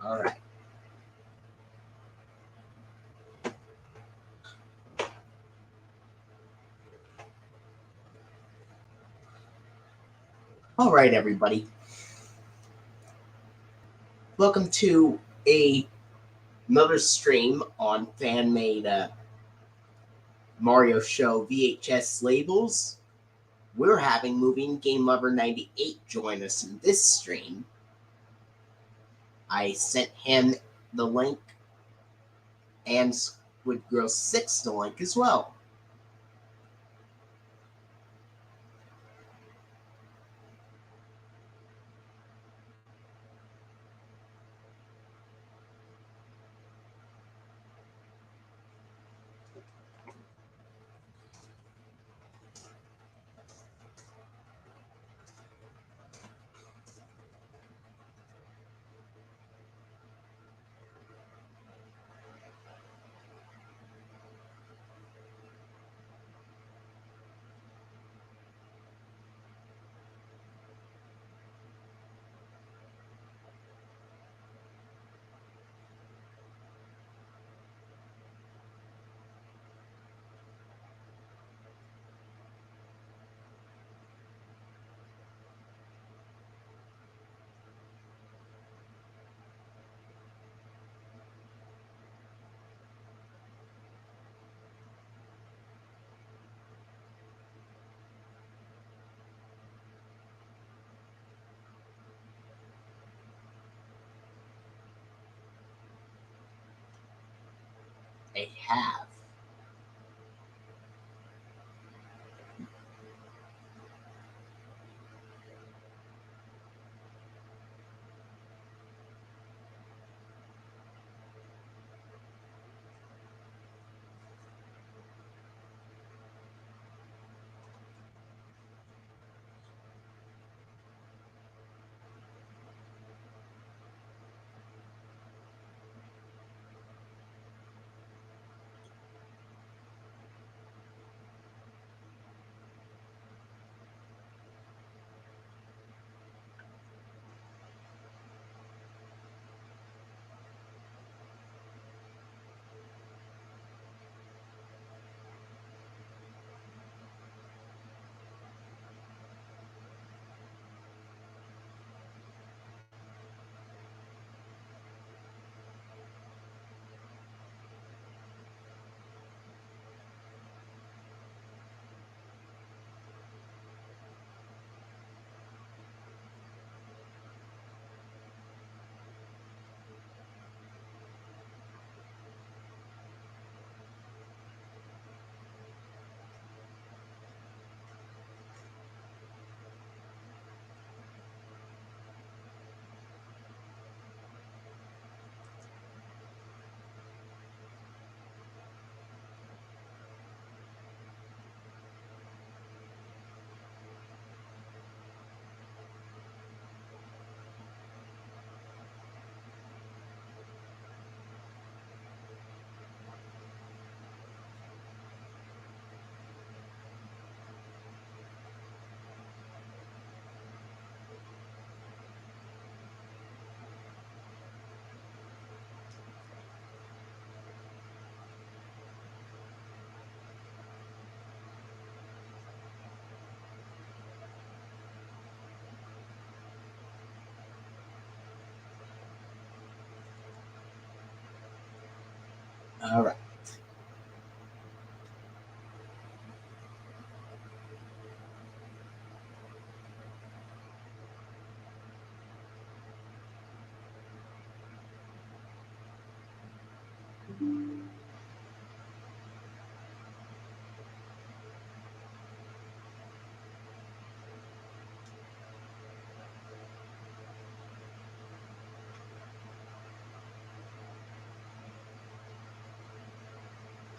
All right. All right, everybody. Welcome to another stream on Fanmade Mario Show VHS labels. We're having Movie&GameLover98 join us in this stream. I sent him the link and Squid Girl 6 the link as well. They have. All right.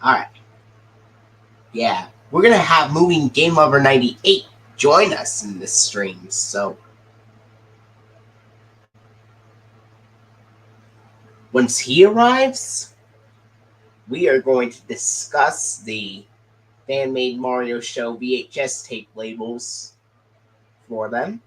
All right. Yeah, we're gonna have Movie&GameLover98 join us in this stream. So once he arrives, we are going to discuss the Fan-Made Mario Show VHS tape labels for them.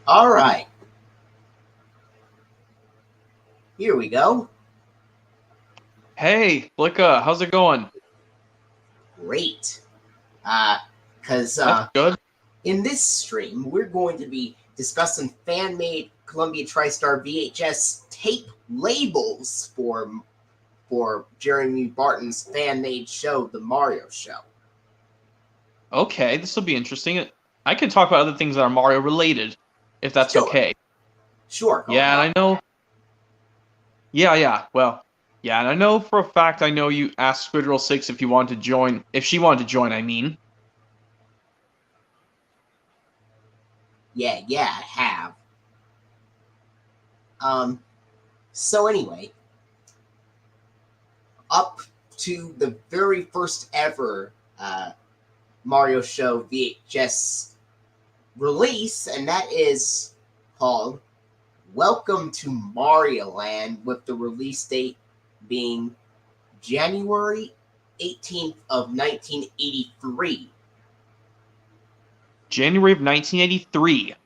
All right. Here we go. Hey, Blicka, how's it going? Great. Because That's good. in this stream, we're going to be discussing fan-made Columbia TriStar VHS tape labels for Jeremy Barton's fan-made show, The Mario Show. Okay, this will be interesting. I can talk about other things that are Mario related, if that's Sure. okay. Sure. Yeah, and I know. Yeah, and I know for a fact I know you asked Squidroll6 if you wanted to join. If she wanted to join, I mean. Yeah, I have. So anyway, up to the very first ever Mario Show VHS release, and that is called Welcome to Mario Land, with the release date being January 18th of 1983. January of 1983. That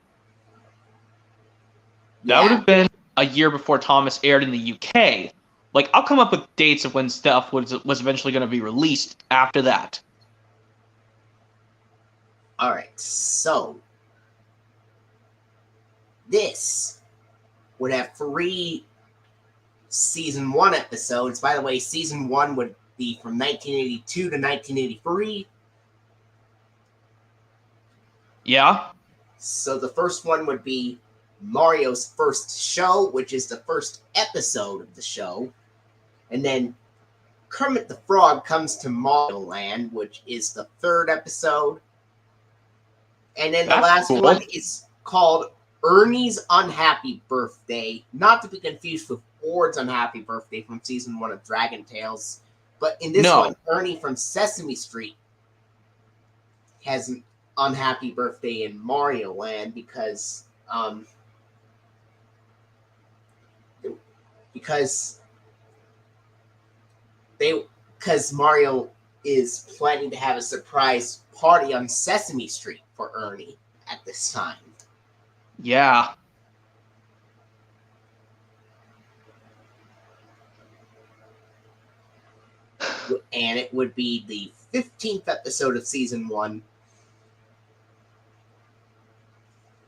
Yeah. would have been a year before Thomas aired in the UK. Like, I'll come up with dates of when stuff was eventually going to be released after that. All right, so this would have 3 season 1 episodes. By the way, season 1 would be from 1982 to 1983. Yeah? So the first one would be Mario's first show, which is the first episode of the show. And then Kermit the Frog comes to Mario Land, which is the 3rd episode. And then the last one is called Ernie's Unhappy Birthday, not to be confused with Ford's Unhappy Birthday from season 1 of Dragon Tales. But in this one, Ernie from Sesame Street has an unhappy birthday in Mario Land because Mario is planning to have a surprise party on Sesame Street for Ernie at this time. Yeah. And it would be the 15th episode of season 1.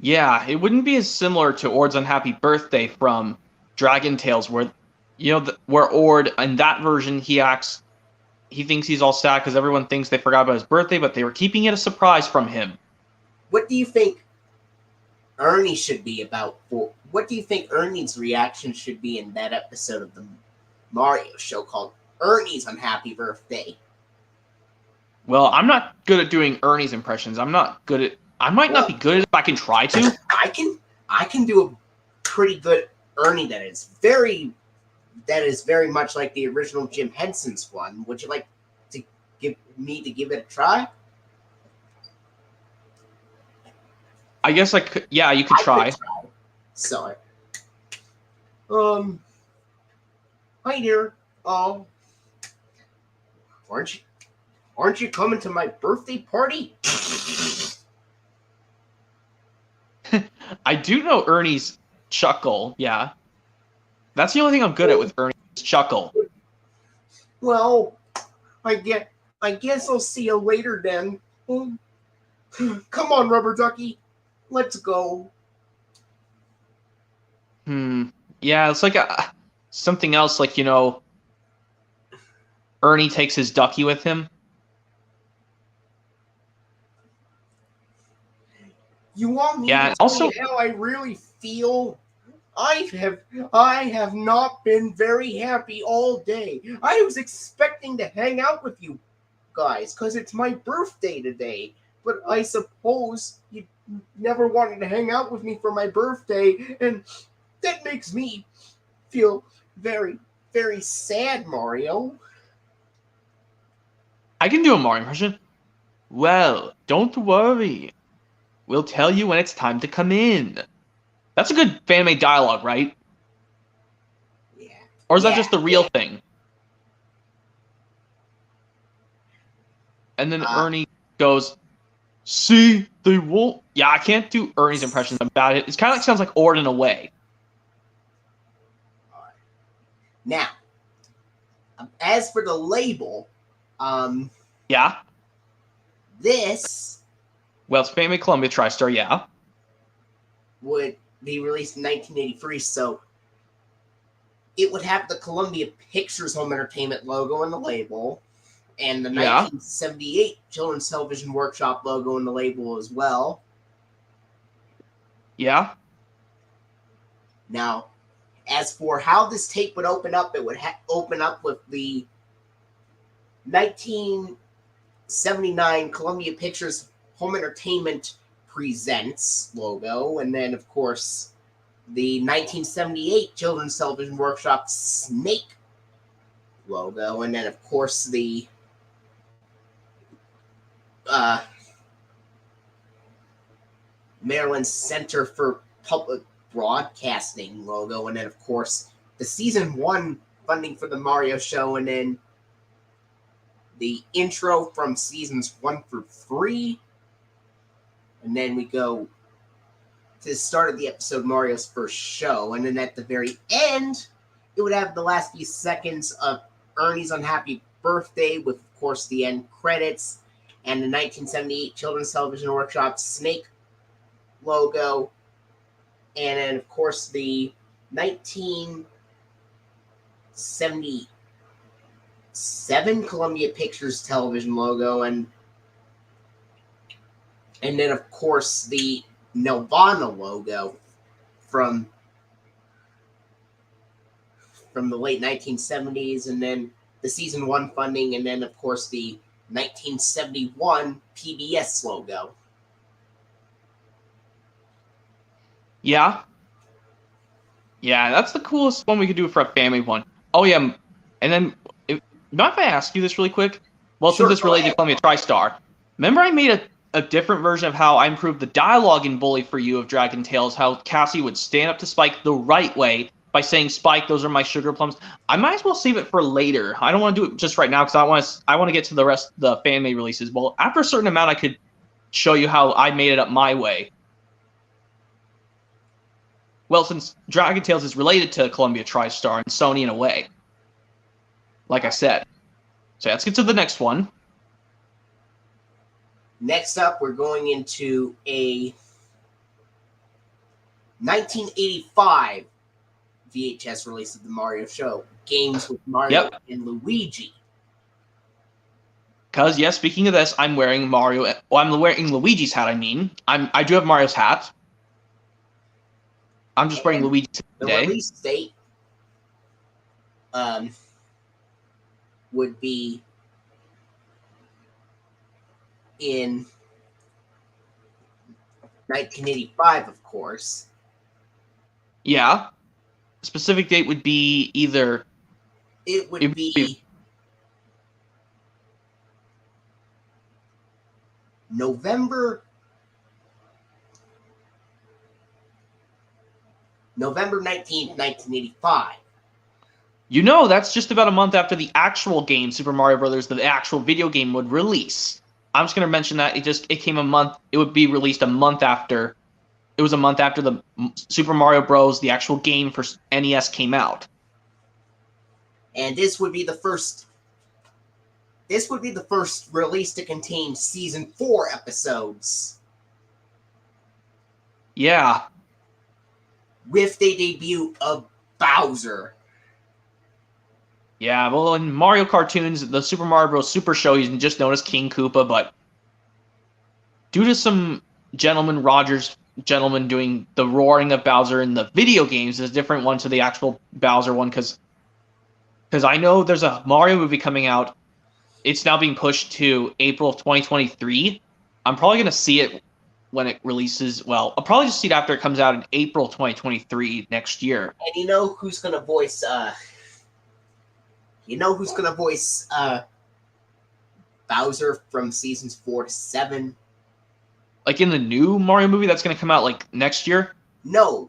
Yeah, it wouldn't be as similar to Ord's Unhappy Birthday from Dragon Tales, where, where Ord, in that version, he thinks he's all sad because everyone thinks they forgot about his birthday, but they were keeping it a surprise from him. What do you think Ernie should be about? What do you think Ernie's reaction should be in that episode of the Mario Show called Ernie's Unhappy Birthday? Well, I'm not good at doing Ernie's impressions. I might not be good at it if I can try to. I can do a pretty good Ernie that is very much like the original Jim Henson's one. Would you like to give it a try? I guess you could try. So, hi dear. Aren't you coming to my birthday party? I do know Ernie's chuckle, yeah. That's the only thing I'm good at with Ernie's chuckle. Well, I guess I'll see you later then. Come on, Rubber Ducky. Let's go. Yeah, it's like something else, like, Ernie takes his ducky with him. You want me to tell you how I really feel? I have not been very happy all day. I was expecting to hang out with you guys because it's my birthday today. But I suppose you never wanted to hang out with me for my birthday, and that makes me feel very, very sad, Mario. I can do a Mario impression. Well, don't worry. We'll tell you when it's time to come in. That's a good fan-made dialogue, right? Yeah. Or is that just the real thing? And then Ernie goes, see, they won't Yeah, I can't do Ernie's impression about it. It's kind of sounds like Ord in a way. All right. Now, as for the label, yeah, this well, it's Fanmade Colubia TriStar, yeah, would be released in 1983, so it would have the Columbia Pictures Home Entertainment logo on the label, and the 1978 Children's Television Workshop logo on the label as well. Yeah. Now, as for how this tape would open up, it would open up with the 1979 Columbia Pictures Home Entertainment Presents logo, and then, of course, the 1978 Children's Television Workshop Snake logo, and then, of course, the Maryland Center for Public Broadcasting logo, and then, of course, the Season 1 funding for the Mario show, and then the intro from Seasons 1 through 3, and then we go to the start of the episode, Mario's first show, and then at the very end, it would have the last few seconds of Ernie's Unhappy Birthday with, of course, the end credits, and the 1978 Children's Television Workshop Snake logo, and then, of course, the 1977 Columbia Pictures Television logo, and then, of course, the Nelvana logo from the late 1970s, and then the Season 1 funding, and then, of course, the 1971 PBS logo. Yeah. Yeah, that's the coolest one we could do for a family one. Oh, yeah. And then, mind if I ask you this really quick? Well, Sure, since it's related to Columbia TriStar, remember I made a different version of how I improved the dialogue in Bully for You of Dragon Tales, how Cassie would stand up to Spike the right way by saying, Spike, those are my sugar plums. I might as well save it for later. I don't want to do it just right now because I want to get to the rest of the fan-made releases. Well, after a certain amount, I could show you how I made it up my way. Well, since Dragon Tales is related to Columbia TriStar and Sony in a way, like I said. So let's get to the next one. Next up, we're going into a 1985 VHS release of the Mario show, Games with Mario and Luigi. Because, yes, speaking of this, I'm wearing Mario. Well, I'm wearing Luigi's hat, I mean. I do have Mario's hat. I'm just wearing Luigi's today. The release date would be in 1985, of course. Yeah. The specific date would be either... It would be November 19th, 1985. You know, that's just about a month after the actual game, Super Mario Brothers, the actual video game, would release. I'm just going to mention that it came a month. It would be released a month after. It was a month after the Super Mario Bros. The actual game for NES came out. And this would be the first. This would be the first release to contain Season 4 episodes. Yeah. With the debut of Bowser. Yeah, well, in Mario cartoons, the Super Mario Bros. Super Show, he's just known as King Koopa, but due to some Rogers gentleman doing the roaring of Bowser in the video games is a different one to the actual Bowser one, because I know there's a Mario movie coming out. It's now being pushed to April of 2023. I'm probably going to see it when it releases. Well, I'll probably just see it after it comes out in April 2023 next year. And you know who's going to voice... Bowser from Seasons 4 to 7? Like in the new Mario movie that's going to come out like next year? No,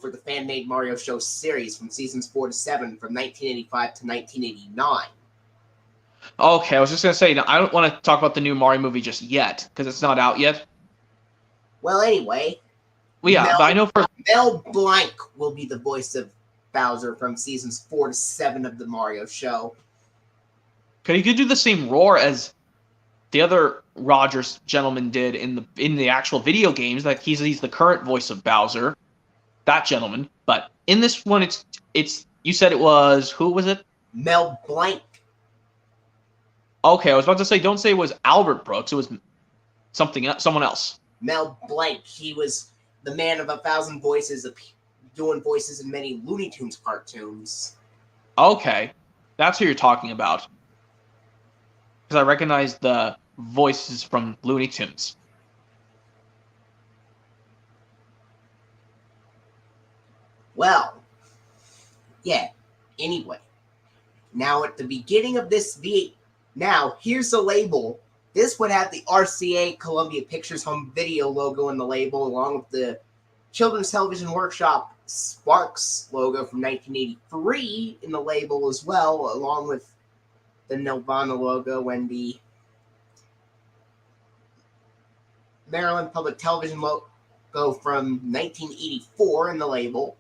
for the fan-made Mario show series from Seasons 4 to 7 from 1985 to 1989. Okay, I was just going to say, I don't want to talk about the new Mario movie just yet, because it's not out yet. Well, anyway, Well, yeah, but I know for Mel Blanc will be the voice of Bowser from seasons 4 to 7 of the Mario show. he could do the same roar as the other Rogers gentleman did in the actual video games. That he's the current voice of Bowser, that gentleman. But in this one, it's you said it was, who was it? Mel Blanc. Okay, I was about to say, don't say it was Albert Brooks. It was someone else. Mel Blanc. He was the man of 1,000 voices, doing voices in many Looney Tunes cartoons. Okay, that's who you're talking about. Because I recognize the voices from Looney Tunes. Well, yeah. Anyway, now at the beginning of this now here's the label. This would have the RCA Columbia Pictures Home Video logo in the label, along with the Children's Television Workshop Sparks logo from 1983 in the label as well, along with the Nelvana logo and the Maryland Public Television logo from 1984 in the label.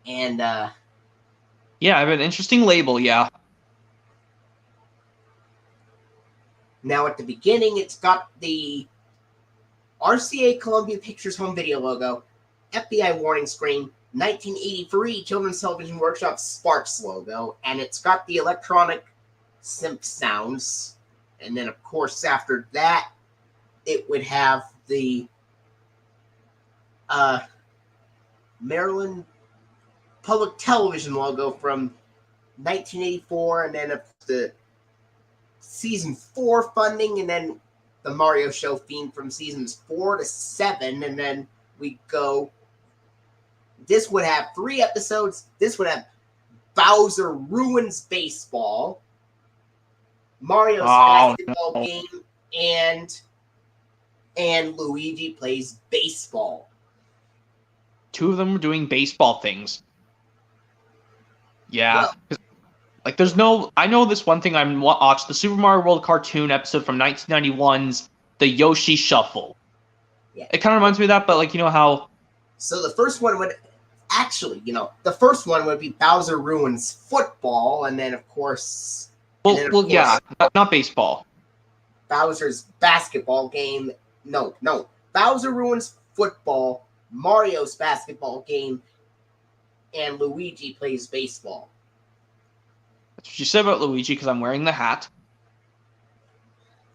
And yeah, I have an interesting label, yeah. Now at the beginning, it's got the RCA Columbia Pictures Home Video logo, FBI warning screen, 1983 Children's Television Workshop Sparks logo, and it's got the electronic synth sounds. And then, of course, after that, it would have the Maryland Public Television logo from 1984, and then the season 4 funding, and then the Mario show theme from seasons 4 to 7, and then we go. This would have 3 episodes. This would have Bowser Ruins Baseball, Mario's basketball game, and Luigi Plays Baseball. 2 of them were doing baseball things. Yeah. Well, like, there's no... I know this one thing I watched, the Super Mario World cartoon episode from 1991's The Yoshi Shuffle. Yeah. It kind of reminds me of that, but, like, you know how... So the first one would... Actually, the first one would be Bowser Ruins Football, and then, of course... Well, yeah, not baseball. Bowser's basketball game... No. Bowser Ruins Football, Mario's basketball game, and Luigi Plays Baseball. That's what you said about Luigi, because I'm wearing the hat.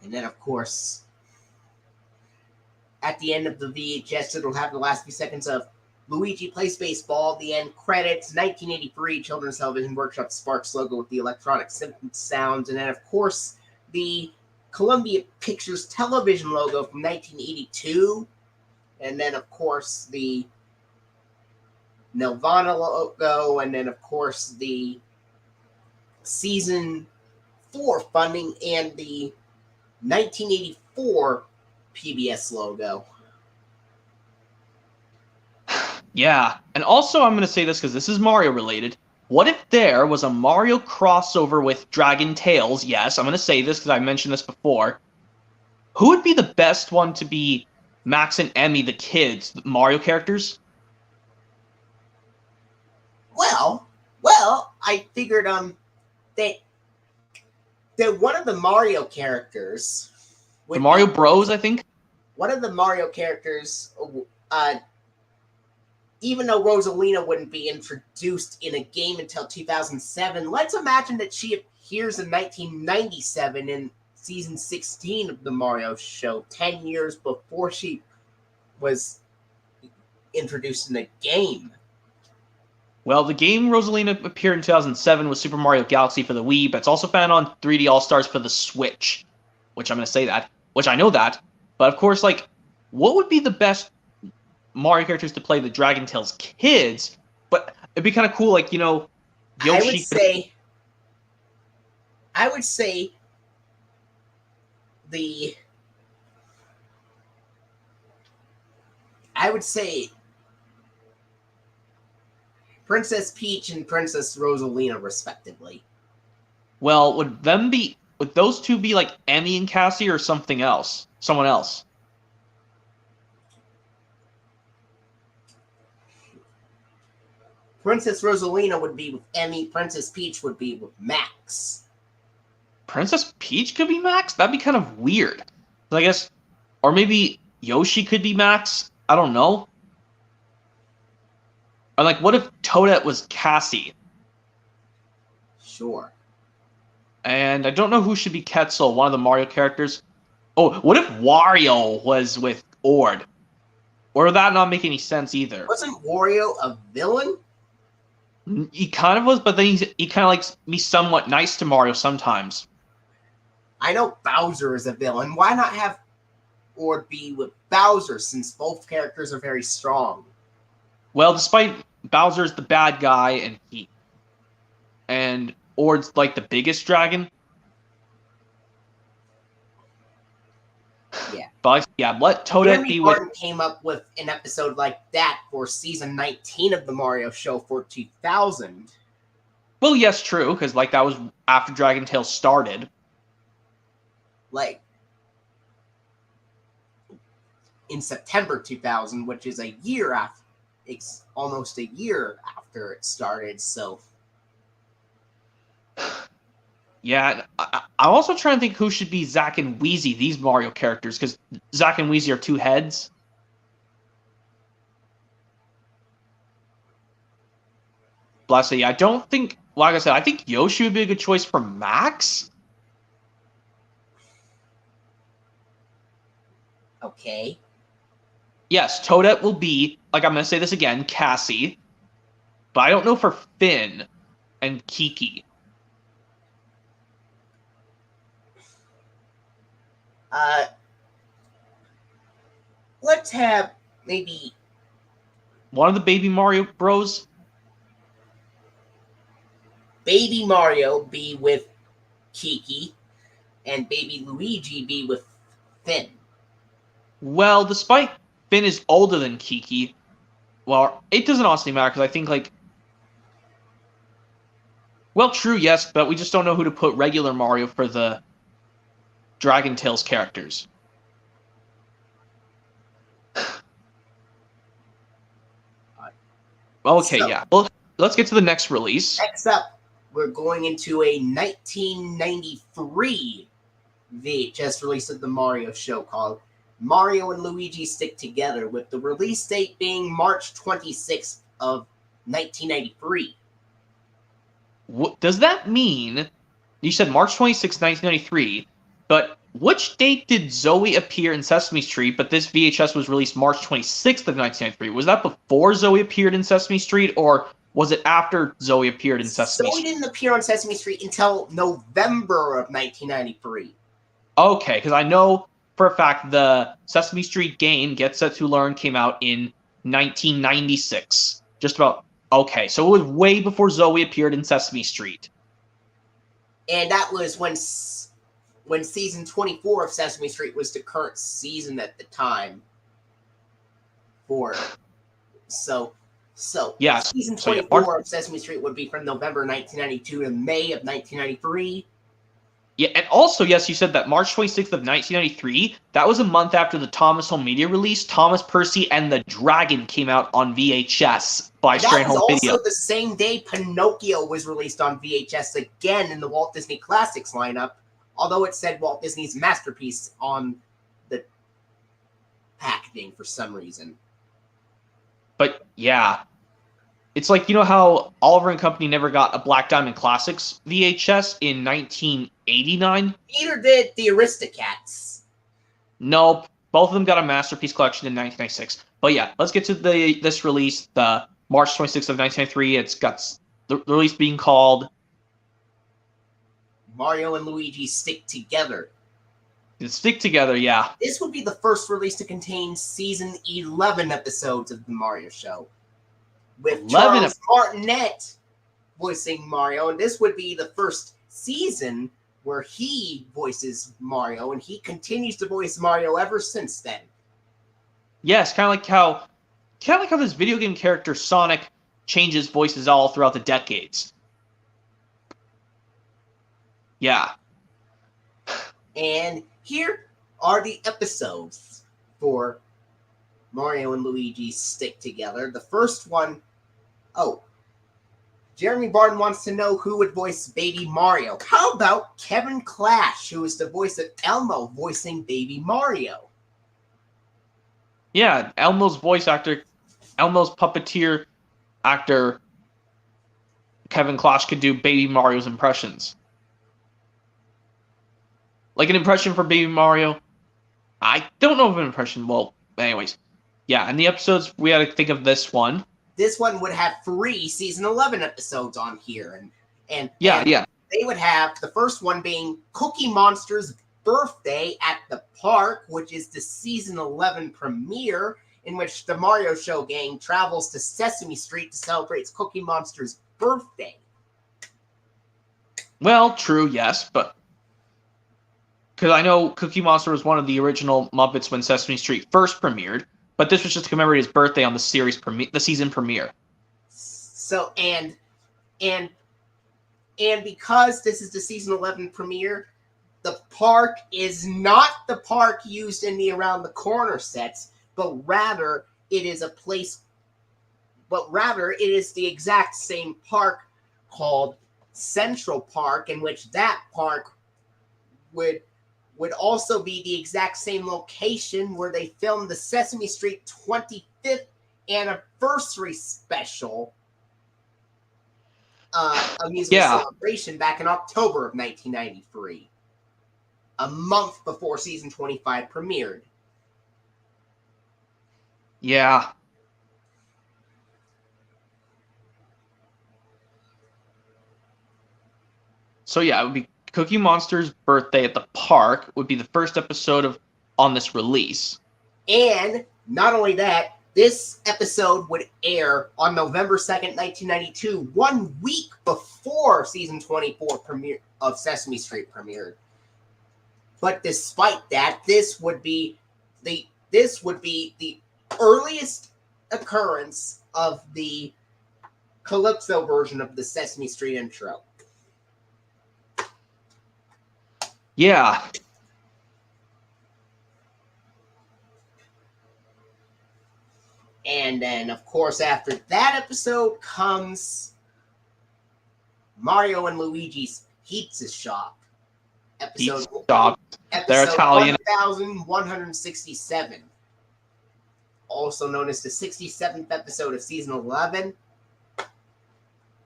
And then, of course, at the end of the VHS, it'll have the last few seconds of Luigi Plays Baseball, the end credits, 1983 Children's Television Workshop Sparks logo with the electronic synth sounds, and then, of course, the Columbia Pictures Television logo from 1982, and then, of course, the Nelvana logo, and then, of course, the season 4 funding and the 1984 PBS logo. Yeah, and also I'm going to say this because this is Mario related. What if there was a Mario crossover with Dragon Tales? Yes, I'm going to say this because I mentioned this before. Who would be the best one to be Max and Emmy, the kids, the Mario characters? Well, I figured that one of the Mario characters, the Mario Bros, I think. One of the Mario characters, even though Rosalina wouldn't be introduced in a game until 2007, let's imagine that she appears in 1997 in season 16 of the Mario show, 10 years before she was introduced in a game. Well, the game Rosalina appeared in 2007 was Super Mario Galaxy for the Wii, but it's also found on 3D All-Stars for the Switch, which I'm going to say that, which I know that. But, of course, like, what would be the best Mario characters to play the Dragon Tales kids? But it'd be kind of cool, like, Yoshi... I would say Princess Peach and Princess Rosalina, respectively. Well, would those two be like Emmy and Cassie or something else? someone else. Princess Rosalina would be with Emmy. Princess Peach would be with Max. Princess Peach could be Max? That'd be kind of weird. I guess, or maybe Yoshi could be Max? I don't know. Or like, what if Toadette was Cassie? Sure. And I don't know who should be Quetzal, one of the Mario characters. Oh, what if Wario was with Ord? Or would that not make any sense either? Wasn't Wario a villain? He kind of was, but then he kind of likes me somewhat nice to Mario sometimes. I know Bowser is a villain. Why not have Ord be with Bowser, since both characters are very strong? Well, despite Bowser's the bad guy and Ord's like the biggest dragon. Yeah. But yeah, let Toadette Jeremy be Martin with. came up with an episode like that for season 19 of the Mario Show for 2000. Well, yes, true, because like that was after Dragon Tales started. Like in September 2000, which is a year after, it's almost a year after it started. So Yeah, I'm also trying to think who should be Zack and Wheezy, these Mario characters, because Zack and Wheezy are two heads. Bless it. I don't think, like I said, I think Yoshi would be a good choice for Max. okay. Yes, Toadette will be, like I'm going to say this again, Cassie. But I don't know for Finn and Kiki. Let's have maybe One of the Baby Mario Bros. Baby Mario be with Kiki and Baby Luigi be with Finn. Well, despite Finn is older than Kiki, well, it doesn't honestly matter because I think like, well, true, yes, but we just don't know who to put regular Mario for the Dragon Tales characters. Okay, So, yeah. Well, let's get to the next release. Next up, we're going into a 1993 VHS release of the Mario Show called Mario and Luigi Stick Together, with the release date being March 26th of 1993. Does that mean you said March 26, 1993, but which date did Zoe appear in Sesame Street, but this VHS was released March 26th of 1993? Was that before Zoe appeared in Sesame Street, or was it after Zoe appeared in Sesame Zoe Street? didn't appear on Sesame Street until November of 1993. Okay, because I know for a fact the Sesame Street game, Get Set to Learn, came out in 1996. Just about. Okay, so it was way before Zoe appeared in Sesame Street. And that was when season 24 of Sesame Street was the current season at the time. So yeah, season 24 so yeah, of Sesame Street would be from November 1992 to May of 1993. Yeah, and also, yes, you said that March 26th of 1993, that was a month after the Thomas Home Media release. Thomas Percy and the Dragon came out on VHS by Strand Home Video. That was also the same day Pinocchio was released on VHS again in the Walt Disney Classics lineup, although it said Walt Disney's Masterpiece on the packaging for some reason. But yeah, it's like, you know how Oliver and Company never got a Black Diamond Classics VHS in 1989? Neither did the Aristocats. Nope, both of them got a Masterpiece Collection in 1996. But yeah, let's get to this release, the March 26th of 1993. It's got the release being called Mario and Luigi Stick Together. Stick Together, yeah. This would be the first release to contain season 11 episodes of the Mario Show, with Charles Martinet voicing Mario, and this would be the first season where he voices Mario, and he continues to voice Mario ever since then. Yes, kind of like how this video game character Sonic changes voices all throughout the decades. Yeah. And here are the episodes for Mario and Luigi Stick Together. The first one, Jeremy Barton wants to know who would voice Baby Mario. How about Kevin Clash, who is the voice of Elmo, voicing Baby Mario? Yeah, Elmo's voice actor, Elmo's puppeteer actor, Kevin Clash could do Baby Mario's impressions. Like an impression for Baby Mario. I don't know of an impression. Well, anyways. Yeah, and the episodes, we had to think of this one. This one would have 3 season 11 episodes on here. And yeah. They would have the first one being Cookie Monster's Birthday at the Park, which is the season 11 premiere, in which the Mario Show gang travels to Sesame Street to celebrate Cookie Monster's birthday. Well, true, yes, but because I know Cookie Monster was one of the original Muppets when Sesame Street first premiered, but this was just to commemorate his birthday on the season premiere. So and because this is the season 11 premiere, the park is not the park used in the Around the Corner sets, but rather it is the exact same park called Central Park, in which that park would also be the exact same location where they filmed the Sesame Street 25th anniversary special amusement celebration back in October of 1993, a month before season 25 premiered. Yeah. So yeah, it would be Cookie Monster's Birthday at the Park would be the first episode on this release. And not only that, this episode would air on November 2nd, 1992, 1 week before season 24 premiere of Sesame Street premiered. But despite that, this would be the earliest occurrence of the Calypso version of the Sesame Street intro. Yeah. And then, of course, after that episode comes Mario and Luigi's Pizza Shop. Episode They're Italian. 1167. Also known as the 67th episode of season 11.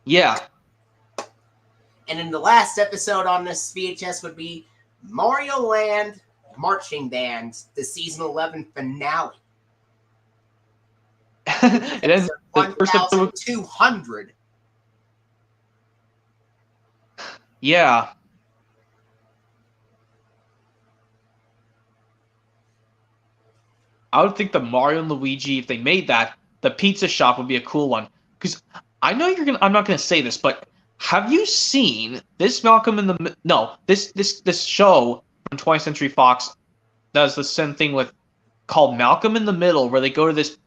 Yeah. And then the last episode on this VHS would be Mario Land Marching Band, the season 11 finale. It ends 1,200. Yeah. I would think the Mario and Luigi, if they made that, the pizza shop would be a cool one. Because I know I'm not gonna say this, but have you seen this this show from 20th Century Fox does the same thing called Malcolm in the Middle, where they go to this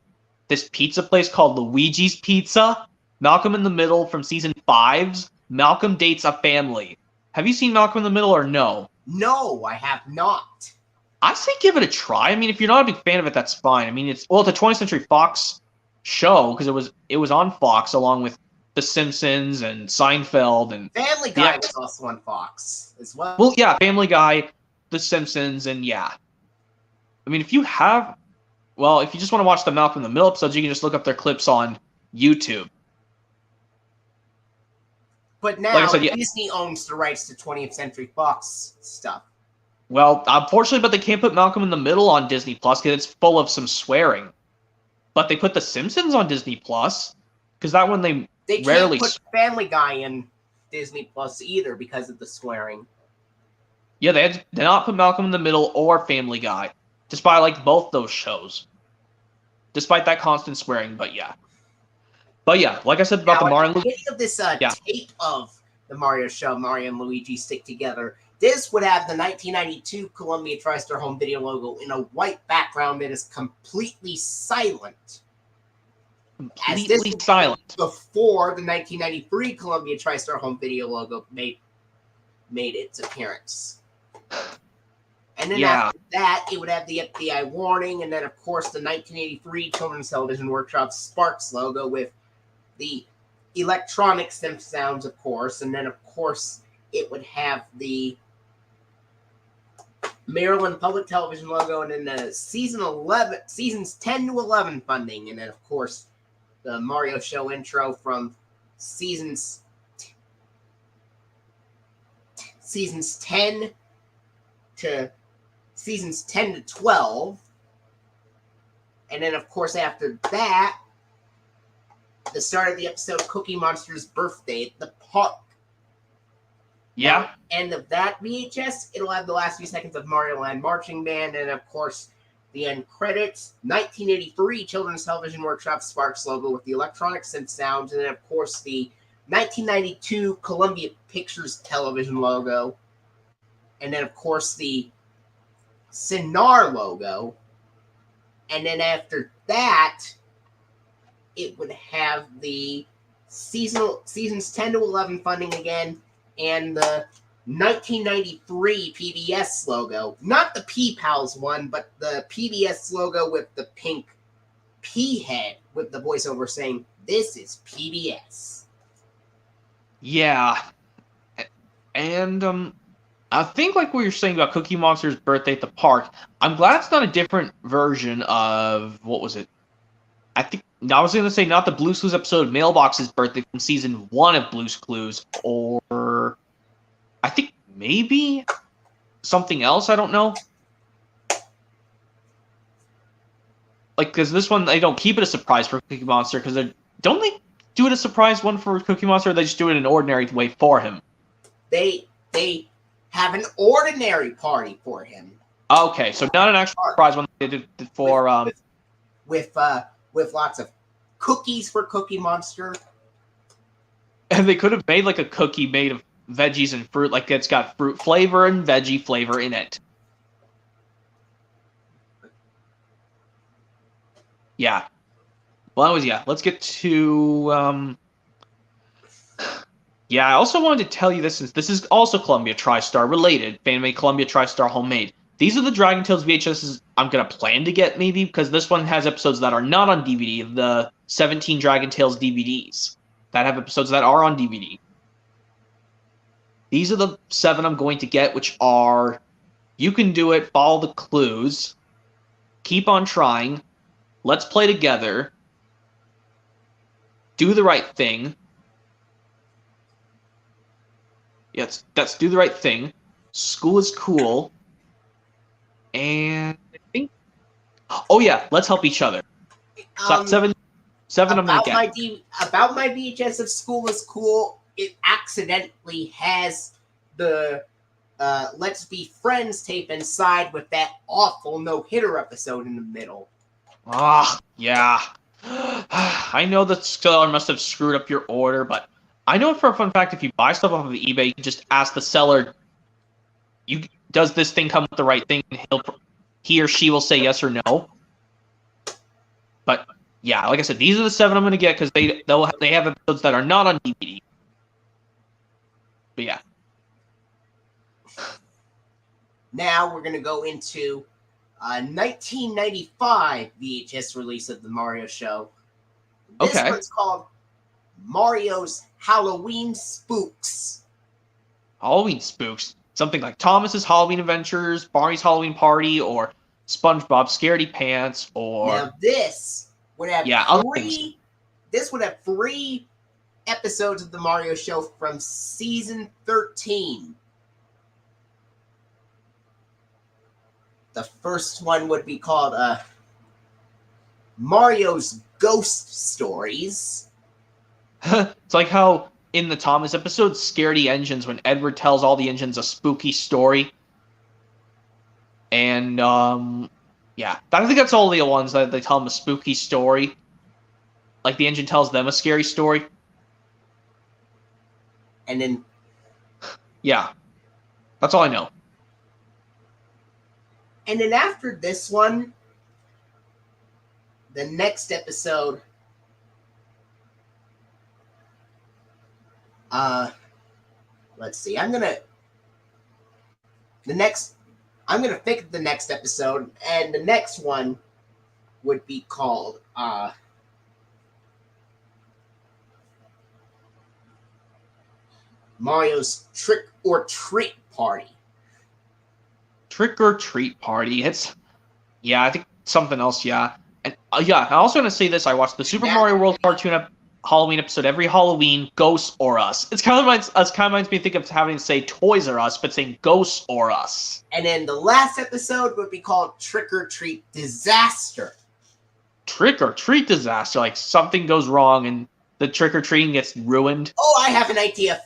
pizza place called Luigi's Pizza. Malcolm in the Middle from season 5's Malcolm Dates a Family. Have you seen Malcolm in the Middle or no? No, I have not. I say give it a try. I mean, if you're not a big fan of it, that's fine. I mean, it's a 20th Century Fox show because it was on Fox along with The Simpsons and Seinfeld and Family Guy was also on Fox as well. Well, yeah, Family Guy, The Simpsons, and yeah. I mean, if you just want to watch the Malcolm in the Middle episodes, you can just look up their clips on YouTube. But now, like I said, Disney owns the rights to 20th Century Fox stuff. Well, unfortunately, but they can't put Malcolm in the Middle on Disney Plus because it's full of some swearing. But they put The Simpsons on Disney Plus because that one they rarely can't put Family Guy in Disney Plus either because of the swearing. Yeah, they did not put Malcolm in the Middle or Family Guy, despite I like both those shows. Despite that constant swearing, but yeah. But yeah, like I said about the Mario and Luigi. Of this tape of the Mario show, Mario and Luigi Stick Together, this would have the 1992 Colubia TriStar home video logo in a white background that is completely silent. Completely silent. Before the 1993 Colubia TriStar home video logo made its appearance. And then after that, it would have the FBI warning, and then, of course, the 1983 Children's Television Workshop Sparks logo with the electronic synth sounds, of course, and then, of course, it would have the Maryland Public Television logo, and then the seasons 10 to 11 funding, and then, of course, the Mario Show intro from seasons 10 to 12. And then, of course, after that, the start of the episode, Cookie Monster's birthday at the park. Yeah. Now, end of that VHS, it'll have the last few seconds of Mario Land Marching Band, and, of course, the end credits, 1983 Children's Television Workshop Sparks logo with the electronic synth sounds, and then, of course, the 1992 Columbia Pictures Television logo, and then, of course, the Sinar logo, and then after that, it would have the seasons 10 to 11 funding again, and the 1993 PBS logo. Not the P-Pals one, but the PBS logo with the pink P head with the voiceover saying, "This is PBS." Yeah. And I think like what you're saying about Cookie Monster's birthday at the park, I'm glad it's not a different version of, what was it? I was going to say not the Blue's Clues episode of Mailbox's birthday from season 1 of Blue's Clues, or I think maybe something else, I don't know. Like, because this one, they don't keep it a surprise for Cookie Monster, because don't they do it a surprise one for Cookie Monster, or they just do it in an ordinary way for him? They have an ordinary party for him. Okay, so not an actual surprise one they did for with lots of cookies for Cookie Monster. And they could have made like a cookie made of veggies and fruit, like it's got fruit flavor and veggie flavor in it. Yeah. Well, that was, let's get to yeah, I also wanted to tell you this, since this is also Colubia TriStar related, Fanmade Colubia TriStar Homemade. These are the Dragon Tales VHSs I'm going to plan to get, maybe, because this one has episodes that are not on DVD, the 17 Dragon Tales DVDs that have episodes that are on DVD. These are the 7 I'm going to get, which are You Can Do It, Follow the Clues, Keep on Trying, Let's Play Together, Do the Right Thing. Yes, that's Do the Right Thing. School is Cool. And I think, oh yeah, Let's Help Each Other. So that's seven I'm gonna get. About my VHS of School is Cool, it accidentally has the Let's Be Friends tape inside with that awful no-hitter episode in the middle. Ah, yeah. I know the seller must have screwed up your order, but I know for a fun fact, if you buy stuff off of eBay, you can just ask the seller, does this thing come with the right thing? And he or she will say yes or no. But yeah, like I said, these are the 7 I'm going to get, because they have episodes that are not on DVD. But yeah. Now we're going to go into 1995 VHS release of the Mario Show. This one's called Mario's Halloween Spooks. Halloween Spooks? Something like Thomas's Halloween Adventures, Barney's Halloween Party, or SpongeBob Scaredy Pants, or... Now this would have three episodes of the Mario Show from season 13. The first one would be called Mario's Ghost Stories. It's like how in the Thomas episode, Scaredy Engines, when Edward tells all the engines a spooky story. And, yeah. I think that's all the ones that they tell them a spooky story. Like the engine tells them a scary story. And then... yeah. That's all I know. And then after this one, the next episode... let's see. The next I'm gonna pick the next episode, and the next one would be called Mario's Trick or Treat Party. Trick or Treat Party. Yeah, I think something else. Yeah, and yeah. I also want to say this. I watched the Super Mario World cartoon Halloween episode every Halloween. Ghosts or Us. It's kind of reminds me think of having to say Toys or Us, but saying Ghosts or Us. And then the last episode would be called Trick or Treat Disaster. Trick or Treat Disaster. Like something goes wrong and the trick or treating gets ruined. Oh, I have an idea.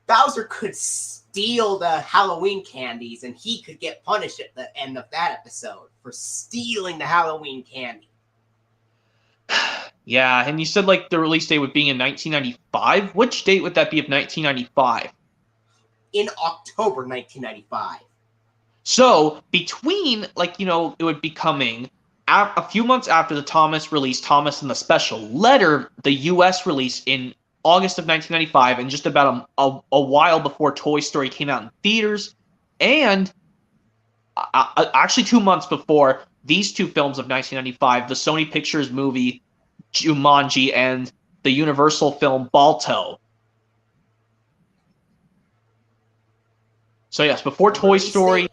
Bowser could steal the Halloween candies, and he could get punished at the end of that episode for stealing the Halloween candy. Yeah, and you said like the release date would be in 1995. Which date would that be of 1995? In October 1995. So between it would be coming a few months after the Thomas release, Thomas and the Special Letter, the U.S. release in August of 1995, and just about a while before Toy Story came out in theaters, and actually 2 months before these two films of 1995, the Sony Pictures movie Jumanji and the Universal film Balto. So yes, before Toy Story,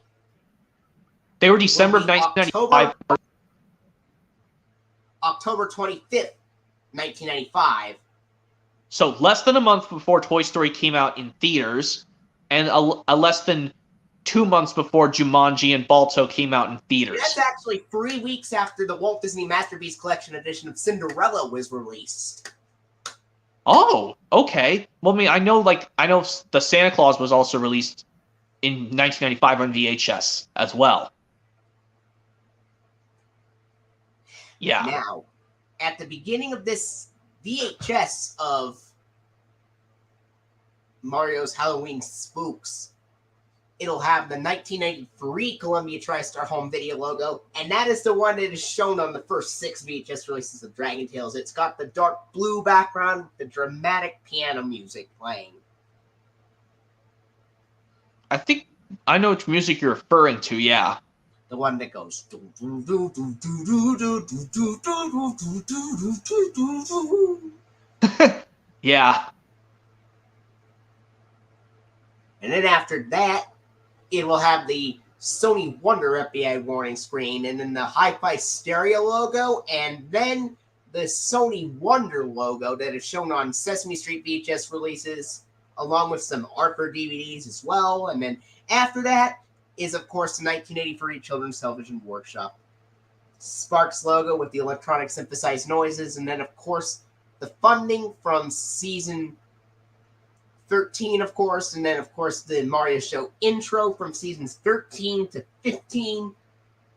they were December of 1995. October 25th, 1995. So less than a month before Toy Story came out in theaters, and a less than 2 months before Jumanji and Balto came out in theaters. That's actually 3 weeks after the Walt Disney Masterpiece Collection edition of Cinderella was released. Oh, okay. Well, I mean, I know the Santa Claus was also released in 1995 on VHS as well. Yeah. Now, at the beginning of this VHS of Mario's Halloween Spooks, it'll have the 1993 Columbia TriStar home video logo, and that is the one that is shown on the first 6 VHS releases of Dragon Tales. It's got the dark blue background with the dramatic piano music playing. I think I know which music you're referring to, yeah. The one that goes. Yeah. And then after that, it will have the Sony Wonder FBI warning screen, and then the Hi-Fi Stereo logo, and then the Sony Wonder logo that is shown on Sesame Street VHS releases, along with some Arthur DVDs as well. And then after that is, of course, the 1983 Children's Television Workshop Sparks logo with the electronic synthesized noises, and then, of course, the funding from season 13, of course, and then, of course, the Mario Show intro from seasons 13 to 15,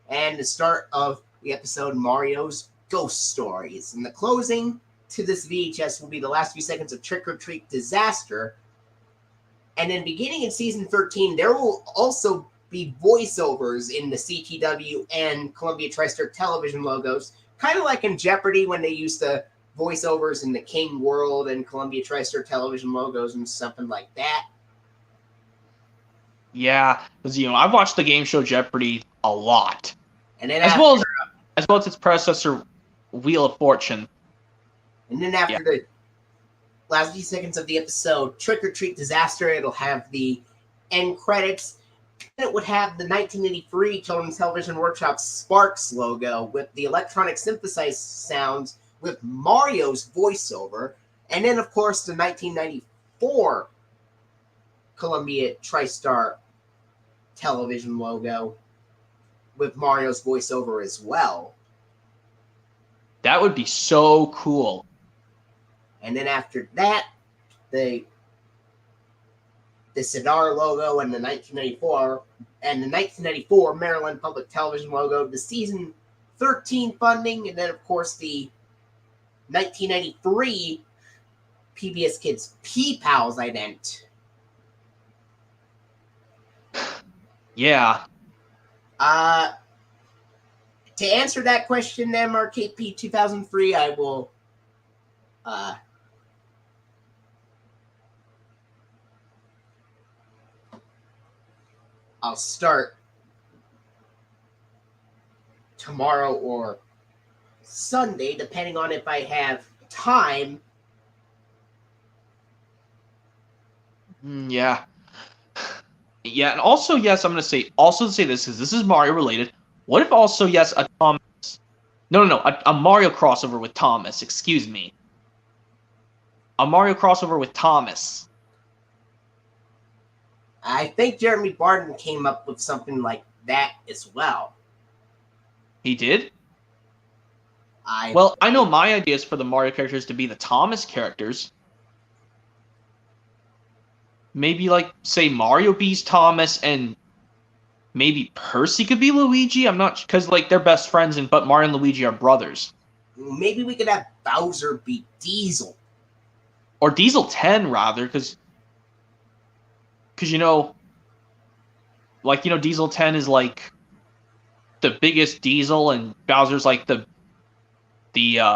and the start of the episode Mario's Ghost Stories. And the closing to this VHS will be the last few seconds of Trick or Treat Disaster. And then beginning in season 13, there will also be voiceovers in the CTW and Columbia TriStar television logos, kind of like in Jeopardy when they used the voiceovers in the King World and Columbia TriStar television logos and something like that. Yeah, because I've watched the game show Jeopardy a lot, and then as well as its predecessor, Wheel of Fortune. And then after the last few seconds of the episode, Trick or Treat Disaster, it'll have the end credits. And it would have the 1983 Children's Television Workshop Sparks logo with the electronic synthesized sounds with Mario's voiceover. And then, of course, the 1994 Columbia TriStar television logo with Mario's voiceover as well. That would be so cool. And then after that, the Sidar logo and the 1994 Maryland Public Television logo, the season 13 funding, and then of course the 1993 PBS Kids P-Pals ident. Yeah. To answer that question, MRKP 2003, I will I'll start tomorrow or Sunday, depending on if I have time. Yeah. Yeah, and also, yes, I'm going to say this, because this is Mario related. What if also, yes, a Thomas... No, a Mario crossover with Thomas, excuse me. A Mario crossover with Thomas. I think Jeremy Barton came up with something like that as well. He did? I know my ideas for the Mario characters to be the Thomas characters. Maybe, like, say Mario B's Thomas, and maybe Percy could be Luigi? I'm not... Because, like, they're best friends, but Mario and Luigi are brothers. Maybe we could have Bowser be Diesel. Or Diesel 10, rather, because, Diesel 10 is, like, the biggest Diesel, and Bowser's, like, the king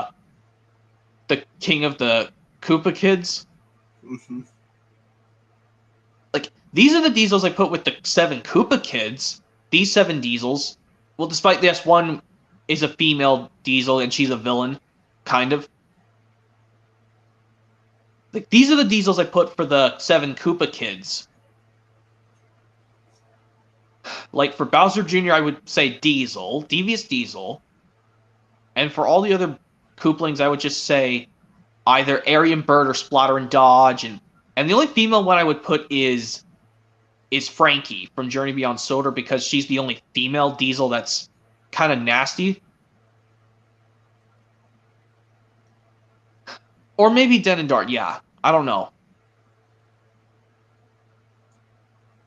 of the Koopa kids. Mm-hmm. Like, these are the Diesels I put with the 7 Koopa kids. These 7 Diesels. Well, despite this, one is a female Diesel, and she's a villain, kind of. Like, these are the Diesels I put for the 7 Koopa kids. Like, for Bowser Jr., I would say Diesel, Devious Diesel. And for all the other Koopalings, I would just say either Aryan Bird or Splatter and Dodge. And the only female one I would put is Frankie from Journey Beyond Soda, because she's the only female Diesel that's kind of nasty. Or maybe Den and Dart, yeah. I don't know.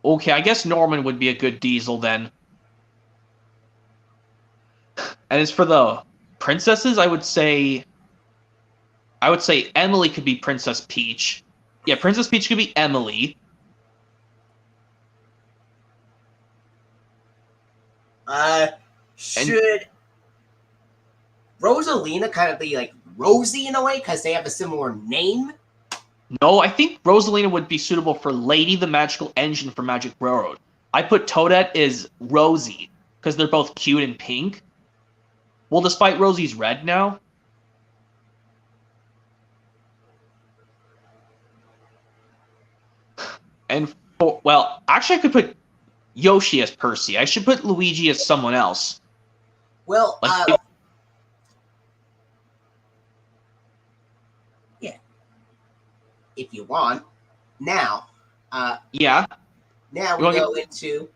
Okay, I guess Norman would be a good Diesel then. And as for the princesses, I would say Emily could be Princess Peach. Yeah, Princess Peach could be Emily. Should Rosalina kind of be like Rosie in a way, because they have a similar name? No, I think Rosalina would be suitable for Lady the Magical Engine for Magic Railroad. I put Toadette as Rosie, because they're both cute and pink. Well, despite Rosie's red now. And, actually I could put Yoshi as Percy. I should put Luigi as someone else. Well, like, yeah. If you want. Now, yeah. Now we go into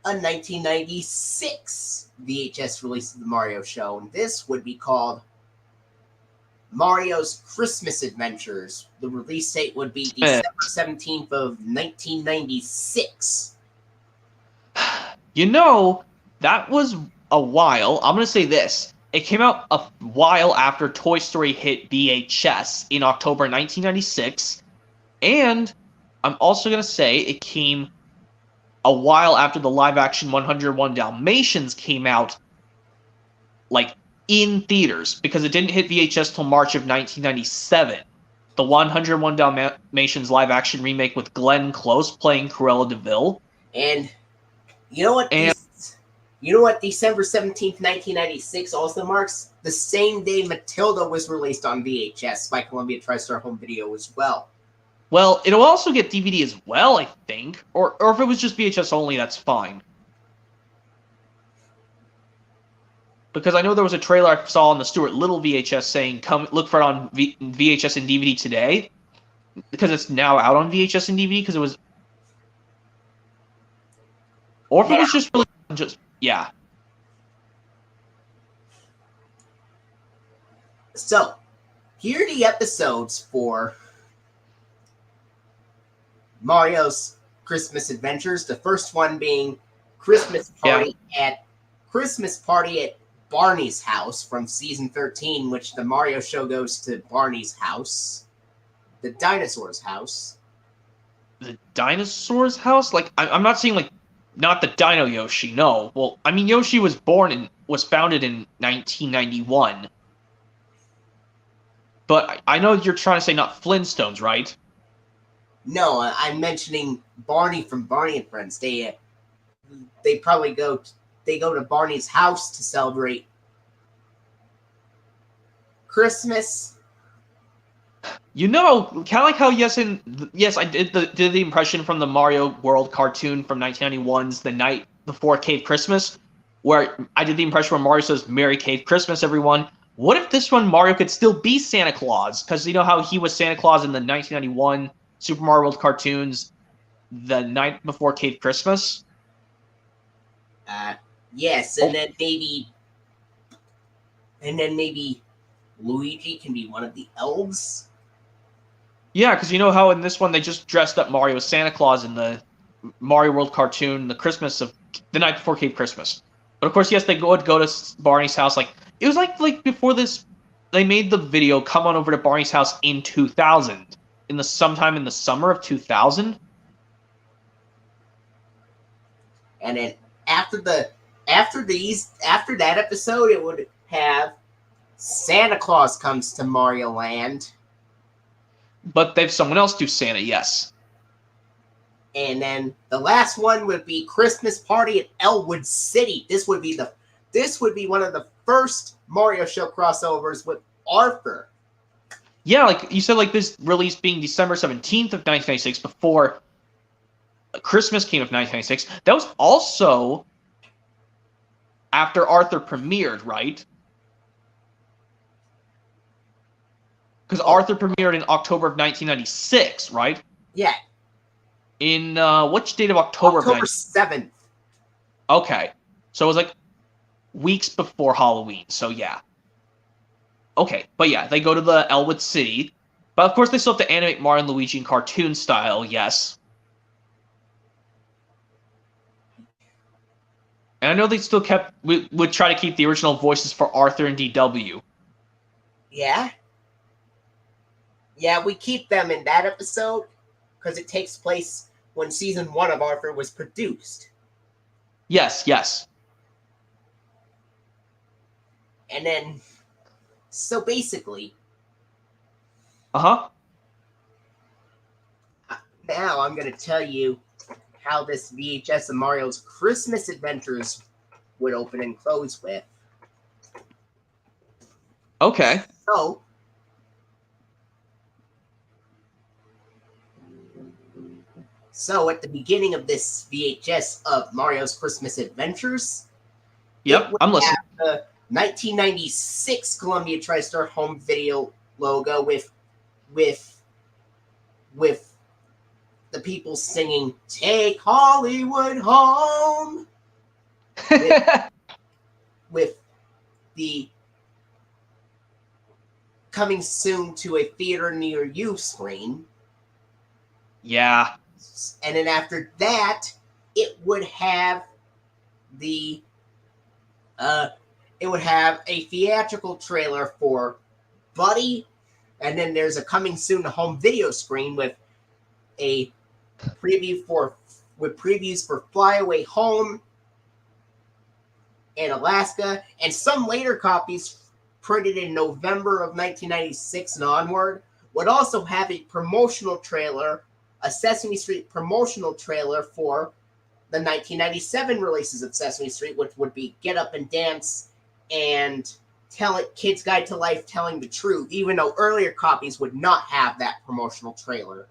a 1996 VHS release of the Mario show, and this would be called Mario's Christmas Adventures. The release date would be December 17th of 1996. That was a while. I'm going to say this. It came out a while after Toy Story hit VHS in October 1996, and I'm also going to say it came a while after the live-action 101 Dalmatians came out, like, in theaters, because it didn't hit VHS till March of 1997. The 101 Dalmatians live-action remake with Glenn Close playing Cruella de Vil. And you know what? December 17th, 1996 also marks? The same day Matilda was released on VHS by Columbia TriStar Home Video as well. Well, it'll also get DVD as well, I think. Or if it was just VHS only, that's fine. Because I know there was a trailer I saw on the Stuart Little VHS saying, "Come look for it on VHS and DVD today," because it's now out on VHS and DVD. Because it was, or if it was just really yeah. So, here are the episodes for Mario's Christmas Adventures. The first one being Christmas Party at Barney's house from season 13, which the Mario show goes to Barney's house. The dinosaur's house. The dinosaur's house? Like, I'm not saying, like, not the Dino Yoshi, no. Well, I mean, Yoshi was founded in 1991. But I know you're trying to say not Flintstones, right? No, I'm mentioning Barney from Barney and Friends. They probably go they go to Barney's house to celebrate Christmas. You know, kind of like how yes, I did the impression from the Mario World cartoon from 1991's The Night Before Cave Christmas, where I did the impression where Mario says "Merry Cave Christmas, everyone." What if this one Mario could still be Santa Claus? Because you know how he was Santa Claus in the 1991 Super Mario World cartoons, The Night Before Cave Christmas. Yes, and then maybe Luigi can be one of the elves. Yeah, because you know how in this one they just dressed up Mario as Santa Claus in the Mario World cartoon, the Christmas of the Night Before Cave Christmas. But of course, yes, they would go to Barney's house. Like it was like before this, they made the video come on over to Barney's house in 2000, sometime in the summer of 2000. And then after that episode, it would have Santa Claus comes to Mario Land. But they've someone else do Santa, yes. And then the last one would be Christmas Party at Elwood City. This would be one of the first Mario Show crossovers with Arthur. Yeah, like you said, like this release being December 17th of 1996 before Christmas came of 1996. That was also after Arthur premiered, right? Because Arthur premiered in October of 1996, right? Yeah. In which date of October? October 7th. Okay. So it was like weeks before Halloween. So yeah. Okay. But yeah, they go to the Elwood City. But of course they still have to animate Mario and Luigi in cartoon style, yes. And I know they still would try to keep the original voices for Arthur and DW. Yeah. Yeah, we keep them in that episode because it takes place when season 1 of Arthur was produced. Yes, yes. And then, so basically... Uh-huh. Now I'm going to tell you how this VHS of Mario's Christmas Adventures would open and close with. Okay. So at the beginning of this VHS of Mario's Christmas Adventures, yep, I'm listening. The 1996 Colubia TriStar home video logo with the people singing "Take Hollywood Home" with the "Coming soon to a theater near you" screen. Yeah. And then after that, it would have a theatrical trailer for Buddy, and then there's a coming soon to home video screen with a previews for Fly Away Home and Alaska, and some later copies printed in November of 1996 and onward would also have a promotional trailer, a Sesame Street promotional trailer for the 1997 releases of Sesame Street, which would be Get Up and Dance and Kid's Guide to Life Telling the Truth, even though earlier copies would not have that promotional trailer.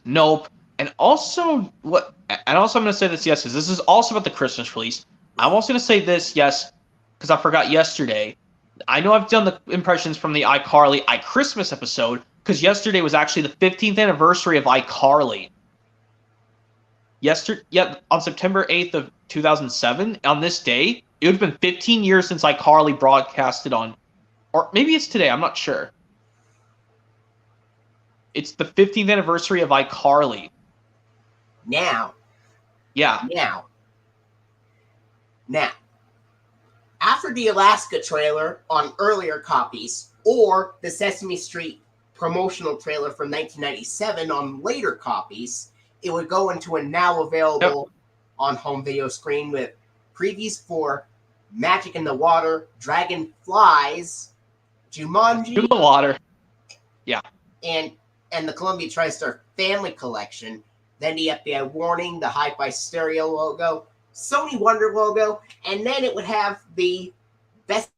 Nope. And also I'm going to say this, yes, because this is also about the Christmas release. I'm also going to say this, yes, because I forgot yesterday. I know I've done the impressions from the iCarly iChristmas episode, because yesterday was actually the 15th anniversary of iCarly. On September 8th of 2007, on this day, it would have been 15 years since iCarly broadcasted on, or maybe it's today, I'm not sure. It's the 15th anniversary of iCarly. Now. Yeah. Now. After the Alaska trailer on earlier copies, or the Sesame Street promotional trailer from 1997 on later copies, it would go into a now available on home video screen with previews for Magic in the Water, Dragonflies, Jumanji, In the Water. Yeah. And the Colubia TriStar Family Collection, then the FBI Warning, the Hi-Fi Stereo logo, Sony Wonder logo, and then it would have the Best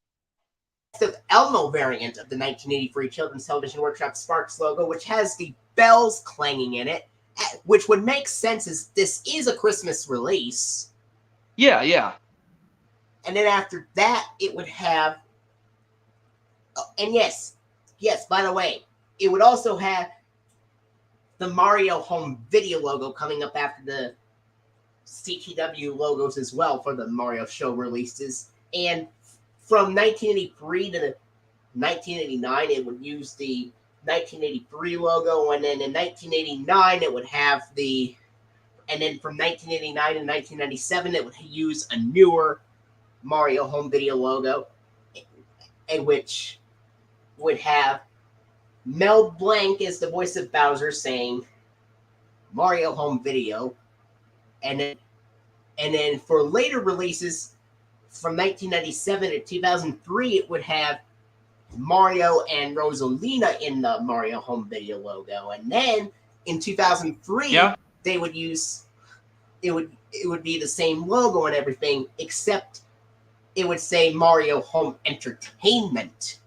of Elmo variant of the 1983 Children's Television Workshop Sparks logo, which has the bells clanging in it, which would make sense as this is a Christmas release. Yeah, yeah. And then after that, it would have, and yes, by the way, it would also have the Mario Home Video logo coming up after the CTW logos as well for the Mario Show releases. And from 1983 to 1989, it would use the 1983 logo, and then in 1989, it would have the, and then from 1989 to 1997, it would use a newer Mario Home Video logo, in which would have Mel Blanc as the voice of Bowser saying Mario Home Video, and then for later releases from 1997 to 2003, it would have Mario and Rosalina in the Mario Home Video logo, and then in 2003, they would use it would be the same logo and everything, except it would say Mario Home Entertainment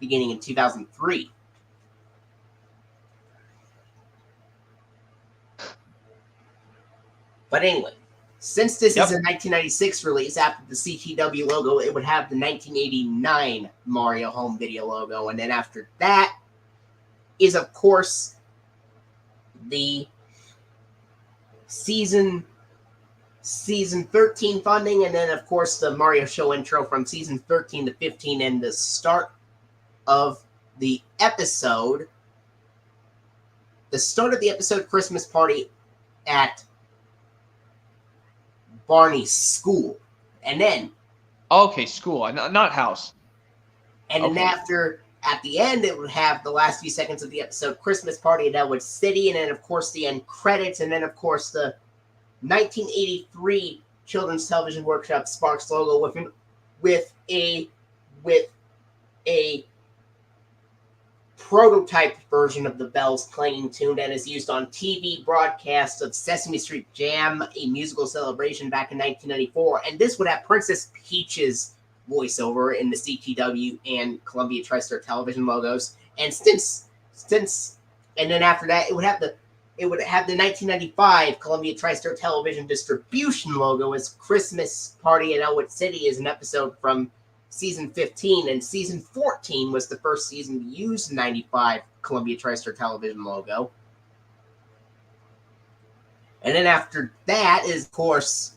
beginning in 2003. But anyway, since this is a 1996 release, after the CTW logo, it would have the 1989 Mario Home Video logo. And then after that is, of course, the season 13 funding. And then, of course, the Mario Show intro from season 13 to 15 and the start of the episode. The start of the episode Christmas Party at Barney's school, and then school, not house. And then after, at the end, it would have the last few seconds of the episode Christmas Party at Elwood City, and then of course the end credits, and then of course the 1983 Children's Television Workshop Sparks logo with a prototype version of the bells clanging tune that is used on TV broadcasts of Sesame Street Jam, a musical celebration back in 1994. And this would have Princess Peach's voiceover in the CTW and Columbia TriStar Television logos. And and then after that, it would have the 1995 Columbia TriStar Television distribution logo as Christmas Party at Elwood City is an episode from season 15, and season 14 was the first season to use the 95 Columbia TriStar Television logo. And then after that is, of course,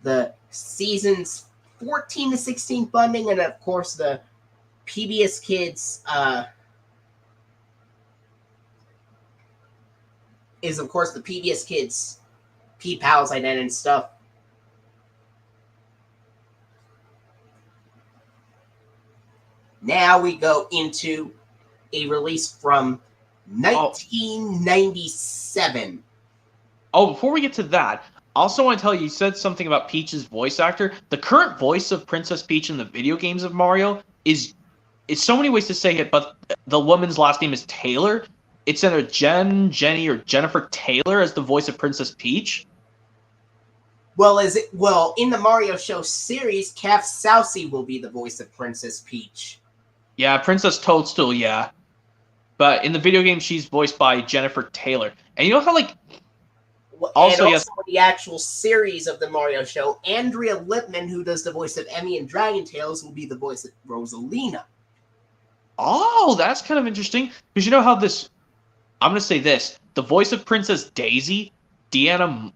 the seasons 14 to 16 funding, and of course the PBS Kids is, of course, the PBS Kids P-Pals ident and stuff. Now we go into a release from 1997. Before we get to that, I also want to tell you, you said something about Peach's voice actor. The current voice of Princess Peach in the video games of Mario is so many ways to say it, but the woman's last name is Taylor. It's either Jenny, or Jennifer Taylor as the voice of Princess Peach. Well, in the Mario Show series, Kath Soucie will be the voice of Princess Peach. Yeah, Princess Toadstool, yeah. But in the video game, she's voiced by Jennifer Taylor. And you know how, Also, in the actual series of the Mario Show, Andrea Lipman, who does the voice of Emmy in Dragon Tales, will be the voice of Rosalina. Oh, that's kind of interesting. Because you know how this... I'm going to say this. The voice of Princess Daisy, Deanna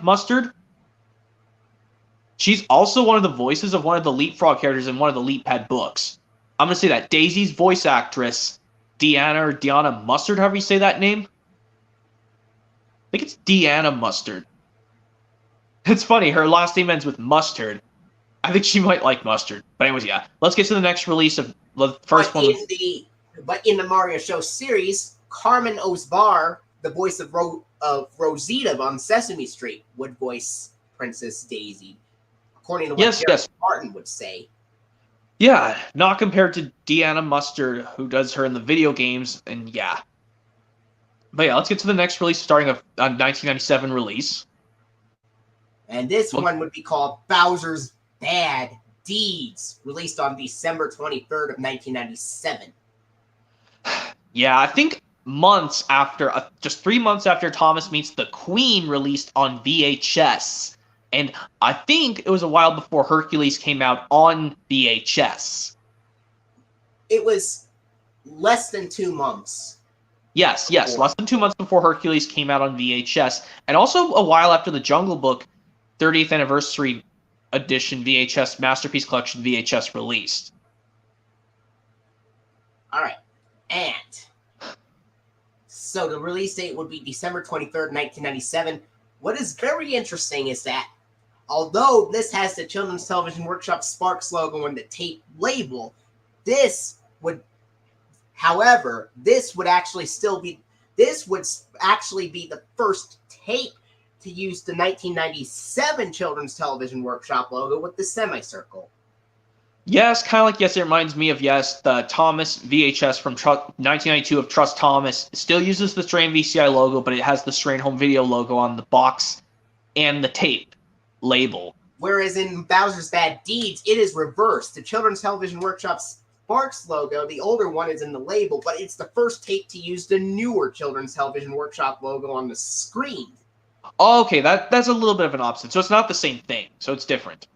Mustard, she's also one of the voices of one of the Leapfrog characters in one of the Leap Pad books. I'm going to say that. Daisy's voice actress, Deanna Mustard, however you say that name. I think it's Deanna Mustard. It's funny, her last name ends with Mustard. I think she might like mustard. But anyways, yeah. Let's get to the next release of the first one. But in the Mario Show series, Carmen Osbar, the voice of Rosita on Sesame Street, would voice Princess Daisy, according to what Jerry Martin would say. Yeah, not compared to Deanna Mustard, who does her in the video games, and yeah. But yeah, let's get to the next release, starting a 1997 release. And this one would be called Bowser's Bad Deeds, released on December 23rd of 1997. Yeah, I think months after, just 3 months after Thomas Meets the Queen released on VHS. And I think it was a while before Hercules came out on VHS. It was less than 2 months. Yes, less than 2 months before Hercules came out on VHS. And also a while after the Jungle Book 30th Anniversary Edition VHS Masterpiece Collection VHS released. All right. And so the release date would be December 23rd, 1997. What is very interesting is that although this has the Children's Television Workshop Sparks logo on the tape label, this would actually be the first tape to use the 1997 Children's Television Workshop logo with the semicircle. Yes, kind of like Yes, it reminds me of the Thomas VHS from 1992 of Trust Thomas. It still uses the Strain VCI logo, but it has the Strain Home Video logo on the box and the tape label. Whereas in Bowser's Bad Deeds, it is reversed. The Children's Television Workshop Sparks logo, the older one, is in the label, but it's the first tape to use the newer Children's Television Workshop logo on the screen. Oh, okay, that's a little bit of an opposite. So it's not the same thing. So it's different.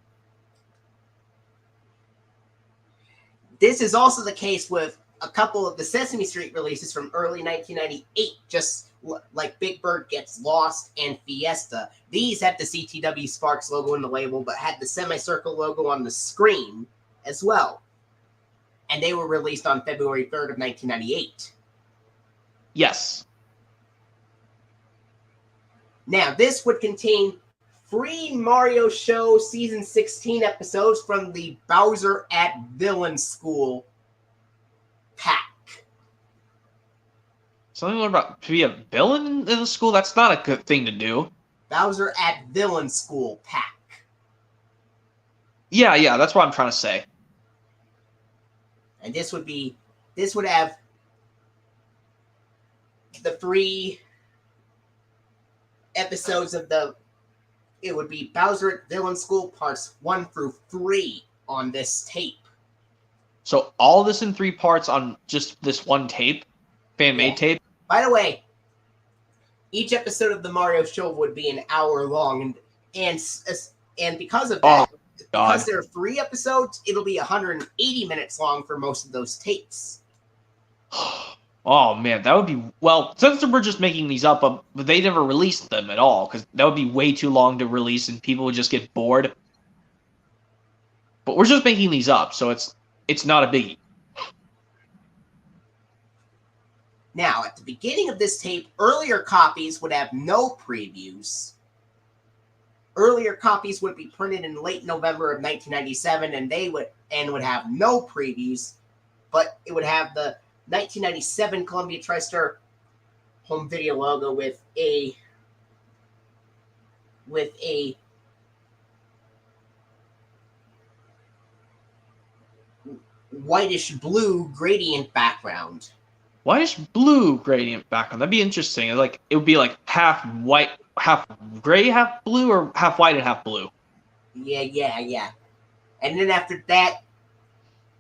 This is also the case with a couple of the Sesame Street releases from early 1998, just like Big Bird Gets Lost and Fiesta. These had the CTW Sparks logo in the label, but had the semicircle logo on the screen as well. And they were released on February 3rd of 1998. Yes. Now, this would contain free Mario Show Season 16 episodes from the Bowser at Villain School pack. Something about to be a villain in the school? That's not a good thing to do. Bowser at Villain School pack. Yeah, that's what I'm trying to say. And this would have the 3 episodes of it would be Bowser at Villain School parts 1 through 3 on this tape. So all this in 3 parts on just this one tape? Fan-made tape? By the way, each episode of the Mario Show would be an hour long, and because of that, because there are 3 episodes, it'll be 180 minutes long for most of those tapes. Oh man, that would be, well, since we're just making these up, but they never released them at all, because that would be way too long to release and people would just get bored. But we're just making these up, so it's not a biggie. Now, at the beginning of this tape, earlier copies would have no previews. Earlier copies would be printed in late November of 1997, and would have no previews, but it would have the 1997 Colubia TriStar home video logo with a whitish blue gradient background. Whitish blue gradient background. That'd be interesting. Like it would be like half white, half gray, half blue, or half white and half blue. Yeah. And then after that,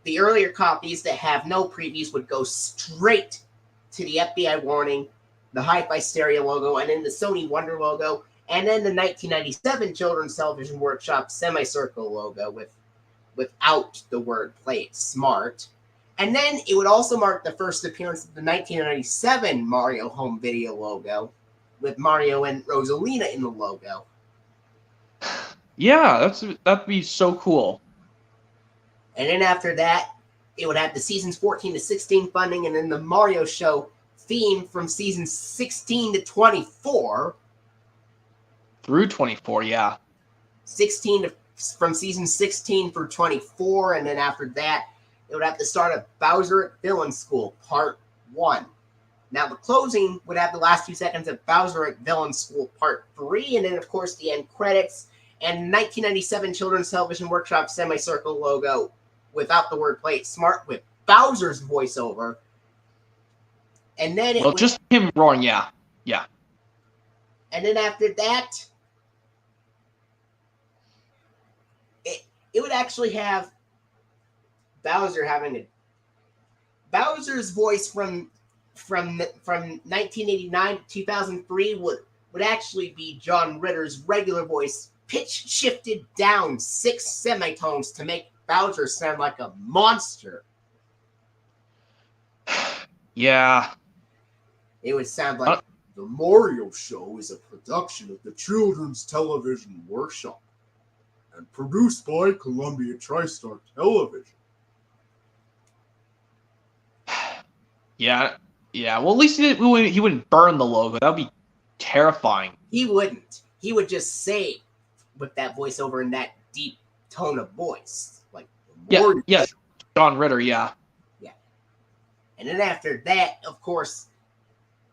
the earlier copies that have no previews would go straight to the FBI warning, the Hi-Fi Stereo logo, and then the Sony Wonder logo, and then the 1997 Children's Television Workshop semicircle logo without the word "Play It Smart." And then it would also mark the first appearance of the 1997 Mario home video logo, with Mario and Rosalina in the logo. Yeah, that'd be so cool. And then after that, it would have the seasons 14 to 16 funding, and then the Mario Show theme from seasons 16 to 24. Through 24, yeah. From season 16 through 24, and then after that, it would have the start of Bowser at Villain School, Part 1. Now, the closing would have the last 2 seconds of Bowser at Villain School, Part 3, and then, of course, the end credits, and 1997 Children's Television Workshop semicircle logo without the word "Play It Smart" with Bowser's voiceover. And then just him roaring, yeah. And then after that, it would actually have Bowser having a Bowser's voice from 1989 to 2003 would actually be John Ritter's regular voice, pitch shifted down 6 semitones to make Bowser sound like a monster. Yeah. It would sound like the Mario Show is a production of the Children's Television Workshop and produced by Columbia TriStar Television. Yeah. Well, at least he wouldn't burn the logo. That would be terrifying. He wouldn't. He would just say with that voiceover in that deep tone of voice. Like, yes. John Ritter, yeah. Yeah. And then after that, of course,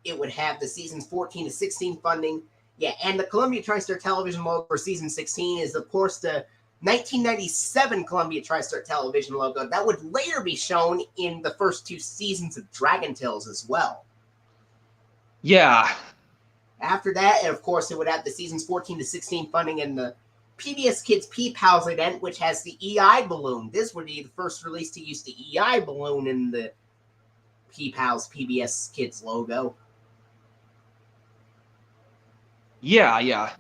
it would have the seasons 14 to 16 funding. Yeah, and the Columbia TriStar Television logo for season 16 is, of course, the 1997 Columbia TriStar Television logo. That would later be shown in the first 2 seasons of Dragon Tales as well. Yeah. After that, and of course, it would have the seasons 14 to 16 funding and the PBS Kids P-Pals event, which has the EI balloon. This would be the first release to use the EI balloon in the P-Pals PBS Kids logo. Yeah.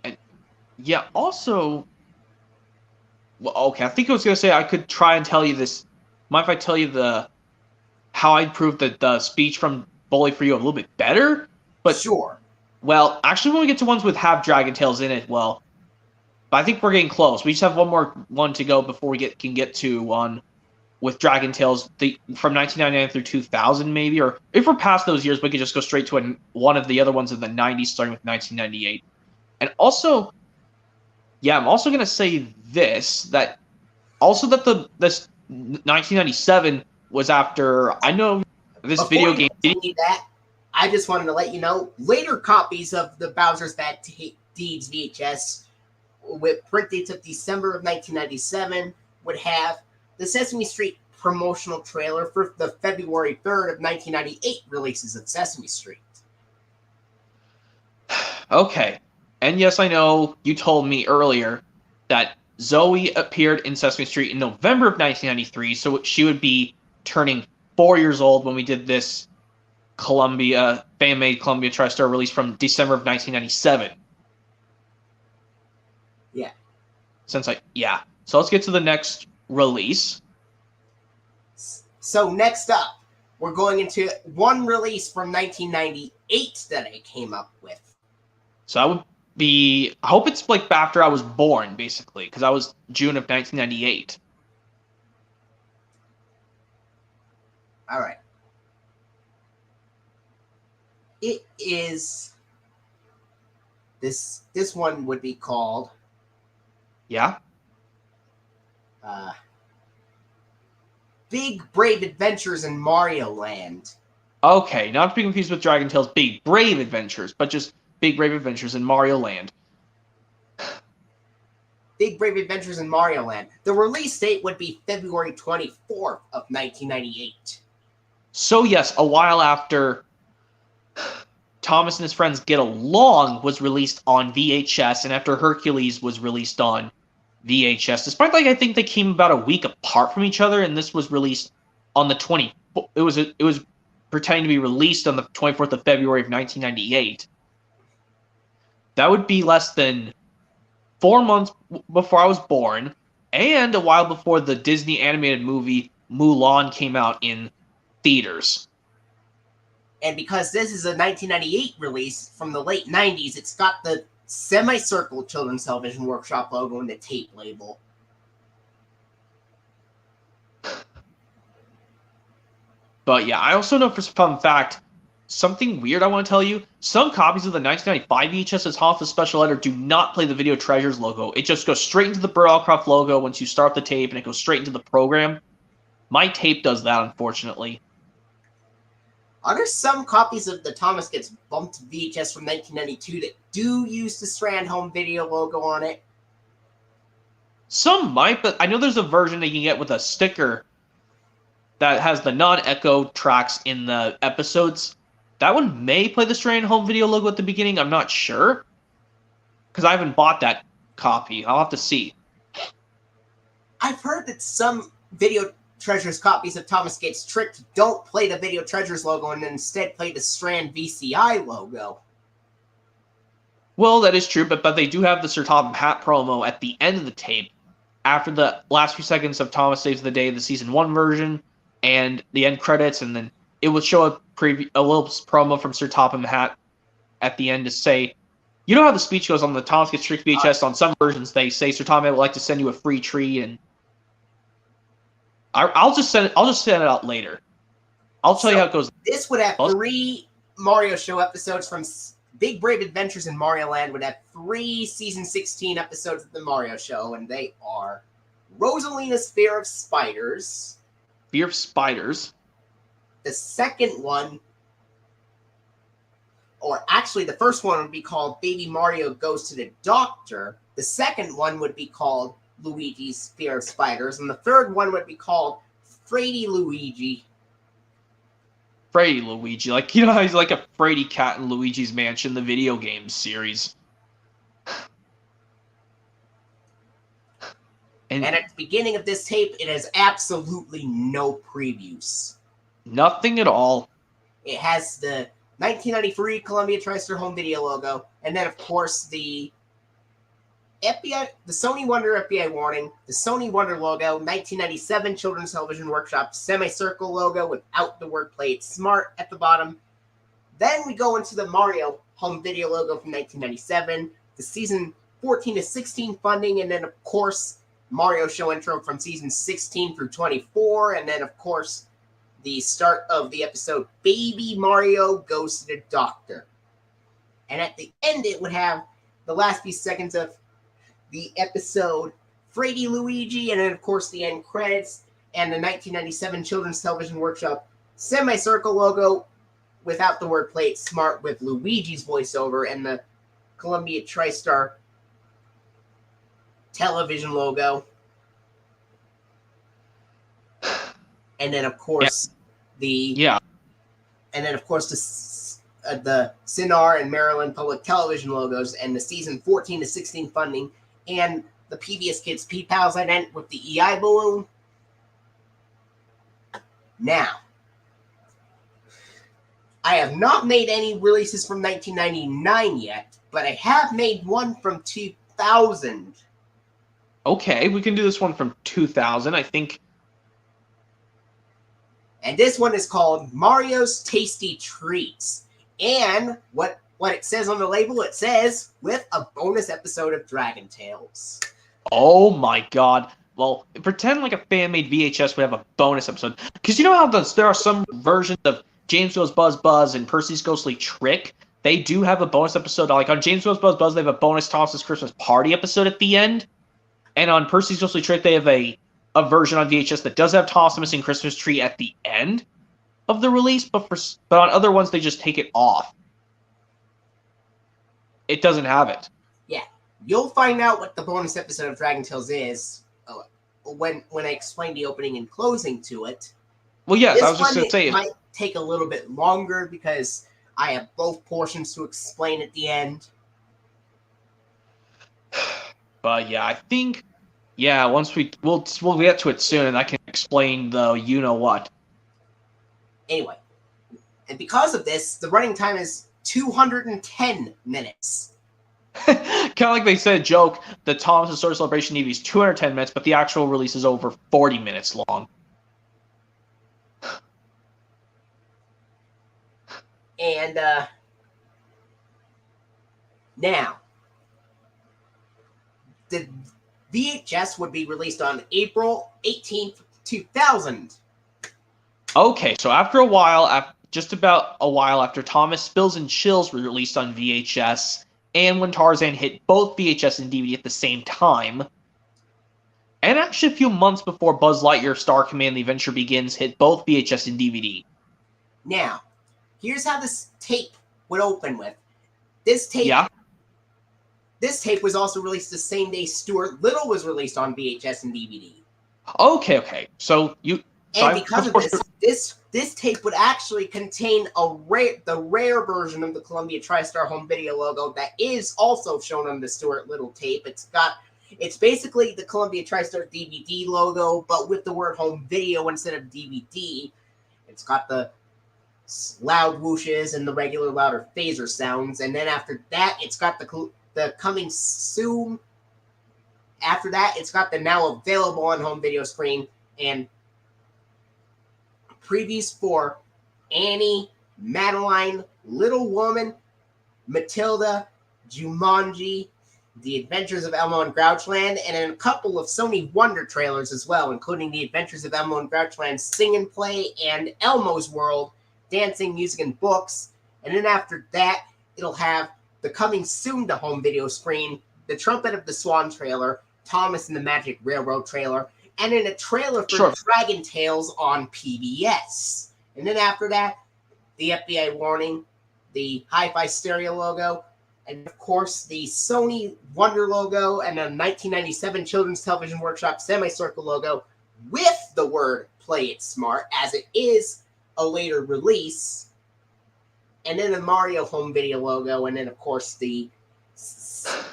And yeah, also, well, okay, I think I was going to say I could try and tell you this. Mind if I tell you how I proved that the speech from Bully for You a little bit better? But sure. Well, actually, when we get to ones with have Dragon Tales in it, but I think we're getting close. We just have one more one to go before we can get to one with Dragon Tales from 1999 through 2000, maybe. Or if we're past those years, we could just go straight to one of the other ones in the 90s, starting with 1998. And also, yeah, I'm also going to say this, that this 1997 was after, I know this Before video game. That, I just wanted to let you know, later copies of the Bowser's Bad Deeds VHS, with print dates of December of 1997, would have the Sesame Street promotional trailer for the February 3rd of 1998 releases of Sesame Street. Okay. And yes, I know you told me earlier that Zoe appeared in Sesame Street in November of 1993, so she would be turning 4 years old when we did this fan-made Columbia TriStar release from December of 1997. Yeah. So let's get to the next release. So next up, we're going into one release from 1998 that I came up with. So I would be, I hope it's like after I was born, basically, because I was June of 1998. All right. It is, this one would be called, yeah, Big Brave Adventures in Mario Land. Okay, not to be confused with Dragon Tales Big Brave Adventures, but just Big Brave Adventures in Mario Land. Big Brave Adventures in Mario Land. The release date would be February 24th of 1998. So yes, a while after Thomas and his friends Get Along was released on VHS, and after Hercules was released on VHS, despite I think they came about a week apart from each other, and this was released on the 20. It was pretending to be released on the 24th of February of 1998. That would be less than 4 months before I was born, and a while before the Disney animated movie Mulan came out in theaters. And because this is a 1998 release from the late 90s, it's got the semicircle Children's Television Workshop logo and the tape label. But yeah, I also know for some fun fact, something weird I want to tell you. Some copies of the 1995 VHS as Hoff the Special Letter do not play the Video Treasures logo. It just goes straight into the Burr Allcroft logo once you start the tape, and it goes straight into the program. My tape does that, unfortunately. Are there some copies of the Thomas Gets Bumped VHS from 1992 that do use the Strand Home Video logo on it? Some might, but I know there's a version that you can get with a sticker that has the non-echo tracks in the episodes. That one may play the Strand Home Video logo at the beginning. I'm not sure, because I haven't bought that copy. I'll have to see. I've heard that some Video Treasures copies of Thomas Gets Tricked don't play the Video Treasures logo and instead play the Strand VCI logo. Well, that is true, but they do have the Sir Topham Hatt promo at the end of the tape, after the last few seconds of Thomas Saves the Day, the season 1 version, and the end credits, and then it would show a little promo from Sir Topham Hatt at the end to say, you know how the speech goes on the Thomas Gets Tricked VHS, on some versions they say, Sir Topham Hatt would like to send you a free tree, and I'll just send it out later. I'll tell you how it goes. This would have 3 Mario Show episodes from Big Brave Adventures in Mario Land, would have 3 season 16 episodes of the Mario Show, and they are Rosalina's Fear of Spiders. Fear of Spiders. The second one, or actually the first one would be called Baby Mario Goes to the Doctor. The second one would be called Luigi's Fear of Spiders, and the third one would be called Frady Luigi. Frady Luigi. Like, you know how he's like a Frady cat in Luigi's Mansion, the video game series. And at the beginning of this tape, it has absolutely no previews. Nothing at all. It has the 1993 Columbia TriStar Home Video logo, and then, of course, the FBI, the Sony Wonder FBI warning, the Sony Wonder logo, 1997 Children's Television Workshop semicircle logo without the word "Play It Smart" at the bottom. Then we go into the Mario Home Video logo from 1997, the season 14 to 16 funding, and then, of course, Mario Show intro from season 16 through 24, and then, of course, the start of the episode Baby Mario Goes to the Doctor. And at the end, it would have the last few seconds of the episode Frady Luigi, and then, of course, the end credits and the 1997 Children's Television Workshop semicircle logo without the word "Play It Smart" with Luigi's voiceover, and the Columbia TriStar television logo. And then, of course, the Sinar and Maryland Public Television logos, and the season 14 to 16 funding, and the PBS Kids P-Pals ident with the EI balloon. Now, I have not made any releases from 1999 yet, but I have made one from 2000. Okay, we can do this one from 2000, I think. And this one is called Mario's Tasty Treats. And what it says on the label, it says, with a bonus episode of Dragon Tales. Oh my god. Well, pretend like a fan-made VHS would have a bonus episode. Because you know how there are some versions of James Goes Buzz Buzz and Percy's Ghostly Trick? They do have a bonus episode. Like on James Goes Buzz Buzz, they have a bonus Thomas's Christmas Party episode at the end. And on Percy's Ghostly Trick, they have a version on VHS that does have Thomas Missing Christmas Tree at the end of the release, but on other ones, they just take it off. It doesn't have it. Yeah. You'll find out what the bonus episode of Dragon Tales is when I explain the opening and closing to it. Well, yes, I was just going to say it might take a little bit longer because I have both portions to explain at the end. But yeah, I think, yeah, once we'll get to it soon, and I can explain the you-know-what. Anyway, and because of this, the running time is 210 minutes. Kind of like they said a joke, the Thomas' Sword Celebration DVD is 210 minutes, but the actual release is over 40 minutes long. And now, the VHS would be released on April 18th, 2000. Okay, so after a while, just about a while after Thomas Spills and Chills were released on VHS, and when Tarzan hit both VHS and DVD at the same time, and actually a few months before Buzz Lightyear Star Command The Adventure Begins hit both VHS and DVD. Now, here's how this tape would open with. This tape was also released the same day Stuart Little was released on VHS and DVD. Okay. So So And because of this tape would actually contain the rare version of the Columbia TriStar home video logo that is also shown on the Stuart Little tape. It's basically the Columbia TriStar DVD logo, but with the word home video instead of DVD. It's got the loud whooshes and the regular louder phaser sounds, and then after that, it's got the coming soon. After that, it's got the now available on home video screen and previews for Annie, Madeline, Little Woman, Matilda, Jumanji, The Adventures of Elmo and Grouchland, and a couple of Sony Wonder trailers as well, including The Adventures of Elmo and Grouchland Sing and Play and Elmo's World, Dancing, Music, and Books. And then after that, it'll have the coming soon to home video screen, The Trumpet of the Swan trailer, Thomas and the Magic Railroad trailer, and then a trailer for Dragon Tales on PBS. And then after that, the FBI warning, the Hi-Fi Stereo logo, and of course the Sony Wonder logo, and a 1997 Children's Television Workshop semicircle logo with the word Play It Smart, as it is a later release. And then the Mario home video logo, and then of course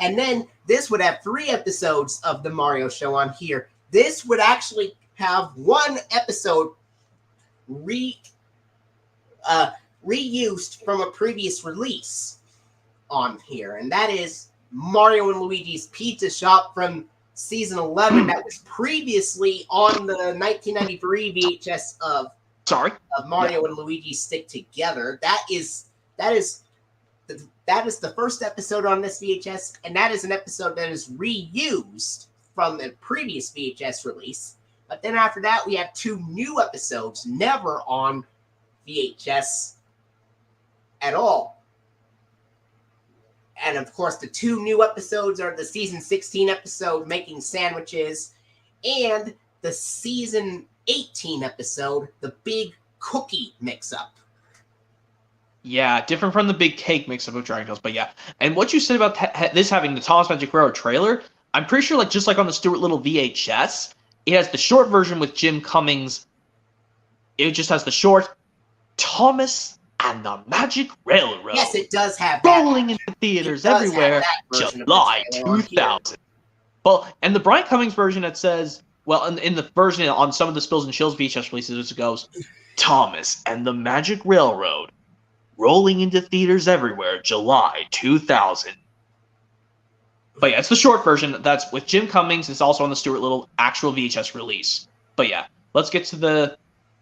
and then this would have 3 episodes of the Mario show on here. This would actually have 1 episode reused from a previous release on here, and that is Mario and Luigi's Pizza Shop from season 11 that was previously on the 1993 VHS of Mario and Luigi Stick Together. That is the first episode on this VHS, and that is an episode that is reused from the previous VHS release. But then after that, we have 2 new episodes, never on VHS at all. And of course, the 2 new episodes are the season 16 episode, Making Sandwiches, and the season 18 episode, The Big Cookie Mix-Up. Yeah, different from the big cake mix-up of Dragon Tales, but yeah. And what you said about this having the Thomas Magic Railroad trailer, I'm pretty sure, just like on the Stuart Little VHS, it has the short version with Jim Cummings. It just has the short Thomas and the Magic Railroad. Yes, it does have that. Rolling into theaters everywhere, July 2000. Well, and the Brian Cummings version that says, well, in the version on some of the Spills and Chills VHS releases, it goes, Thomas and the Magic Railroad. Rolling into theaters everywhere, July 2000. But yeah, it's the short version. That's with Jim Cummings. It's also on the Stuart Little actual VHS release. But yeah, let's get to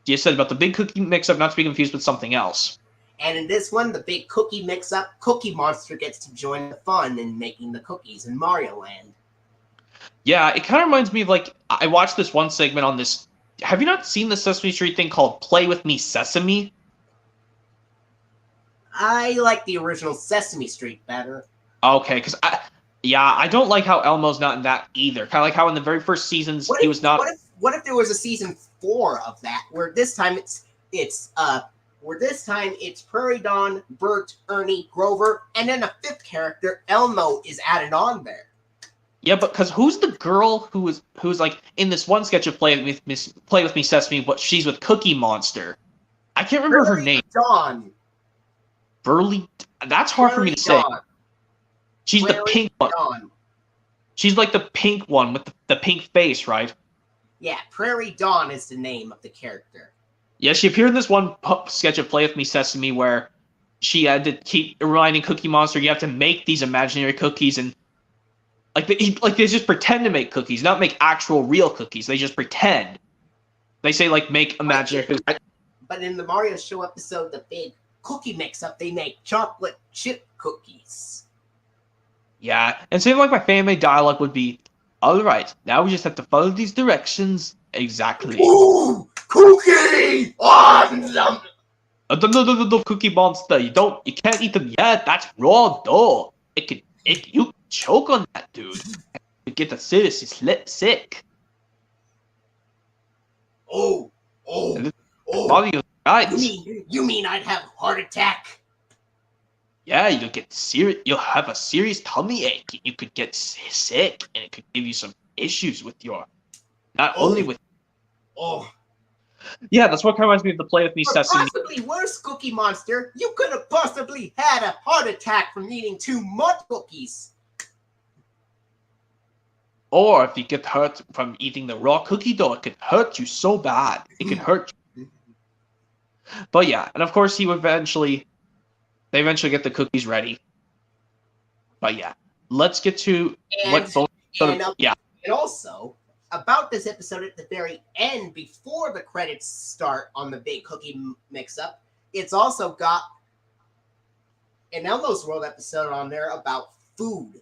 you said about the big cookie mix-up, not to be confused with something else. And in this one, the big cookie mix-up, Cookie Monster gets to join the fun in making the cookies in Mario Land. Yeah, it kind of reminds me of, I watched this one segment on this. Have you not seen the Sesame Street thing called Play With Me Sesame? I like the original Sesame Street better. Okay, because I don't like how Elmo's not in that either. Kind of like how in the very first seasons he was not. What if there was a season 4 of that, where this time it's Prairie Dawn, Bert, Ernie, Grover, and then a 5th character, Elmo, is added on there. Yeah, but because who's the girl who's like in this one sketch of Play With Me Sesame, but she's with Cookie Monster? I can't remember her name. Dawn. Burley. That's hard for me to say. She's the pink one. Dawn. She's like the pink one with the pink face, right? Yeah, Prairie Dawn is the name of the character. Yeah, she appeared in this one sketch of Play With Me Sesame where she had to keep reminding Cookie Monster you have to make these imaginary cookies, and they just pretend to make cookies, not make actual real cookies. They just pretend. They say make imaginary cookies. But in the Mario Show episode, the big cookie mix-up, they make chocolate chip cookies. Yeah, and same my fan-made dialogue would be, all right, now we just have to follow these directions exactly. Ooh, cookie! No, Cookie Monster, you can't eat them yet. That's raw dough. You choke on that, dude. You get the seriously sick. Mario, right? You mean I'd have a heart attack? Yeah, you'll have a serious tummy ache. You could get sick, and it could give you some issues with not only with. Yeah, that's what kind of reminds me of the Play With Me Or Sesame. possibly worse, Cookie Monster, you could have possibly had a heart attack from eating too much cookies. Or if you get hurt from eating the raw cookie dough, it could hurt you so bad. It could hurt you. But yeah, and of course they eventually get the cookies ready. But yeah, let's get to what both. And also, about this episode at the very end, before the credits start on the big cookie mix-up, it's also got an Elmo's World episode on there about food.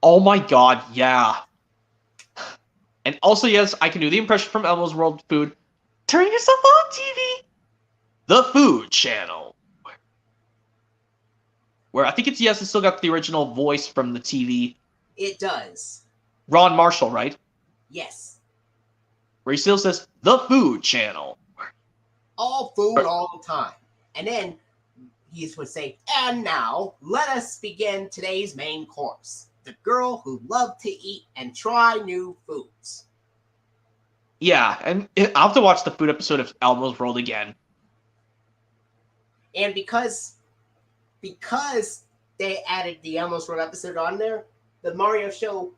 Oh my god, yeah. And also, yes, I can do the impression from Elmo's World food. Turn yourself on, TV! The Food Channel. Where I think it's still got the original voice from the TV. It does. Ron Marshall, right? Yes. Where he still says, The Food Channel. All food all the time. And then he would say, and now, let us begin today's main course. The girl who loved to eat and try new foods. Yeah, and I'll have to watch the food episode of Elmo's World again. And because they added the Elmo's World episode on there, the Mario Show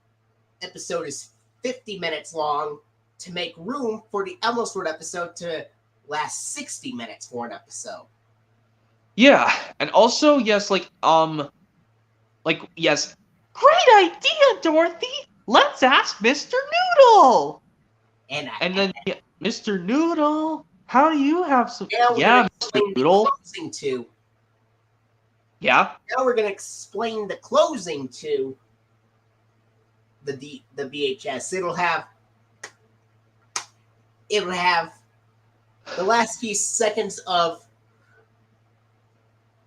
episode is 50 minutes long to make room for the Elmo's World episode to last 60 minutes for an episode. Yeah, and also, yes, yes, great idea, Dorothy! Let's ask Mr. Noodle! And then, Mr. Noodle, how do you have some... Yeah, Mr. Noodle. Yeah? Now we're going to explain the closing to the VHS. It'll have the last few seconds of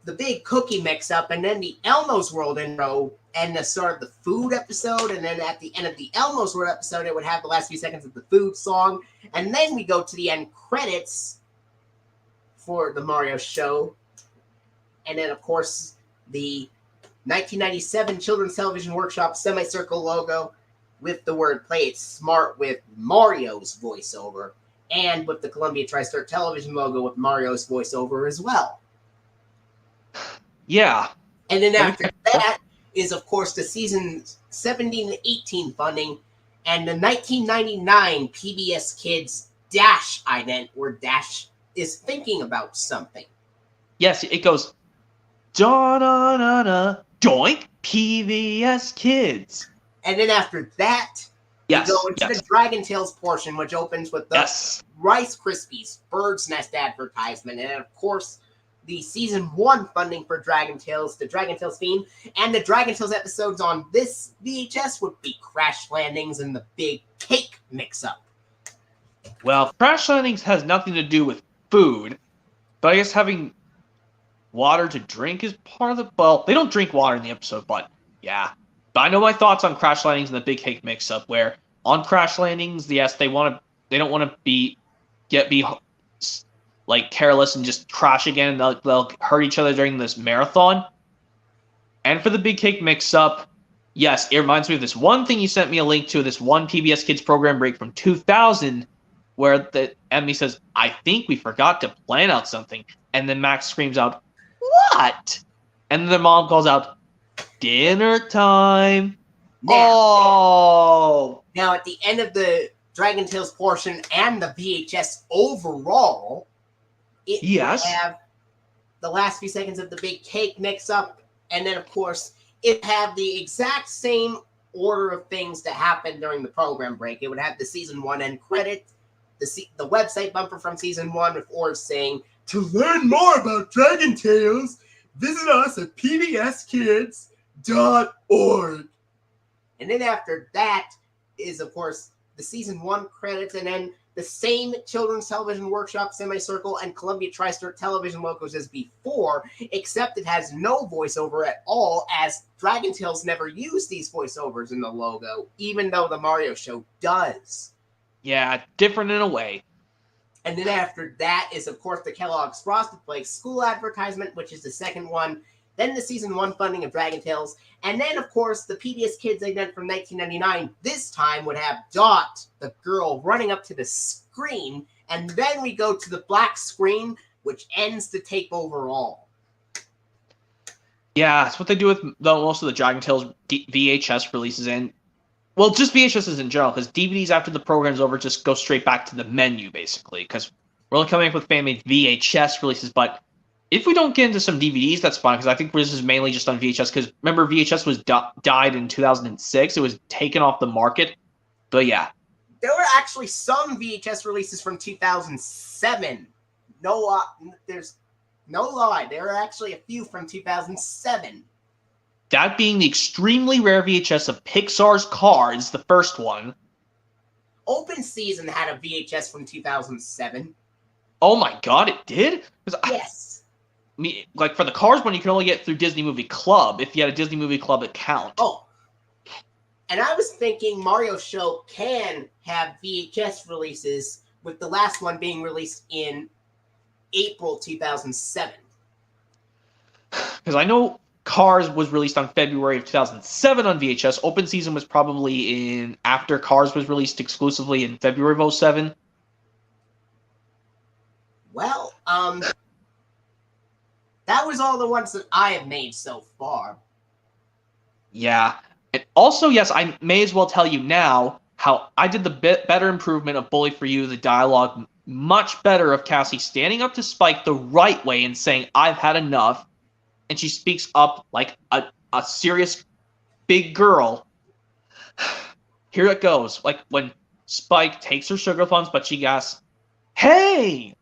the big cookie mix-up, and then the Elmo's World intro, and the start of the food episode, and then at the end of the Elmo's World episode, it would have the last few seconds of the food song, and then we go to the end credits for the Mario Show, and then, of course, the 1997 Children's Television Workshop semicircle logo with the word Play It Smart with Mario's voiceover, and with the Columbia TriStar Television logo with Mario's voiceover as well. Yeah. And then after that is, of course, the season 17 and 18 funding and the 1999 PBS Kids Dash ident, where Dash is thinking about something. Yes, it goes, da-da-da-da, doink, PBS Kids. And then after that, we go into the Dragon Tales portion, which opens with the Rice Krispies Bird's Nest advertisement. And, of course, the Season 1 funding for Dragon Tales, the Dragon Tales theme, and the Dragon Tales episodes on this VHS would be Crash Landings and the Big Cake Mix-Up. Well, Crash Landings has nothing to do with food, but I guess having water to drink is part of the... Well, they don't drink water in the episode, but yeah. But I know my thoughts on Crash Landings and the Big Cake Mix-Up, where on Crash Landings, yes, they don't want to be careless and just crash again. They'll hurt each other during this marathon. And for the Big Cake Mix-Up, yes, it reminds me of this one thing you sent me a link to, this one PBS Kids program break from 2000, where the enemy says, I think we forgot to plan out something. And then Max screams out, what? And then the mom calls out, dinner time. Now, at the end of the Dragon Tales portion and the VHS overall, it will have the last few seconds of the Big Cake Mix-Up, and then, of course, it have the exact same order of things that happened during the program break. It would have the Season 1 end credit, the website bumper from Season 1 with Orz saying, to learn more about Dragon Tales, visit us at pbskids.org. And then after that is, of course, the Season 1 credits, and then the same Children's Television Workshop semicircle and Columbia TriStar Television logos as before, except it has no voiceover at all, as Dragon Tales never used these voiceovers in the logo, even though the Mario Show does. Yeah, different in a way. And then after that is, of course, the Kellogg's Frosted Flakes school advertisement, which is the second one. Then the Season 1 funding of Dragon Tales. And then, of course, the PBS Kids ident from 1999 this time would have Dot, the girl, running up to the screen And then we go to the black screen, which ends the tape overall. Yeah, it's what they do with most of the Dragon Tales VHS releases, and well, just VHSs in general, because DVDs after the program's over just go straight back to the menu, basically, because we're only coming up with fan-made VHS releases, but if we don't get into some DVDs, that's fine, because I think this is mainly just on VHS, because remember, VHS was died in 2006, it was taken off the market, but yeah. There were actually some VHS releases from 2007. There's no lie, there are actually a few from 2007. That being the extremely rare VHS of Pixar's Cars, the first one. Open Season had a VHS from 2007. Oh my god, it did? Yes. Like, for the Cars one, you can only get through Disney Movie Club, if you had a Disney Movie Club account. Oh. And I was thinking Mario Show can have VHS releases, with the last one being released in April 2007. Because I know Cars was released on February of 2007 on VHS. Open Season was probably in after Cars was released exclusively in February of 2007. Well, that was all the ones that I have made so far. Yeah. And also, yes, I may as well tell you now how I did the better improvement of Bully for You, the dialogue much better of Cassie standing up to Spike the right way and saying, "I've had enough." And she speaks up like a serious big girl. Here it goes. Like when Spike takes her sugar plums, but she asks, "Hey,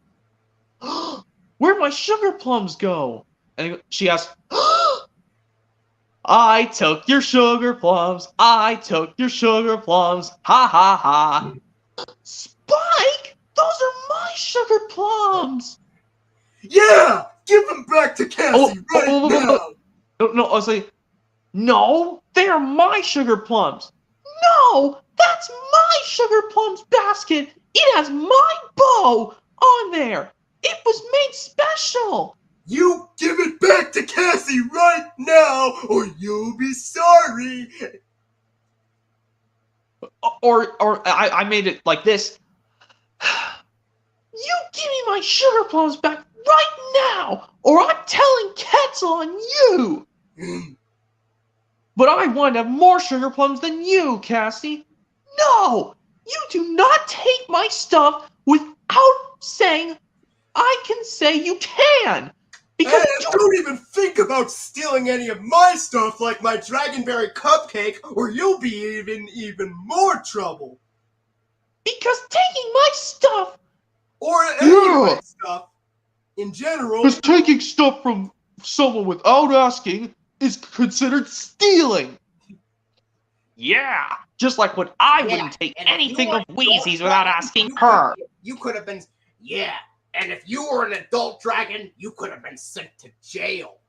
where'd my sugar plums go?" And she asks, "I took your sugar plums. I took your sugar plums. Ha ha ha." Spike, those are my sugar plums. Yeah! Give them back to Cassie now! No, I was like, no, they are my sugar plums. No, that's my sugar plums basket. It has my bow on there. It was made special. You give it back to Cassie right now, or you'll be sorry. Or I made it like this. You give me my sugar plums back right now, or I'm telling Quetzal on you. But I want to have more sugar plums than you, Cassie. No, you do not take my stuff without saying I can say you can. Because don't even think about stealing any of my stuff, like my Dragonberry cupcake, or you'll be even more trouble. Because taking my stuff, or any of my stuff, in general, because taking stuff from someone without asking is considered stealing. Yeah, just like when I wouldn't take anything of Wheezy's without asking her. You could have been, and if you were an adult dragon, you could have been sent to jail.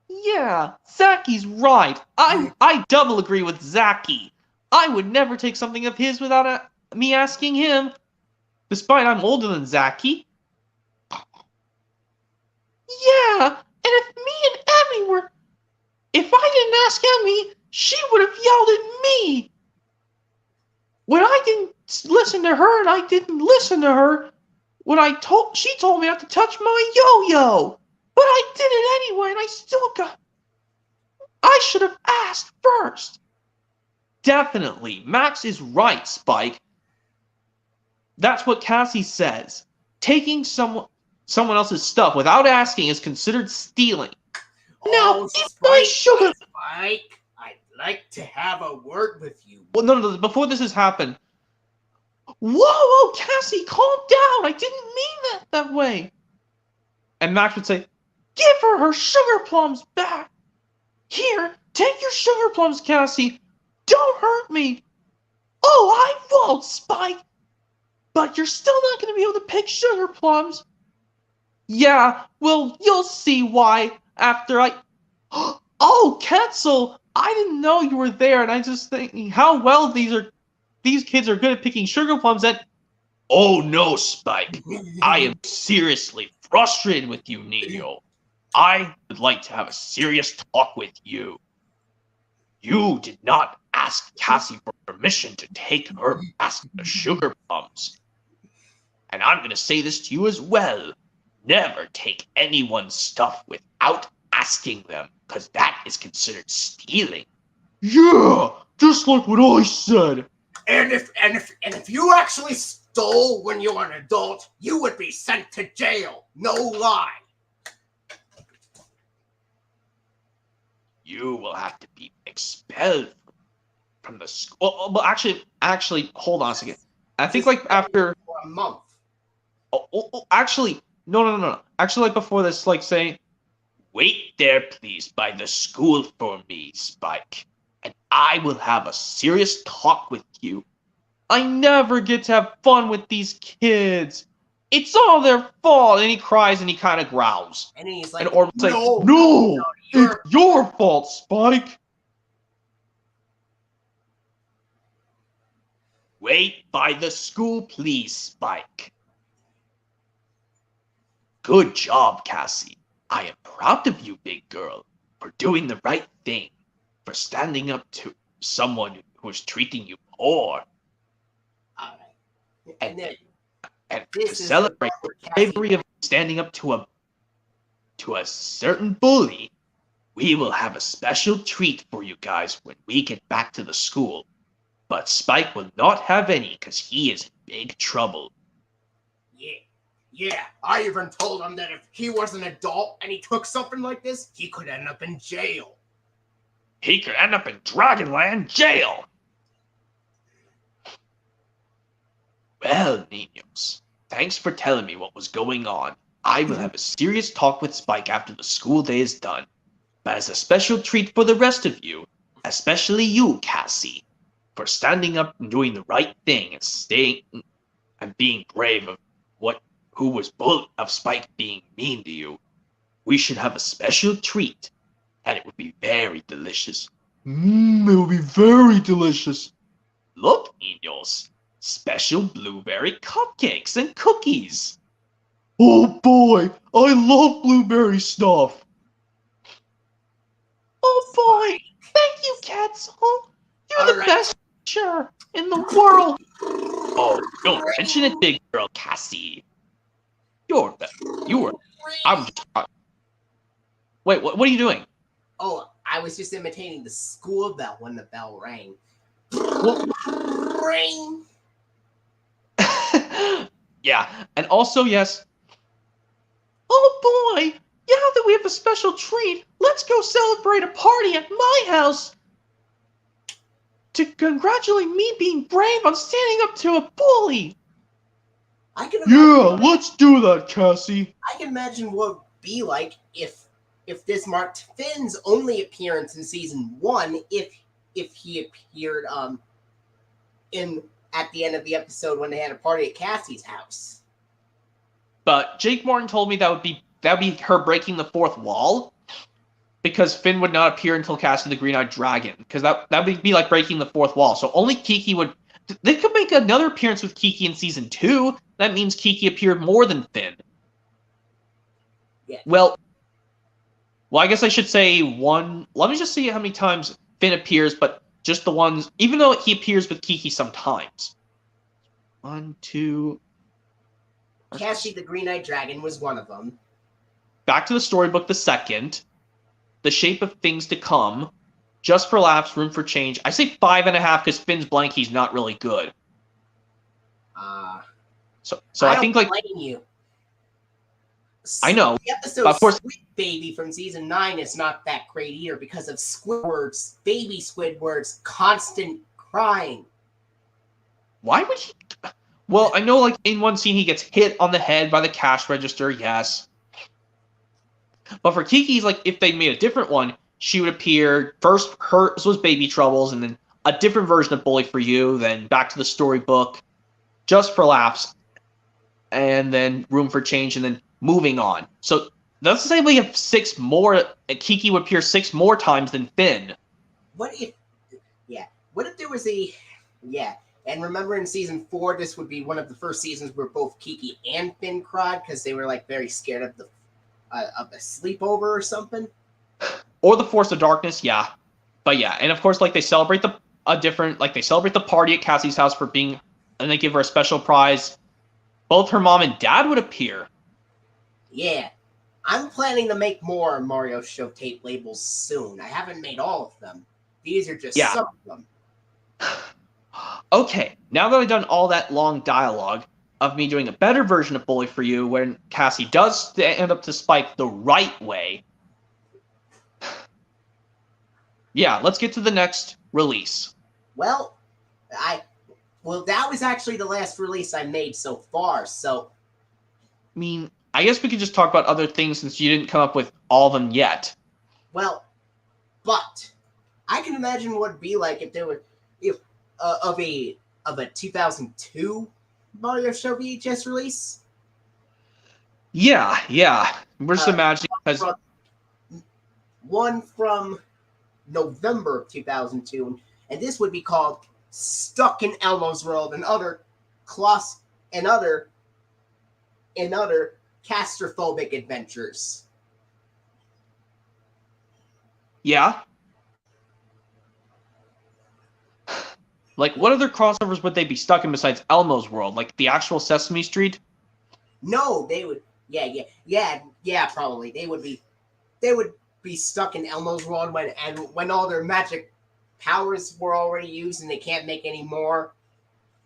Yeah, Zacky's right. I double agree with Zacky. I would never take something of his without me asking him. Despite I'm older than Zacky. Yeah, and if me and Emmy were... If I didn't ask Emmy, she would have yelled at me. When I didn't listen to her and I didn't listen to her, she told me not to touch my yo-yo. But I did it anyway and I still got... I should have asked first. Definitely, Max is right, Spike. That's what Cassie says. Taking someone else's stuff without asking is considered stealing. Now, if my sugar... Spike, I'd like to have a word with you. Well, no, before this has happened... Whoa, Cassie, calm down. I didn't mean that way. And Max would say, give her sugar plums back. Here, take your sugar plums, Cassie. Don't hurt me. Oh, I won't, Spike. But you're still not going to be able to pick sugar plums. Yeah, well, you'll see why after I... Oh, Quetzal, I didn't know you were there, and I'm just thinking how well these kids are good at picking sugar plums and... Oh, no, Spike. I am seriously frustrated with you, Nino. I would like to have a serious talk with you. You did not ask Cassie for permission to take her basket of sugar plums. And I'm going to say this to you as well. Never take anyone's stuff without asking them, because that is considered stealing. Yeah, just like what I said. And if you actually stole when you were an adult, you would be sent to jail. No lie. You will have to be expelled from the school. Well, actually, hold on a second. I think like after for a month. Actually, no. Actually, like before this, like saying, "Wait there, please, by the school for me, Spike, and I will have a serious talk with you. I never get to have fun with these kids. It's all their fault." And he cries and he kind of growls. And he's like, And Orb will say, no, "No, it's your fault, Spike." Wait by the school, please, Spike. Good job, Cassie. I am proud of you, big girl, for doing the right thing, for standing up to someone who is treating you poor. All right. And to celebrate the bravery of standing up to a certain bully, we will have a special treat for you guys when we get back to the school. But Spike will not have any because he is in big trouble. Yeah, I even told him that if he was an adult and he took something like this, he could end up in jail. He could end up in Dragonland jail. Well, niños, thanks for telling me what was going on. I will have a serious talk with Spike after the school day is done. But as a special treat for the rest of you, especially you, Cassie, for standing up and doing the right thing and staying and being brave of who was bullied of Spike being mean to you, we should have a special treat, and it would be very delicious. It would be very delicious. Look, niños, special blueberry cupcakes and cookies. Oh boy, I love blueberry stuff. Oh boy, thank you, Catsull. You're the best teacher in the world. Oh, don't mention it, big girl Cassie. I'm just. Wait, what are you doing? Oh, I was just imitating the school bell when the bell rang. Ring. Yeah, and also, yes. Oh boy, now that we have a special treat, let's go celebrate a party at my house to congratulate me being brave on standing up to a bully. Let's do that, Cassie. I can imagine what it would be like if this marked Finn's only appearance in season 1, if he appeared in at the end of the episode when they had a party at Cassie's house. But Jake Martin told me that would be her breaking the fourth wall, because Finn would not appear until Cassie the Green-Eyed Dragon, because that would be like breaking the fourth wall. So only Kiki would. They could make another appearance with Kiki in season 2. That means Kiki appeared more than Finn. Yeah. Well, I guess I should say one. Let me just see how many times Finn appears, but just the ones, even though he appears with Kiki sometimes. 1, 2. Cassie the Green-Eyed Dragon was one of them. Back to the Storybook, the second. The Shape of Things to Come. Just for Laughs, Room for Change. I say 5.5 because Finn's Blanky's not really good. So I think like blame you. I know. The episode of course, Squid Baby from season 9 is not that great either because of Squidward's, baby Squidward's constant crying. Why would he? Well, I know like in one scene he gets hit on the head by the cash register, yes. But for Kiki's, like if they made a different one, she would appear first. Hers was Baby Troubles, and then a different version of Bully for You. Then back to the Storybook, Just for Laughs, and then Room for Change, and then moving on. So let's say we have 6 more. Kiki would appear 6 more times than Finn. What if there was a And remember in season 4, this would be one of the first seasons where both Kiki and Finn cried because they were like very scared of the a sleepover or something. Or the Force of Darkness, yeah. But yeah, and of course, like they celebrate they celebrate the party at Cassie's house for being, and they give her a special prize. both her mom and dad would appear. Yeah. I'm planning to make more Mario Show tape labels soon. I haven't made all of them. These are just some of them. Okay, now that I've done all that long dialogue of me doing a better version of Bully for You when Cassie does stand up to Spike the right way, yeah, let's get to the next release. Well, that was actually the last release I made so far, so... I mean, I guess we could just talk about other things since you didn't come up with all of them yet. Well, but I can imagine what it'd be like if there were of a 2002 Mario Show VHS release. Yeah. We're just imagining because one from November of 2002, and this would be called Stuck in Elmo's World and other claustrophobic adventures. Yeah. Like, what other crossovers would they be stuck in besides Elmo's World? Like the actual Sesame Street? No, they would. Yeah. Probably they would be stuck in Elmo's World when all their magic powers were already used and they can't make any more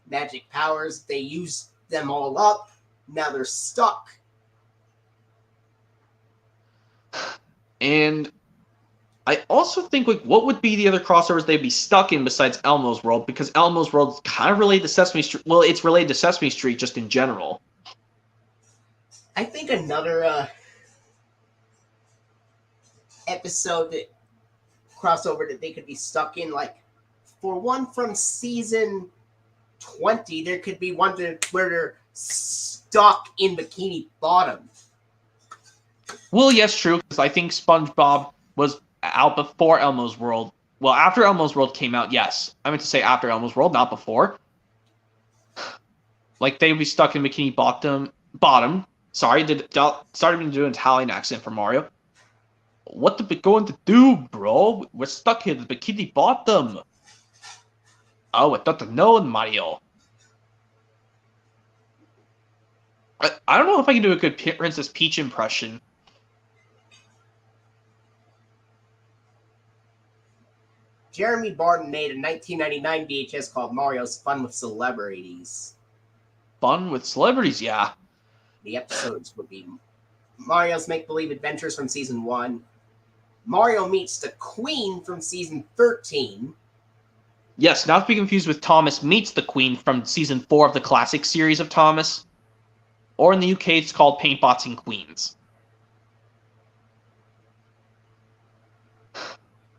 magic powers. They used them all up. Now they're stuck. And I also think, like, what would be the other crossovers they'd be stuck in besides Elmo's World? Because Elmo's World is kind of related to Sesame Street. Well, it's related to Sesame Street just in general. I think another episode that crossover that they could be stuck in, like, for one from season 20, there could be one where they're stuck in Bikini Bottom. Well, yes, true, because I think SpongeBob was out before Elmo's World. Well, after Elmo's World came out, yes. I meant to say after Elmo's World, not before. Like, they would be stuck in Bikini Bottom. Sorry, started me to do an Italian accent for Mario. What the going to do, bro? We're stuck here in the Bikini Bottom. Oh, I don't know, Mario. I don't know if I can do a good Princess Peach impression. Jeremy Barton made a 1999 VHS called Mario's Fun with Celebrities. Fun with Celebrities, yeah. The episodes would be Mario's Make-Believe Adventures from Season 1, Mario Meets the Queen from Season 13. Yes, not to be confused with Thomas Meets the Queen from Season 4 of the classic series of Thomas. Or in the UK, it's called Paintbots and Queens.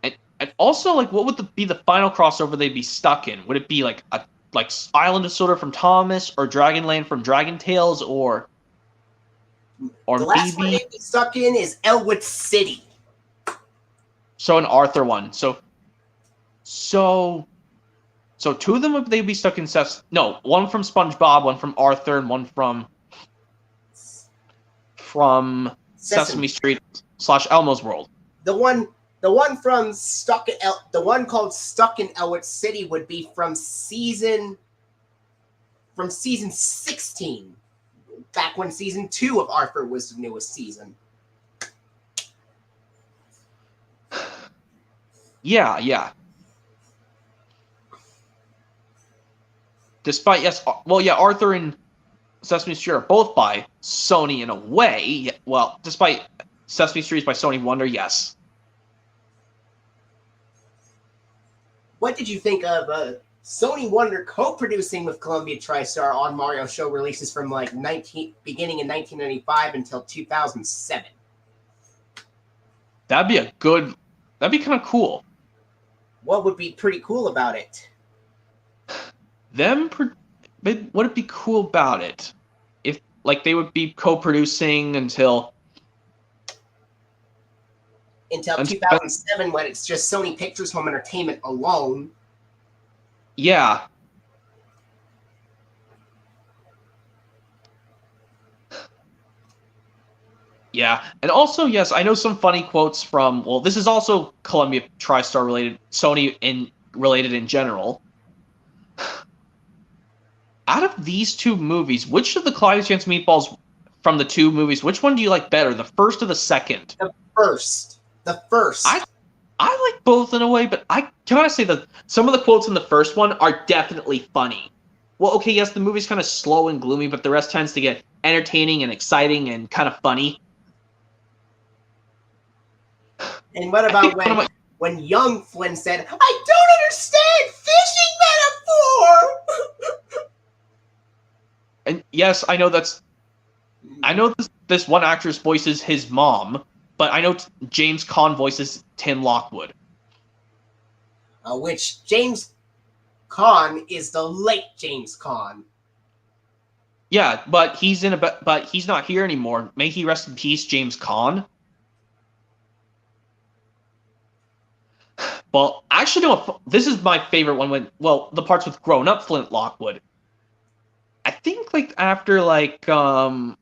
And also, like, what would be the final crossover they'd be stuck in? Would it be like Island of Soda from Thomas, or Dragonland from Dragon Tales, or the last one they'd be stuck in is Elwood City. So an Arthur one. So two of them they'd be stuck in one from SpongeBob, one from Arthur, and one from Sesame Street / Elmo's World. The one from the one called Stuck in Elwood City would be from season 16, back when season 2 of Arthur was the newest season. Yeah. Despite Arthur and Sesame Street are both by Sony in a way. Well, despite Sesame Street is by Sony Wonder, yes. What did you think of Sony Wonder co-producing with Colubia TriStar on Mario Show releases from beginning in 1995 until 2007? That'd be kind of cool. What would be pretty cool about it? Would it be cool about it if, like, they would be co-producing until 2007, when it's just Sony Pictures Home Entertainment alone. Yeah. Yeah, and also, yes, I know some funny quotes from, well, this is also Colubia TriStar related, Sony related in general. out of these two movies, which of the Clyde Chance Meatballs from the two movies, which one do you like better, the first or the second? The first. The first. I like both in a way, but I gotta say that some of the quotes in the first one are definitely funny. Well, okay, yes, the movie's kind of slow and gloomy, but the rest tends to get entertaining and exciting and kind of funny. And what about when young Flynn said, "I don't understand fishing metaphor"? And yes, I know this one actress voices his mom, but I know James Caan voices Tim Lockwood. Which James Caan is the late James Caan. Yeah, but he's not here anymore. May he rest in peace, James Caan. Well, actually, no. This is my favorite one. The parts with grown-up Flint Lockwood. I think after Bill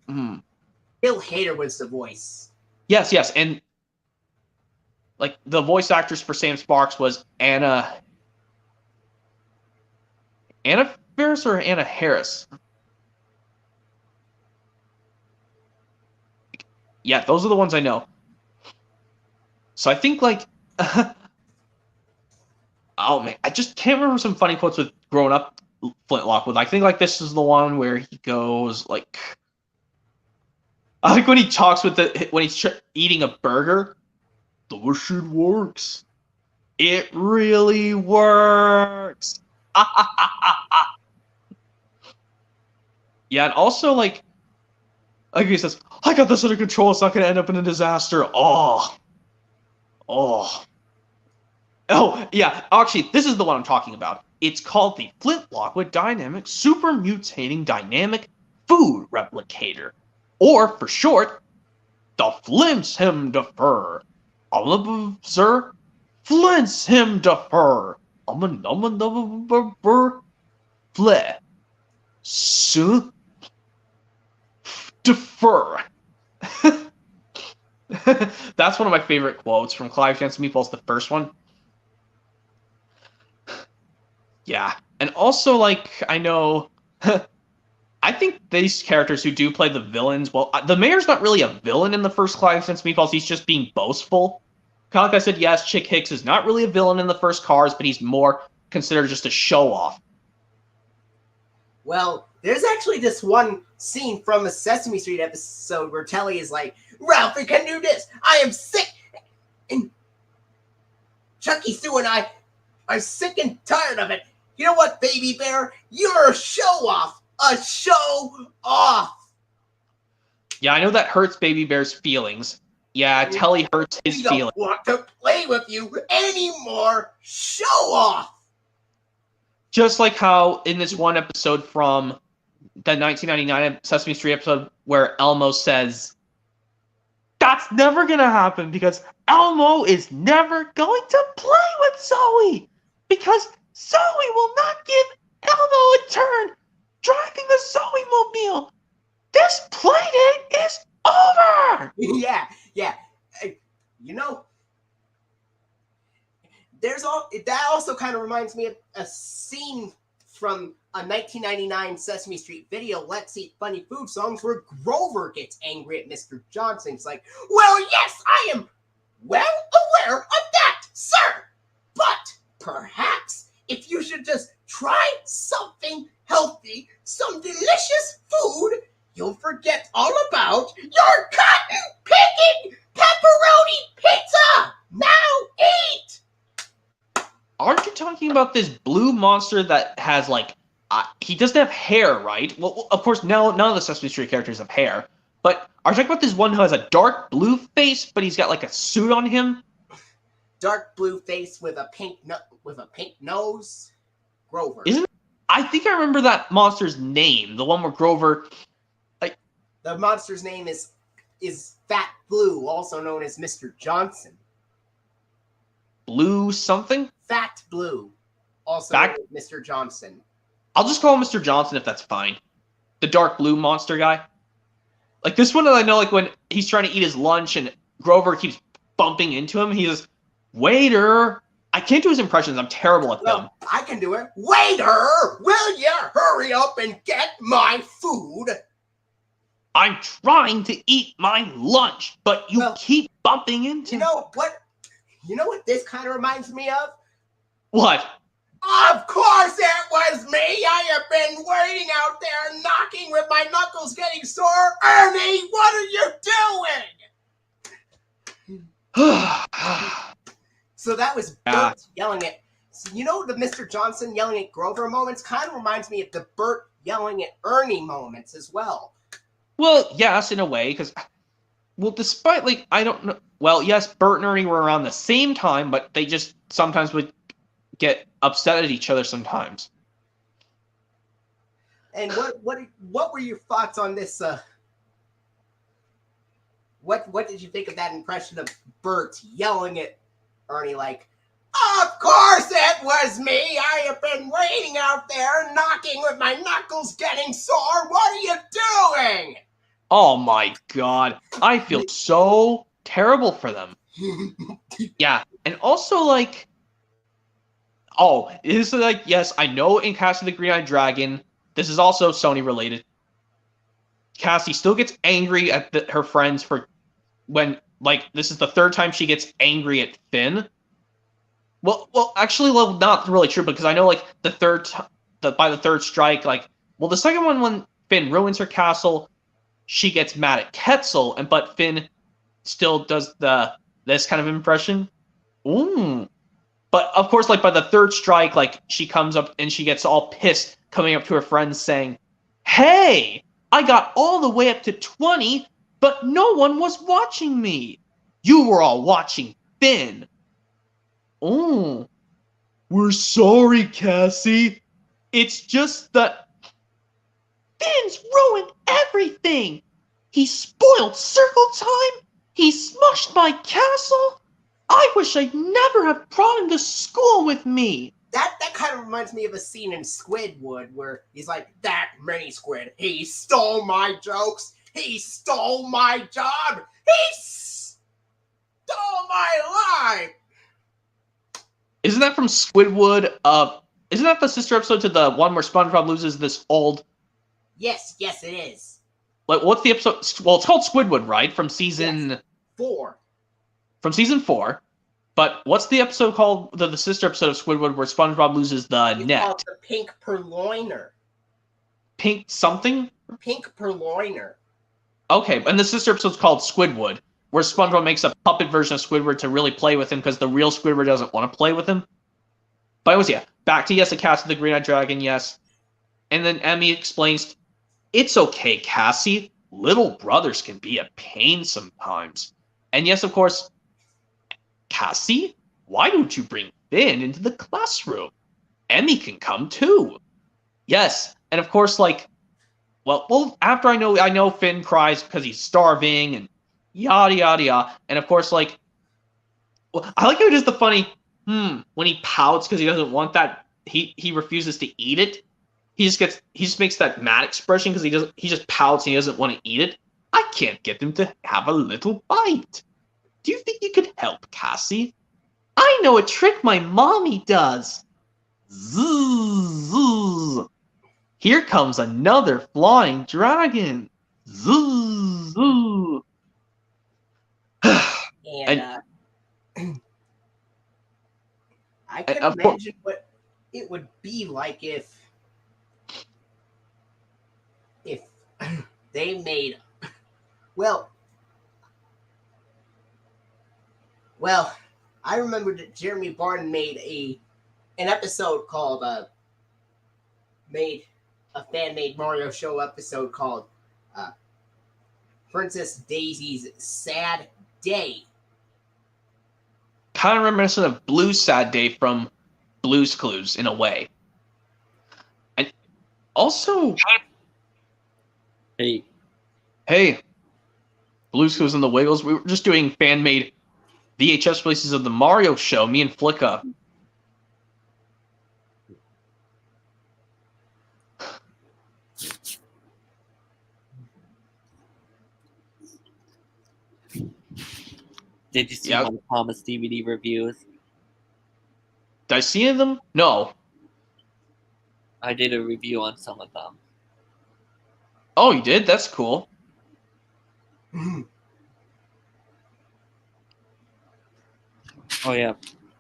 Hader was the voice. Yes, and the voice actress for Sam Sparks was Anna Faris or Anna Harris. Yeah, those are the ones I know. So I think oh man, I just can't remember some funny quotes with grown up Flint Lockwood. I think this is the one where he goes I like when he talks when he's eating a burger. The machine works. It really works. Yeah, and also he says, "I got this under control. It's not going to end up in a disaster." Oh, yeah. Actually, this is the one I'm talking about. It's called the Flint Lockwood Dynamic Super Mutating Dynamic Food Replicator, or for short, the Flints him defer. Sir, Flints him defer. Fle. Su. Defer. That's one of my favorite quotes from Clive Chance Meatballs, the first one. Yeah, and also I know, I think these characters who do play the villains. Well, the mayor's not really a villain in the first Clive Chance Meatballs. He's just being boastful. Kind of like I said, yes, Chick Hicks is not really a villain in the first Cars, but he's more considered just a show off. Well, there's actually this one scene from a Sesame Street episode where Telly is like, "Ralphie can do this. I am sick." And Chucky, Sue, and I are sick and tired of it. You know what, Baby Bear? You're a show off. A show off. Yeah, I know that hurts Baby Bear's feelings. Yeah, Telly hurts his feelings. We don't want to play with you anymore. Show off. Just like how in this one episode from the 1999 Sesame Street episode where Elmo says, "That's never going to happen because Elmo is never going to play with Zoe because Zoe will not give Elmo a turn driving the Zoe mobile. This playdate is over." Yeah. That also kind of reminds me of a scene from a 1999 Sesame Street video, Let's Eat Funny Food Songs, where Grover gets angry at Mr. Johnson. It's like, "Well, yes, I am well aware of that, sir. But perhaps if you should just try something healthy, some delicious food, you'll forget all about your cotton-picking pepperoni pizza. Now eat!" Aren't you talking about this blue monster that has he doesn't have hair, right? Well, of course, none of the Sesame Street characters have hair. But are you talking about this one who has a dark blue face, but he's got a suit on him? Dark blue face with a pink nose. Grover. I think I remember that monster's name. The one where Grover. The monster's name is Fat Blue, also known as Mr. Johnson. Blue something? Fat Blue, also Mr. Johnson. I'll just call him Mr. Johnson if that's fine. The dark blue monster guy. This one that I know, when he's trying to eat his lunch and Grover keeps bumping into him, he says, "Waiter, I can't do his impressions. I'm terrible at them. I can do it. Waiter, will you hurry up and get my food? I'm trying to eat my lunch, but you keep bumping into... You know what this kind of reminds me of? What? Of course it was me! I have been waiting out there knocking with my knuckles getting sore. Ernie, what are you doing? So that was Bert yelling at... So you know the Mr. Johnson yelling at Grover moments? Kind of reminds me of the Bert yelling at Ernie moments as well. Well, yes, in a way, because... Well, despite, like, I don't know... Well, yes, Bert and Ernie were around the same time, but they just sometimes would get upset at each other sometimes. And what were your thoughts on this? What did you think of that impression of Bert yelling at Ernie like, "Of course it was me! I have been waiting out there knocking with my knuckles getting sore. What are you doing?" Oh my god, I feel so terrible for them. Yeah, and also like. Oh, it is like, yes, I know in Cassie the Green-Eyed Dragon, this is also Sony related. Cassie still gets angry at her friends for when, like, this is the third time she gets angry at Finn. Well, actually, well, not really true, because I know, like, by the third strike, like, well, the second one, when Finn ruins her castle, she gets mad at Quetzal, but Finn still does this kind of impression. Ooh. But, of course, like, by the third strike, like, she comes up and she gets all pissed, coming up to her friends saying, "Hey, I got all the way up to 20, but no one was watching me. You were all watching Finn." Oh, we're sorry, Cassie. It's just that Finn's ruined everything. He spoiled circle time. He smushed my castle. I wish I'd never have brought him to school with me. That kind of reminds me of a scene in Squidward where he's like, "That mini squid, he stole my jokes. He stole my job. He stole my life." Isn't that from Squidward? Isn't that the sister episode to the one where SpongeBob loses this old... Yes, it is. Like, what's the episode? Well, it's called Squidward, right? From season... Yes. 4. From season 4. But what's the episode called, the sister episode of Squidward, where SpongeBob loses the net? Called the Pink Purloiner. Pink something? Pink Purloiner. Okay, and the sister episode's called Squidward, where SpongeBob makes a puppet version of Squidward to really play with him because the real Squidward doesn't want to play with him. But anyways, yeah, back to, yes, the Cassie the Green-Eyed Dragon, yes. And then Emmy explains, "It's okay, Cassie. Little brothers can be a pain sometimes." And yes, of course, "Cassie, why don't you bring Finn into the classroom? Emmy can come too." Yes, and of course, like, well, after I know Finn cries because he's starving and yada yada yada, and of course, like, well, I like how he does the funny when he pouts because he doesn't want that. He refuses to eat it. He just makes that mad expression because he just pouts and he doesn't want to eat it. I can't get him to have a little bite. Do you think you could help, Cassie? I know a trick my mommy does. Zzz, zzz. Here comes another flying dragon. Zzz, zzz. And I can imagine what it would be like if they made... Well, I remember that Jeremy Barton made an episode called made a fan-made Mario Show episode called Princess Daisy's Sad Day. Kind of reminiscent of Blue's Sad Day from Blue's Clues in a way. And also, hey, Blue's Clues and the Wiggles. We were just doing fan-made VHS releases of the Mario Show, me and Flicka. Did you see my Thomas DVD reviews? Did I see any of them? No. I did a review on some of them. Oh, you did? That's cool. Oh yeah,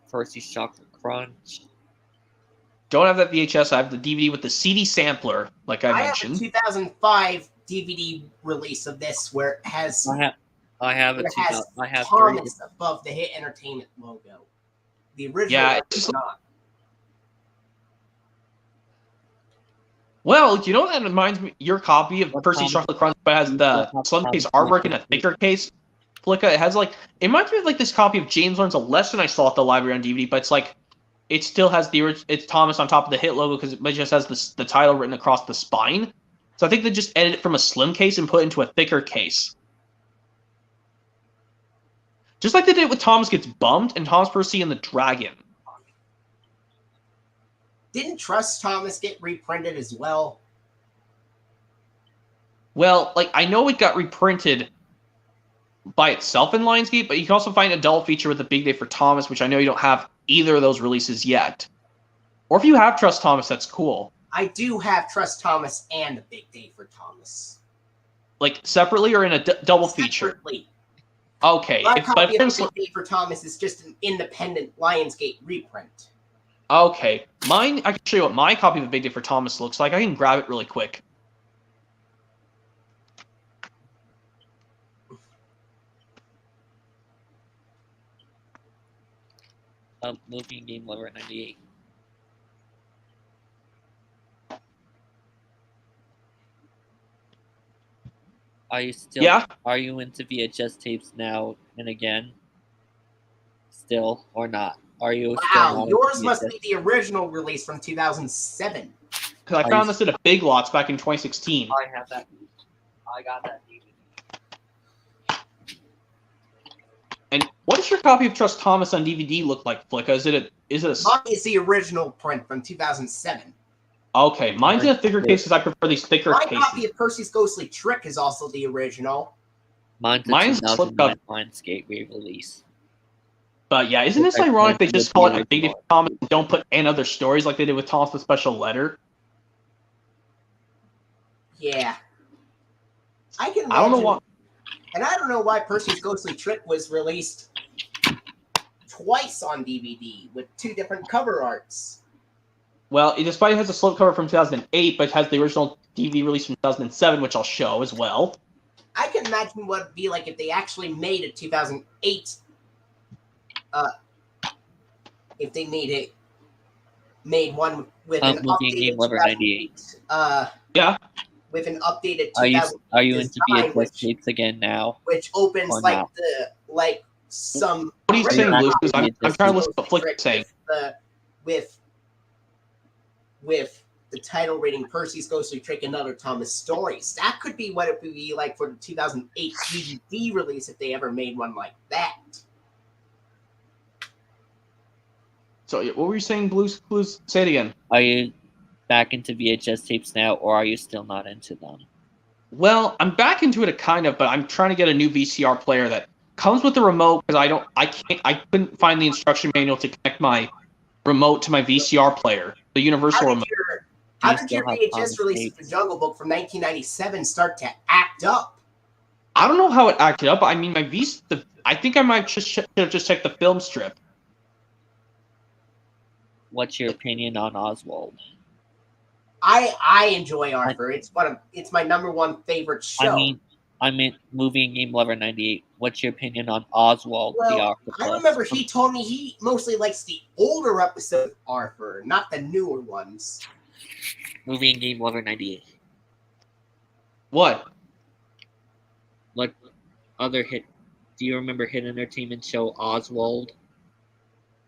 Percy's Chocolate Crunch. Don't have that VHS. I have the DVD with the CD sampler, like I mentioned. Have a 2005 DVD release of this where it has. I have Thomas above the Hit Entertainment logo. The original one is not. Well, you know that reminds me. Your copy of Percy's Chocolate Crunch has the slim case artwork in a thicker case. Flicka, it has like it reminds me of like this copy of James Learns a Lesson I saw at the library on DVD, but it's like it still has it's Thomas on top of the Hit logo because it just has the title written across the spine. So I think they just edited it from a slim case and put it into a thicker case. Just like they did with Thomas Gets Bumped and Thomas Percy and the Dragon. Didn't Trust Thomas get reprinted as well? Well, like I know it got reprinted by itself in Lionsgate, but you can also find a double feature with a Big Day for Thomas, which I know you don't have either of those releases yet. Or if you have Trust Thomas, that's cool. I do have Trust Thomas and a Big Day for Thomas. Like separately or in a double feature? Separately. Okay. My copy of Big Day for Thomas is just an independent Lionsgate reprint. Okay. Mine, I can show you what my copy of a Big Day for Thomas looks like. I can grab it really quick. Movie&GameLover98. Are you still? Yeah. Are you into VHS tapes now and again? Still or not? Are you? Wow, yours must be the original release from 2007. Because I found this at a Big Lots back in 2016. I have that. I got that DVD. And what does your copy of Trust Thomas on DVD look like, Flicka? Is it a? Mine is the original print from 2007. Okay, mine's in a thicker case because I prefer these thicker cases. My copy of Percy's Ghostly Trick is also the original. Mine's a 2009 Lionsgate re-release. But yeah, isn't this ironic they just call it a Big Day for Thomas and don't put any other stories like they did with Thomas the Special Letter? Yeah. I can imagine, I don't know why. And I don't know why Percy's Ghostly Trick was released twice on DVD with two different cover arts. Well, despite it has a slipcover from 2008, but it has the original DVD release from 2007, which I'll show as well. I can imagine what it'd be like if they actually made a 2008. If they made one with an updated Movie&GameLover98. Yeah. With an updated 2000. Are you into VHS tapes again now? Which opens like some. What are you saying, Luke? I'm trying to listen to what Flick's saying. With the title rating Percy's Ghostly Trick and Other Thomas Stories. That could be what it would be like for the 2008 DVD release if they ever made one like that. So what were you saying, Blues? Say it again. Are you back into VHS tapes now, or are you still not into them? Well, I'm back into it kind of, but I'm trying to get a new VCR player that comes with the remote because I couldn't find the instruction manual to connect my remote to my VCR player, the universal remote. How did your VHS release of the Jungle Book from 1997 start to act up? I don't know how it acted up. I mean, I think I might should have just checked the film strip. What's your opinion on Oswald? I enjoy Arthur. It's my number one favorite show. I mean, Movie&GameLover98. What's your opinion on Oswald the Octopus? I remember he told me he mostly likes the older episode of Arthur, not the newer ones. Movie&GameLover98. What other hit? Do you remember hit entertainment show Oswald?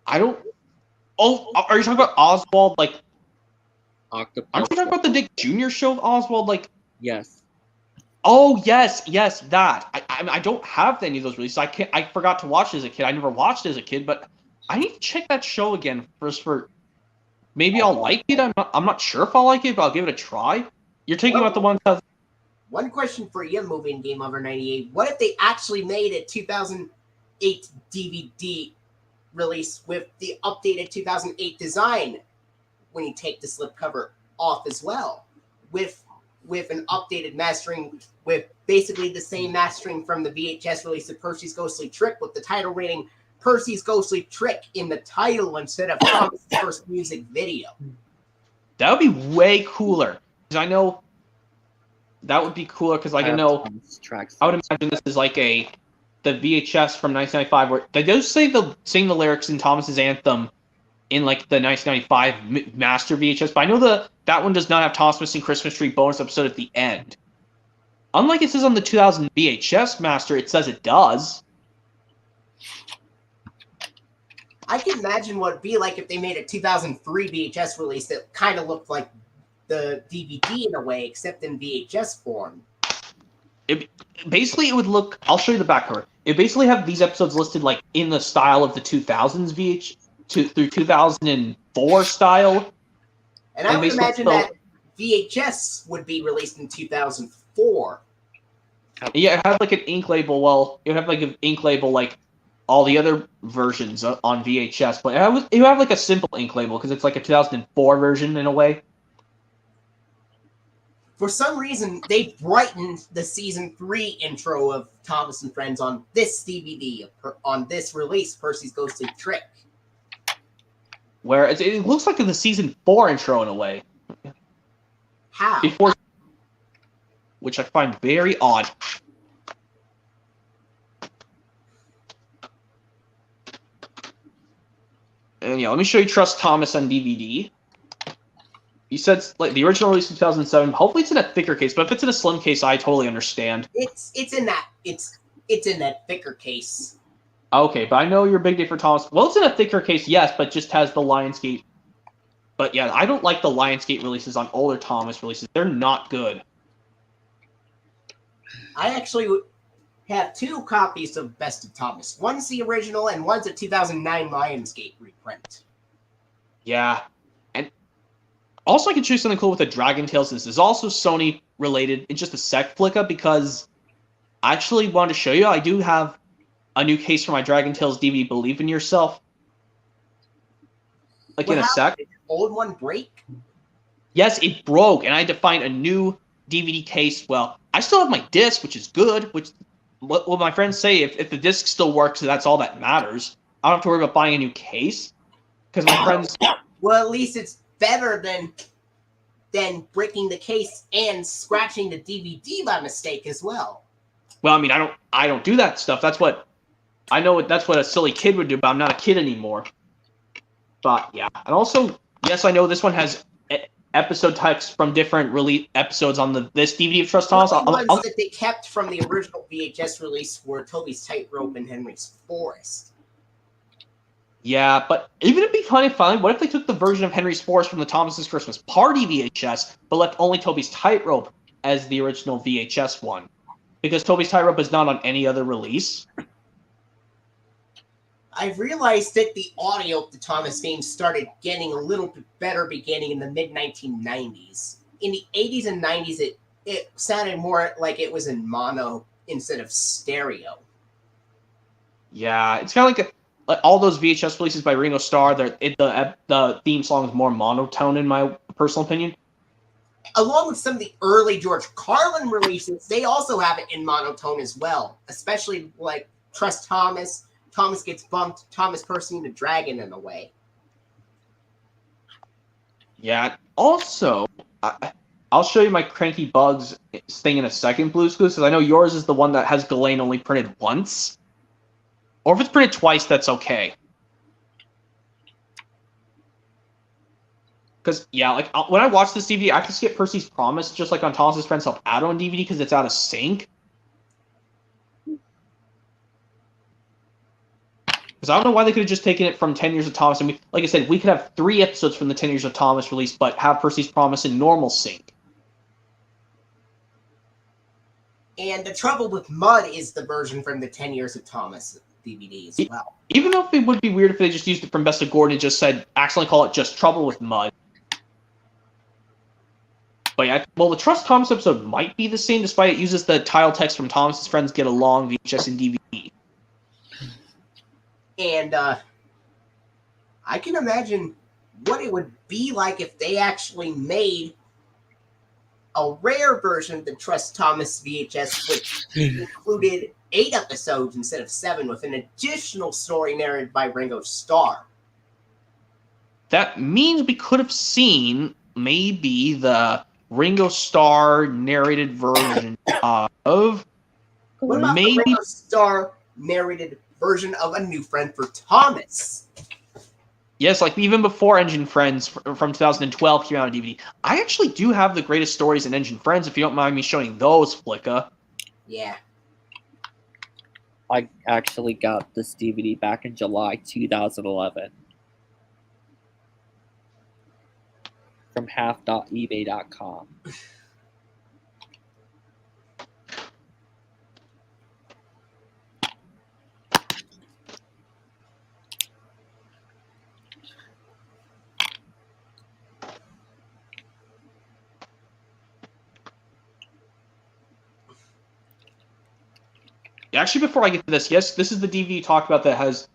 I don't. Oh, are you talking about Oswald like Octopus? Aren't you talking about the Dick Jr. show of Oswald? Like yes. Oh yes, that. I don't have any of those releases. I forgot to watch it as a kid. I never watched it as a kid, but I need to check that show again first for. Maybe I'll like it. I'm not sure if I'll like it, but I'll give it a try. You're taking about the one. One question for you, Movie&GameLover98. What if they actually made a 2008 DVD release with the updated 2008 design when you take the slipcover off as well, with an updated mastering, with basically the same mastering from the VHS release of Percy's Ghostly Trick, with the title rating Percy's Ghostly Trick in the title instead of Thomas' first music video. That would be way cooler. Because I know that would be cooler because like I know I would imagine this is like the VHS from 1995 where they do sing the lyrics in Thomas's anthem in like the 1995 master VHS, but I know that one does not have Thomas Missing Christmas Tree bonus episode at the end. Unlike it says on the 2000 VHS master, it says it does. I can imagine what it'd be like if they made a 2003 VHS release that kind of looked like the DVD in a way, except in VHS form. It would look. I'll show you the back cover. It basically have these episodes listed like in the style of the 2000s through 2004 style. And I would imagine that VHS would be released in 2004. Yeah, it had like an ink label. Well, it would have like an ink label like all the other versions on VHS, but it would have like a simple ink label because it's like a 2004 version in a way. For some reason, they brightened the season 3 intro of Thomas and Friends on this DVD, on this release, Percy's Ghostly Trick. Where it looks like the season 4 intro in a way. How? Which I find very odd. And yeah, let me show you Trust Thomas on DVD. You said like the original release in 2007. Hopefully, it's in a thicker case. But if it's in a slim case, I totally understand. It's in that thicker case. Okay, but I know you're a big day for Thomas. Well, it's in a thicker case, yes, but just has the Lionsgate. But yeah, I don't like the Lionsgate releases on older Thomas releases. They're not good. I actually have 2 copies of Best of Thomas. One's the original, and one's a 2009 Lionsgate reprint. Yeah. And also, I can show you something cool with the Dragon Tales. This is also Sony related. It's just a sec flicka because I actually wanted to show you. I do have a new case for my Dragon Tales DVD, Believe in Yourself. Like in a sec. Did the old one break? Yes, it broke, and I had to find a new DVD case. Well, I still have my disc, which is good, which what my friends say, if the disc still works, that's all that matters. I don't have to worry about buying a new case. Because my friends... Well, at least it's better than breaking the case and scratching the DVD by mistake as well. Well, I mean, I don't do that stuff. That's what a silly kid would do, but I'm not a kid anymore. But yeah, and also, yes, I know this one has episode text from different release episodes on this DVD of Trust Thomas. The ones that they kept from the original VHS release were Toby's Tightrope and Henry's Forest. Yeah, but even it'd be kind of fun. What if they took the version of Henry's Forest from the Thomas's Christmas Party VHS, but left only Toby's Tightrope as the original VHS one? Because Toby's Tightrope is not on any other release. I've realized that the audio of the Thomas theme started getting a little bit better beginning in the mid-1990s. In the 80s and 90s, it sounded more like it was in mono instead of stereo. Yeah, it's kind of like all those VHS releases by Ringo Starr. The theme song is more monotone, in my personal opinion. Along with some of the early George Carlin releases, they also have it in monotone as well, especially like Trust Thomas, Thomas Gets Bumped, Thomas Percy and the Dragon in a way. Yeah, also, I'll show you my Cranky Bugs thing in a second, Blue's Clues, because I know yours is the one that has Ghislaine only printed once. Or if it's printed twice, that's okay. Because, yeah, like, when I watch this DVD, I can skip Percy's Promise, just like on Thomas's Friends Help Out on DVD, because it's out of sync. Because I don't know why they could have just taken it from 10 Years of Thomas. I mean, like I said, we could have 3 episodes from the 10 Years of Thomas release, but have Percy's Promise in normal sync. And The Trouble with Mud is the version from the 10 Years of Thomas DVD as well. Even though it would be weird if they just used it from Best of Gordon and just said, accidentally call it just Trouble with Mud. But yeah, well, the Trust Thomas episode might be the same, despite it uses the title text from Thomas's Friends Get Along, VHS and DVD. And I can imagine what it would be like if they actually made a rare version of the Trust Thomas VHS, which included 8 episodes instead of 7, with an additional story narrated by Ringo Starr. That means we could have seen maybe the Ringo Starr narrated version of What about the Ringo Starr narrated version of A New Friend for Thomas? Yes, like even before Engine Friends from 2012 came out on DVD. I actually do have the greatest stories in Engine Friends, if you don't mind me showing those, Flicka. Yeah. I actually got this DVD back in July 2011 from half.ebay.com. Actually, before I get to this, yes, this is the DVD you talked about that has...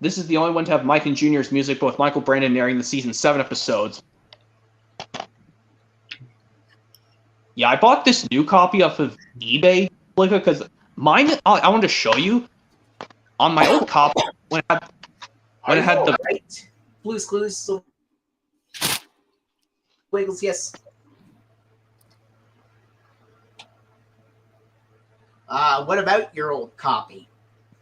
This is the only one to have Mike and Jr.'s music, but with Michael Brandon narrating the season 7 episodes. Yeah, I bought this new copy off of eBay, because mine, I wanted to show you, on my old copy, when I had the... Right? Blue's Clues, so... Wiggles, yes. What about your old copy?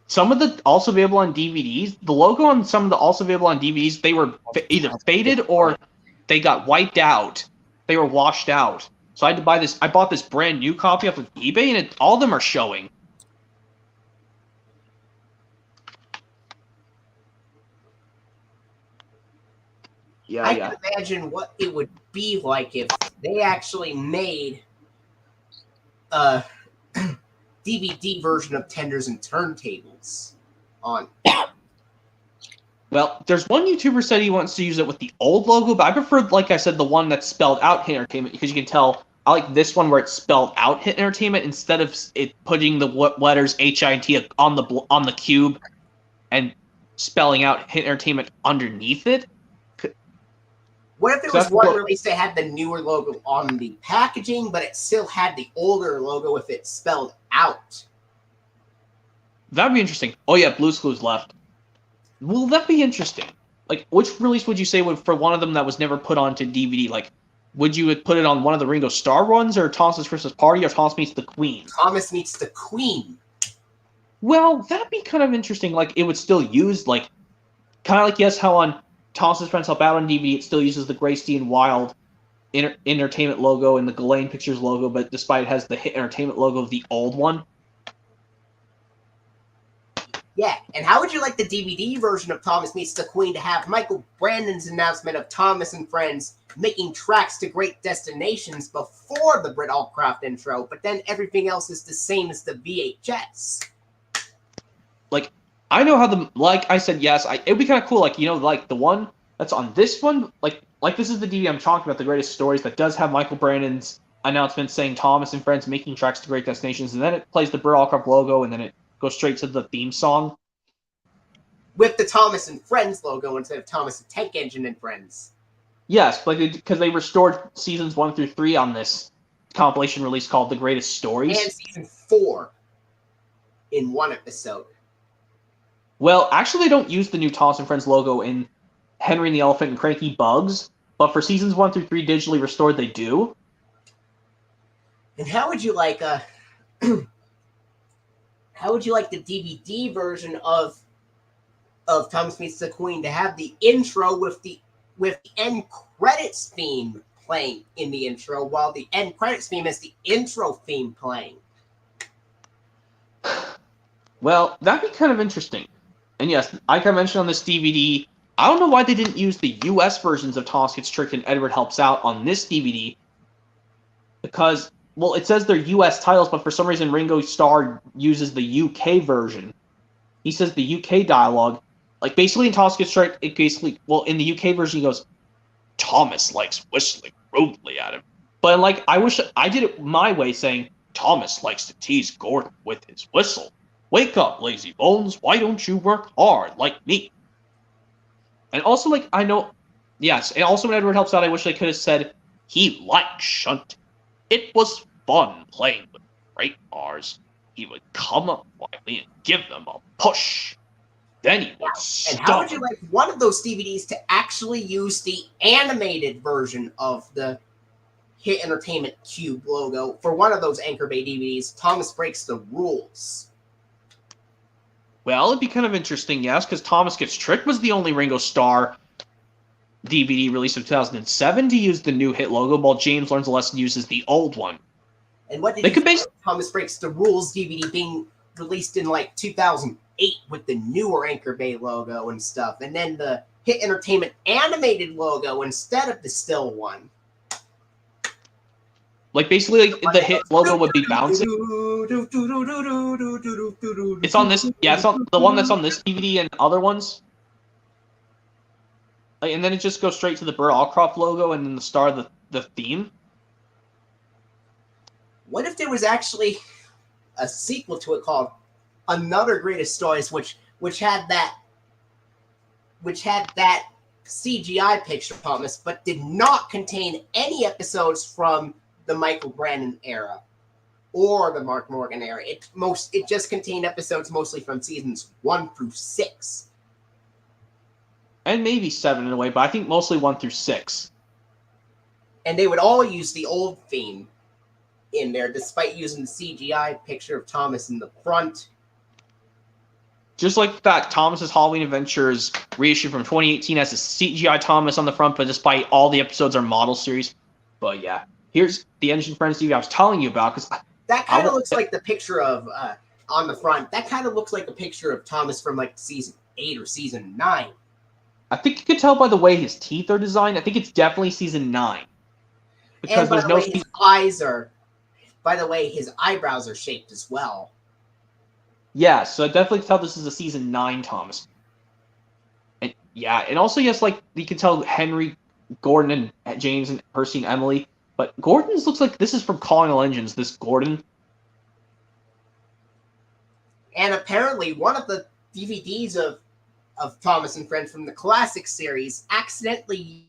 Some of the also available on DVDs, the logo on some of the also available on DVDs, they were either faded or they got wiped out. They were washed out. So I had to buy this. I bought this brand new copy off of eBay, and all of them are showing. I can imagine what it would be like if they actually made a DVD version of Tenders and Turntables on. Well, there's one YouTuber said he wants to use it with the old logo, but I prefer, like I said, the one that's spelled out Hit Entertainment, because you can tell I like this one where it's spelled out Hit Entertainment instead of it putting the letters HIT on the cube and spelling out Hit Entertainment underneath it. What if there was one release that had the newer logo on the packaging, but it still had the older logo with it spelled out? That'd be interesting. Oh yeah, Blue's Clues left. Will that be interesting? Like, which release would you say would, for one of them that was never put onto DVD? Like, would you put it on one of the Ringo Starr ones, or Thomas's Christmas Party, or Thomas Meets the Queen? Thomas Meets the Queen. Well, that'd be kind of interesting. Like, it would still use, like, kind of like, yes, how on Thomas's Friends Help Out on DVD, it still uses the Gracie and Wild Entertainment logo and the Ghislaine Pictures logo, but despite it has the Hit Entertainment logo of the old one. Yeah, and how would you like the DVD version of Thomas Meets the Queen to have Michael Brandon's announcement of Thomas and Friends making tracks to great destinations before the Britt Allcroft intro, but then everything else is the same as the VHS? Like, I know how like I said, yes, it'd be kind of cool, like, you know, like the one that's on this one, like this is the DVD I'm talking about, The Greatest Stories, that does have Michael Brandon's announcement saying Thomas and Friends making tracks to great destinations, and then it plays the Britt Allcroft logo, and then it goes straight to the theme song. With the Thomas and Friends logo instead of Thomas and Tank Engine and Friends. Yes, because they restored seasons 1 through 3 on this compilation release called The Greatest Stories. And season 4 in one episode. Well, actually they don't use the new Thomas and Friends logo in Henry and the Elephant and Cranky Bugs, but for seasons 1 through 3 digitally restored, they do. And how would you like how would you like the DVD version of Thomas Meets the Queen to have the intro with the end credits theme playing in the intro, while the end credits theme is the intro theme playing? Well, that'd be kind of interesting. And yes, like I mentioned on this DVD, I don't know why they didn't use the US versions of Thomas Gets Tricked and Edward Helps Out on this DVD. Because, well, it says they're US titles, but for some reason Ringo Starr uses the UK version. He says the UK dialogue. Like, basically in Thomas Gets Tricked, it basically, well, in the UK version he goes, Thomas likes whistling rudely at him. But, like, I wish I did it my way, saying, Thomas likes to tease Gordon with his whistle. Wake up, lazy bones, why don't you work hard like me? And also, like, I know, yes, and also when Edward helps out, I wish they could have said, he liked shunting. It was fun playing with great cars. He would come up quietly and give them a push. Then he would And how would stop. you like one of those DVDs to actually use the animated version of the Hit Entertainment Cube logo for one of those Anchor Bay DVDs? Thomas Breaks the Rules. Well, it'd be kind of interesting, yes, because Thomas Gets Tricked was the only Ringo Starr DVD released in 2007 to use the new hit logo, while James Learns a Lesson uses the old one. And what did They you could think base of Thomas Breaks the Rules DVD being released in like 2008 with the newer Anchor Bay logo and stuff, and then the Hit Entertainment animated logo instead of the still one? like basically like, the hit logo would be bouncing. It's on this, yeah, it's on the one that's on this DVD and other ones. Like, and then it just goes straight to the Burr Allcroft logo and then the star of the theme. What if there was actually a sequel to it called Another Greatest Stories, which had that CGI picture, Thomas, but did not contain any episodes from the Michael Brandon era or the Mark Morgan era. It just contained episodes mostly from seasons 1 through 6. And maybe 7 in a way, but I think mostly 1 through 6. And they would all use the old theme in there, despite using the CGI picture of Thomas in the front. Just like that Thomas's Halloween Adventures reissue from 2018 has a CGI Thomas on the front, but despite all the episodes are model series. But yeah, here's the Engine Friends TV I was telling you about. Because that kind of looks like the picture of, on the front, that kind of looks like a picture of Thomas from like season 8 or season 9. I think you could tell by the way his teeth are designed. I think it's definitely season 9. Because And by there's the no way, his eyes are, by the way, his eyebrows are shaped as well. Yeah, so I definitely tell this is a season 9 Thomas. And yeah, and also yes, like you can tell Henry, Gordon, and James, and Percy and Emily. But Gordon's looks like this is from Calling All Engines. This Gordon. And apparently, one of the DVDs of Thomas and Friends from the classic series accidentally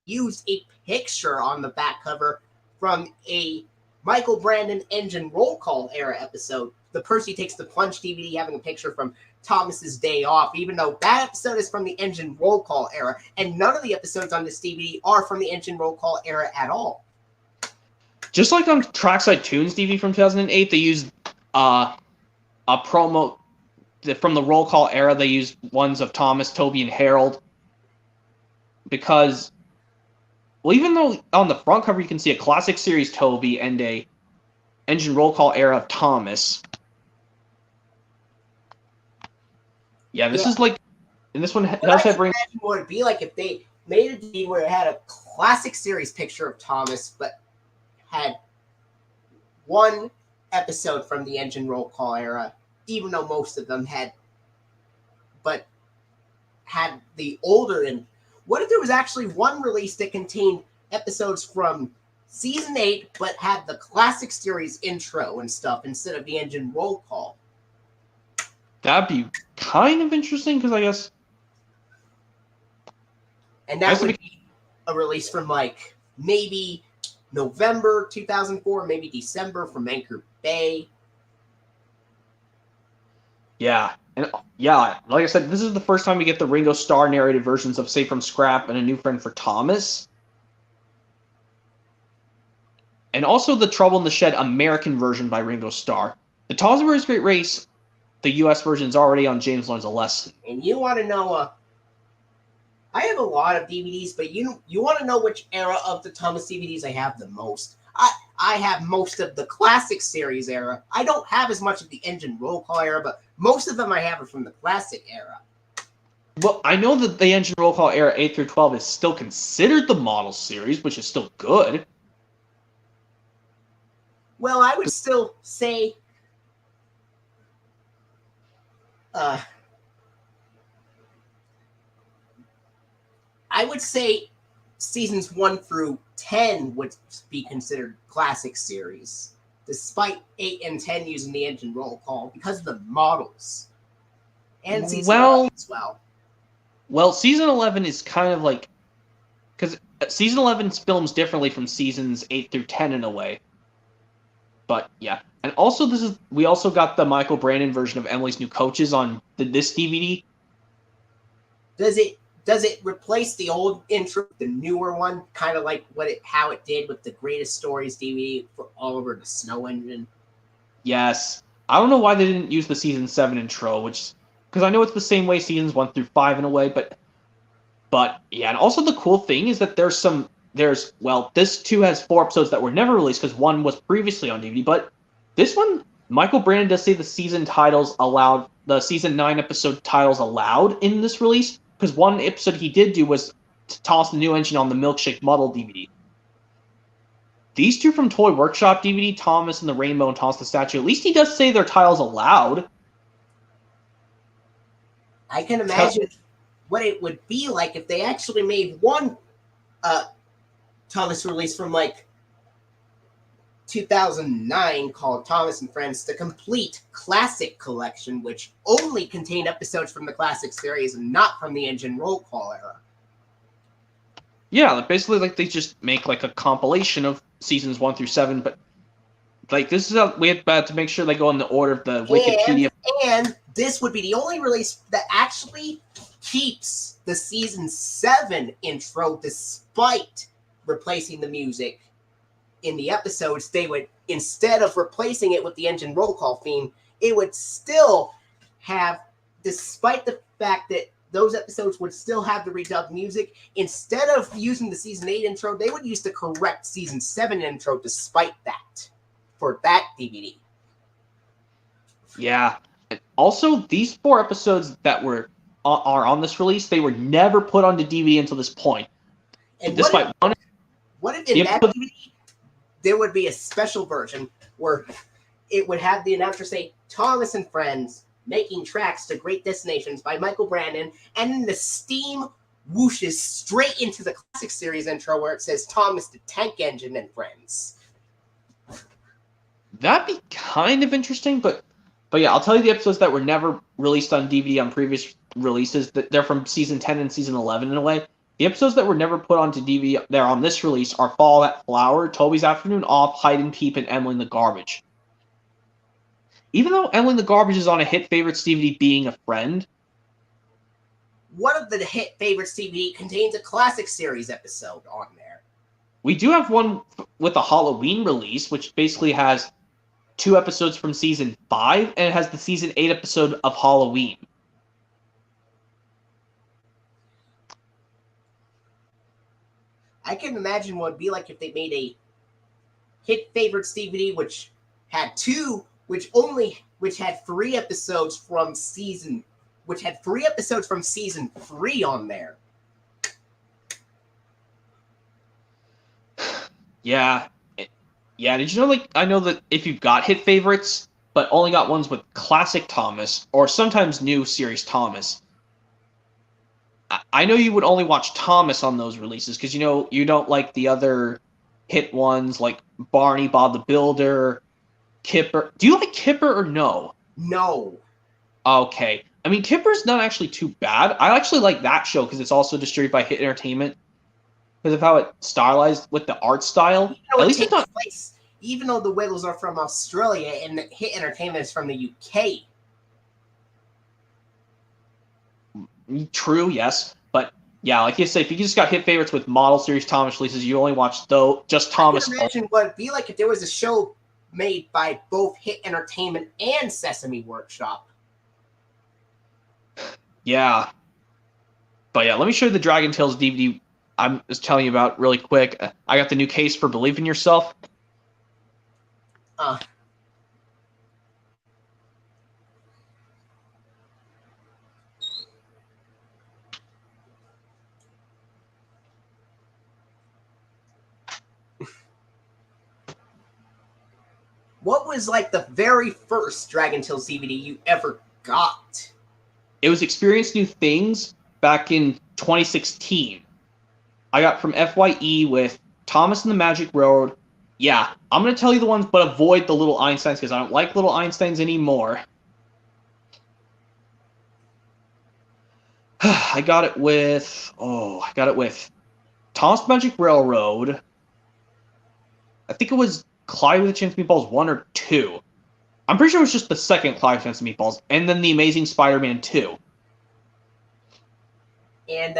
used a picture on the back cover from a Michael Brandon Engine Roll Call era episode. The Percy Takes the Plunge DVD having a picture from Thomas's Day Off, even though that episode is from the Engine Roll Call era, and none of the episodes on this DVD are from the Engine Roll Call era at all. Just like on Trackside Tunes DVD from 2008, they used a promo from the Roll Call era. They used ones of Thomas, Toby, and Harold because, well, even though on the front cover you can see a classic series Toby and a Engine Roll Call era of Thomas. Yeah, this is like, and this one does have ring. Imagine what it'd be like if they made a DVD where it had a classic series picture of Thomas, but had one episode from the Engine Roll Call era, even though most of them had the older. And what if there was actually one release that contained episodes from season 8, but had the classic series intro and stuff instead of the Engine Roll Call? That'd be kind of interesting because I guess. And that would be a release from like maybe November 2004, maybe December from Anchor Bay. Yeah, and yeah, like I said, this is the first time we get the Ringo Starr narrated versions of Save from Scrap and A New Friend for Thomas. And also the Trouble in the Shed American version by Ringo Starr. The Tosbury's Great Race, the US version, is already on James Learns a Lesson. And you want to know, I have a lot of DVDs, but you want to know which era of the Thomas DVDs I have the most? I have most of the classic series era. I don't have as much of the Engine Roll Call era, but most of them I have are from the classic era. Well, I know that the Engine Roll Call era 8 through 12 is still considered the model series, which is still good. Well, I would still say seasons 1 through 10 would be considered classic series, despite 8 and 10 using the Engine Roll Call because of the models. And season 11 as well. Well, season 11 is kind of like, because season 11 films differently from seasons 8 through 10 in a way. But yeah, and also we also got the Michael Brandon version of Emily's New Coaches on this DVD. Does it replace the old intro with the newer one, kind of like how it did with the Greatest Stories DVD for Oliver the Snow Engine? Yes. I don't know why they didn't use the season 7 intro, because I know it's the same way seasons 1 through 5 in a way, but yeah, and also the cool thing is that this too has 4 episodes that were never released because 1 was previously on DVD, but this one, Michael Brandon does say the season 9 episode titles allowed in this release, because 1 episode he did do was to toss the new engine on the Milkshake Muddle DVD. These 2 from Toy Workshop DVD, Thomas and the Rainbow and Thomas the Statue, at least he does say their titles allowed. I can imagine what it would be like if they actually made one Thomas release from like 2009 called Thomas and Friends, the complete classic collection, which only contained episodes from the classic series and not from the engine roll call era. Yeah, basically like they just make like a compilation of seasons 1 through 7, but like this is we had to make sure they go in the order of the Wikipedia. And this would be the only release that actually keeps the season 7 intro, despite replacing the music in the episodes. They would, instead of replacing it with the engine roll call theme, it would still have, despite the fact that those episodes would still have the redubbed music, instead of using the season 8 intro, they would use the correct season 7 intro despite that, for that DVD. Yeah. And also, these 4 episodes that are on this release, they were never put onto DVD until this point. And what if in that DVD there would be a special version where it would have the announcer say, Thomas and Friends, Making Tracks to Great Destinations by Michael Brandon, and then the steam whooshes straight into the classic series intro where it says Thomas the Tank Engine and Friends. That'd be kind of interesting, but yeah, I'll tell you the episodes that were never released on DVD on previous releases. They're from season 10 and season 11 in a way. The episodes that were never put onto DVD there on this release are Fall That Flower, Toby's Afternoon Off, Hide and Peep, and Emily in the Garbage. Even though Emily in the Garbage is on a Hit Favorites DVD, Being a Friend. One of the Hit Favorites DVD contains a classic series episode on there. We do have one with a Halloween release, which basically has 2 episodes from season 5, and it has the season 8 episode of Halloween. I can imagine what it'd be like if they made a Hit Favorites DVD which had 3 episodes from season 3 on there. Yeah. Yeah, did you know, like, I know that if you've got Hit Favorites, but only got ones with classic Thomas, or sometimes new series Thomas, I know you would only watch Thomas on those releases, because, you know, you don't like the other hit ones, like Barney, Bob the Builder, Kipper. Do you like Kipper or no? No. Okay. I mean, Kipper's not actually too bad. I actually like that show, because it's also distributed by Hit Entertainment, because of how it stylized with the art style. At least it's not. Even though the Wiggles are from Australia and Hit Entertainment is from the UK. True, yes, but yeah, like you say, if you just got Hit Favorites with model series Thomas releases, you only watch just Thomas. I can imagine what it'd be like if there was a show made by both Hit Entertainment and Sesame Workshop. Yeah, but yeah, let me show you the Dragon Tales DVD I'm just telling you about really quick. I got the new case for Believe in Yourself. What was like the very first Dragon Tales DVD you ever got? It was Experience New Things back in 2016. I got from FYE with Thomas and the Magic Railroad. Yeah, I'm going to tell you the ones, but avoid the little Einsteins, because I don't like little Einsteins anymore. I got it with Thomas Magic Railroad. I think it was Clyde with a Chance of Meatballs 1 or 2. I'm pretty sure it was just the second Clyde with a Chance of Meatballs, and then The Amazing Spider-Man 2. And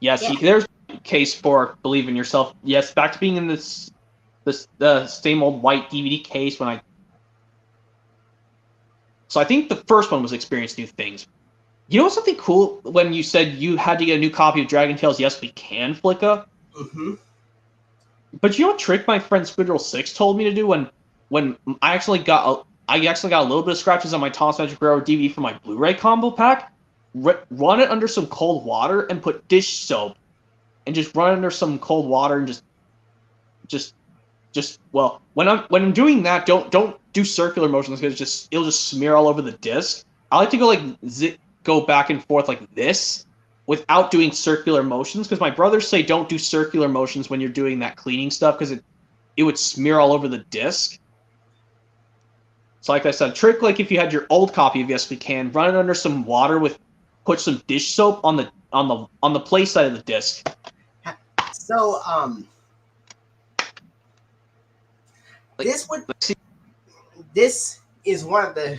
yes, yeah. there's a case for Believe in Yourself. Yes, back to being in this the same old white DVD case when I. So I think the first one was Experience New Things. You know something cool when you said you had to get a new copy of Dragon Tales? Yes, we can, Flicka. Mm-hmm. But you know what trick my friend Squidroll6 told me to do when I actually got a little bit of scratches on my Thomas Magic Railroad DVD for my Blu-ray combo pack. Run it under some cold water and put dish soap, and just run it under some cold water and just well, when I'm doing that, don't do circular motions because it'll just smear all over the disc. I like to go back and forth like this without doing circular motions, because my brothers say don't do circular motions when you're doing that cleaning stuff because it would smear all over the disc. So like I said, trick like if you had your old copy of Yes We Can, run it under some water put some dish soap on the play side of the disc. So this is one of the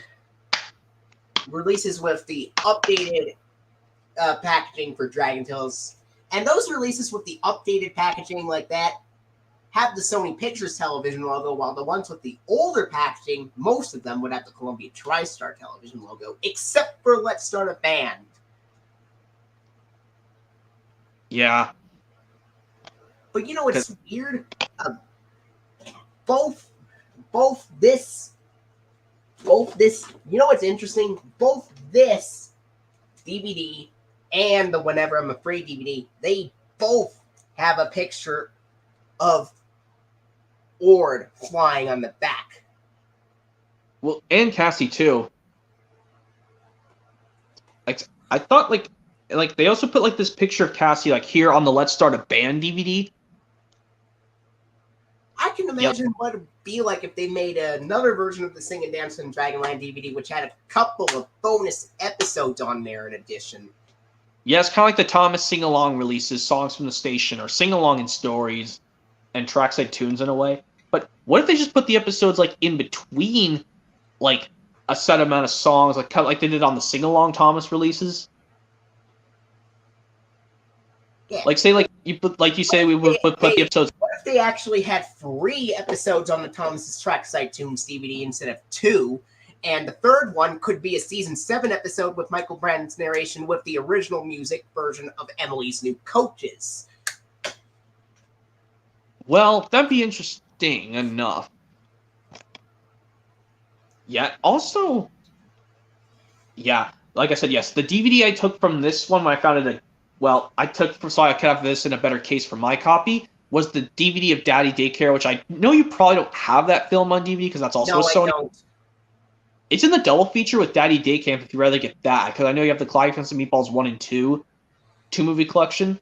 releases with the updated packaging for Dragon Tales, and those releases with the updated packaging like that have the Sony Pictures Television logo, while the ones with the older packaging, most of them would have the Colubia TriStar Television logo, except for Let's Start a Band. Yeah. But you know what's weird? Both this, you know what's interesting? Both this DVD and the Whenever I'm Afraid DVD, they both have a picture of Ord flying on the back. Well, and Cassie too. Like I thought, like they also put like this picture of Cassie like here on the Let's Start a Band DVD. I can imagine what it would be like if they made another version of the Sing and Dance in Dragonland DVD, which had a couple of bonus episodes on there in addition. Yeah, it's kind of like the Thomas sing-along releases, songs from the station, or sing-along in stories, and trackside tunes in a way. But what if they just put the episodes like in between, like a set amount of songs, like kind of like they did on the sing-along Thomas releases? Yeah. Like say like you say we would put the episodes. What if they actually had 3 episodes on the Thomas's Trackside Tunes DVD instead of 2? And the third one could be a season 7 episode with Michael Brandon's narration with the original music version of Emily's New Coaches. Well, that'd be interesting enough. Yeah, also, yeah, like I said, yes, the DVD I took from this one when I found it, so I could have this in a better case for my copy, was the DVD of Daddy Daycare, which I know you probably don't have that film on DVD because that's also a Sony. I don't. It's in the double feature with Daddy Daycamp if you'd rather get that, because I know you have the Clyde Fence and Meatballs 1 and 2 movie collection.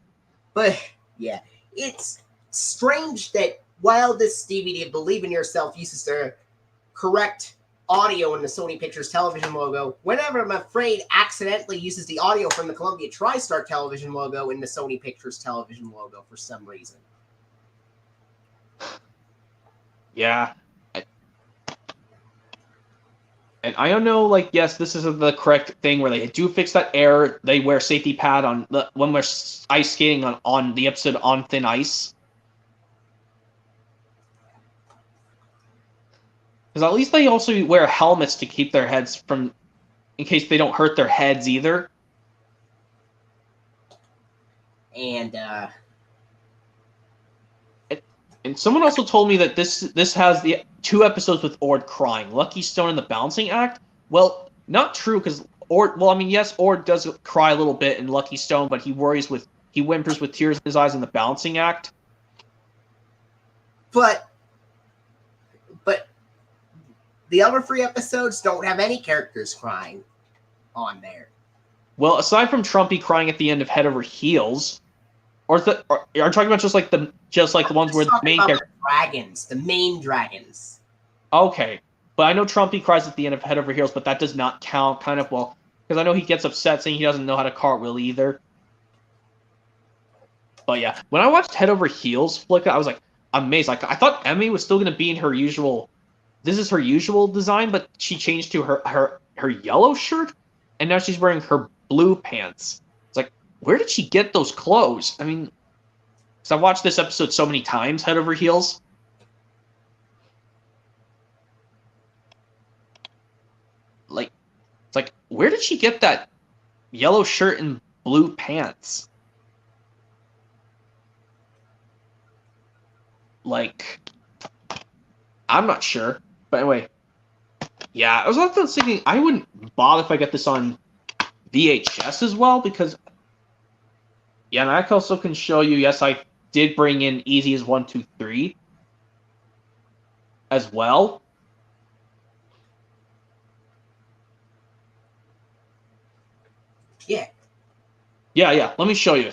But, yeah, it's strange that while this DVD of Believe in Yourself uses the correct audio in the Sony Pictures Television logo, Whenever I'm Afraid accidentally uses the audio from the Colubia TriStar Television logo in the Sony Pictures Television logo for some reason. Yeah. And I don't know, like, yes, this is the correct thing where they do fix that error. They wear safety pad when we're ice skating on the episode On Thin Ice. Because at least they also wear helmets to keep their heads in case they don't hurt their heads either. And someone also told me that this has the 2 episodes with Ord crying, Lucky Stone and the Balancing Act. Well, not true, because yes, Ord does cry a little bit in Lucky Stone, but he whimpers with tears in his eyes in the Balancing Act. But the other 3 episodes don't have any characters crying on there. Well, aside from Trumpy crying at the end of Head Over Heels, are you talking about just like the ones where the main character? The main dragons. Okay. But I know Trumpy cries at the end of Head Over Heels, but that does not count, kind of, well, because I know he gets upset saying he doesn't know how to cartwheel either. But yeah, when I watched Head Over Heels flick, I was like amazed. Like I thought Emmy was still going to be in her usual. This is her usual design, but she changed to her yellow shirt, and now she's wearing her blue pants. It's like, where did she get those clothes? I mean, because I've watched this episode so many times, Head Over Heels. Like, it's like, where did she get that yellow shirt and blue pants? Like, I'm not sure. But anyway, yeah, I was also thinking I wouldn't bother if I get this on VHS as well, because, yeah, and I also can show you, yes, I did bring in Easy as 1, 2, 3 as well. Yeah. Yeah, let me show you.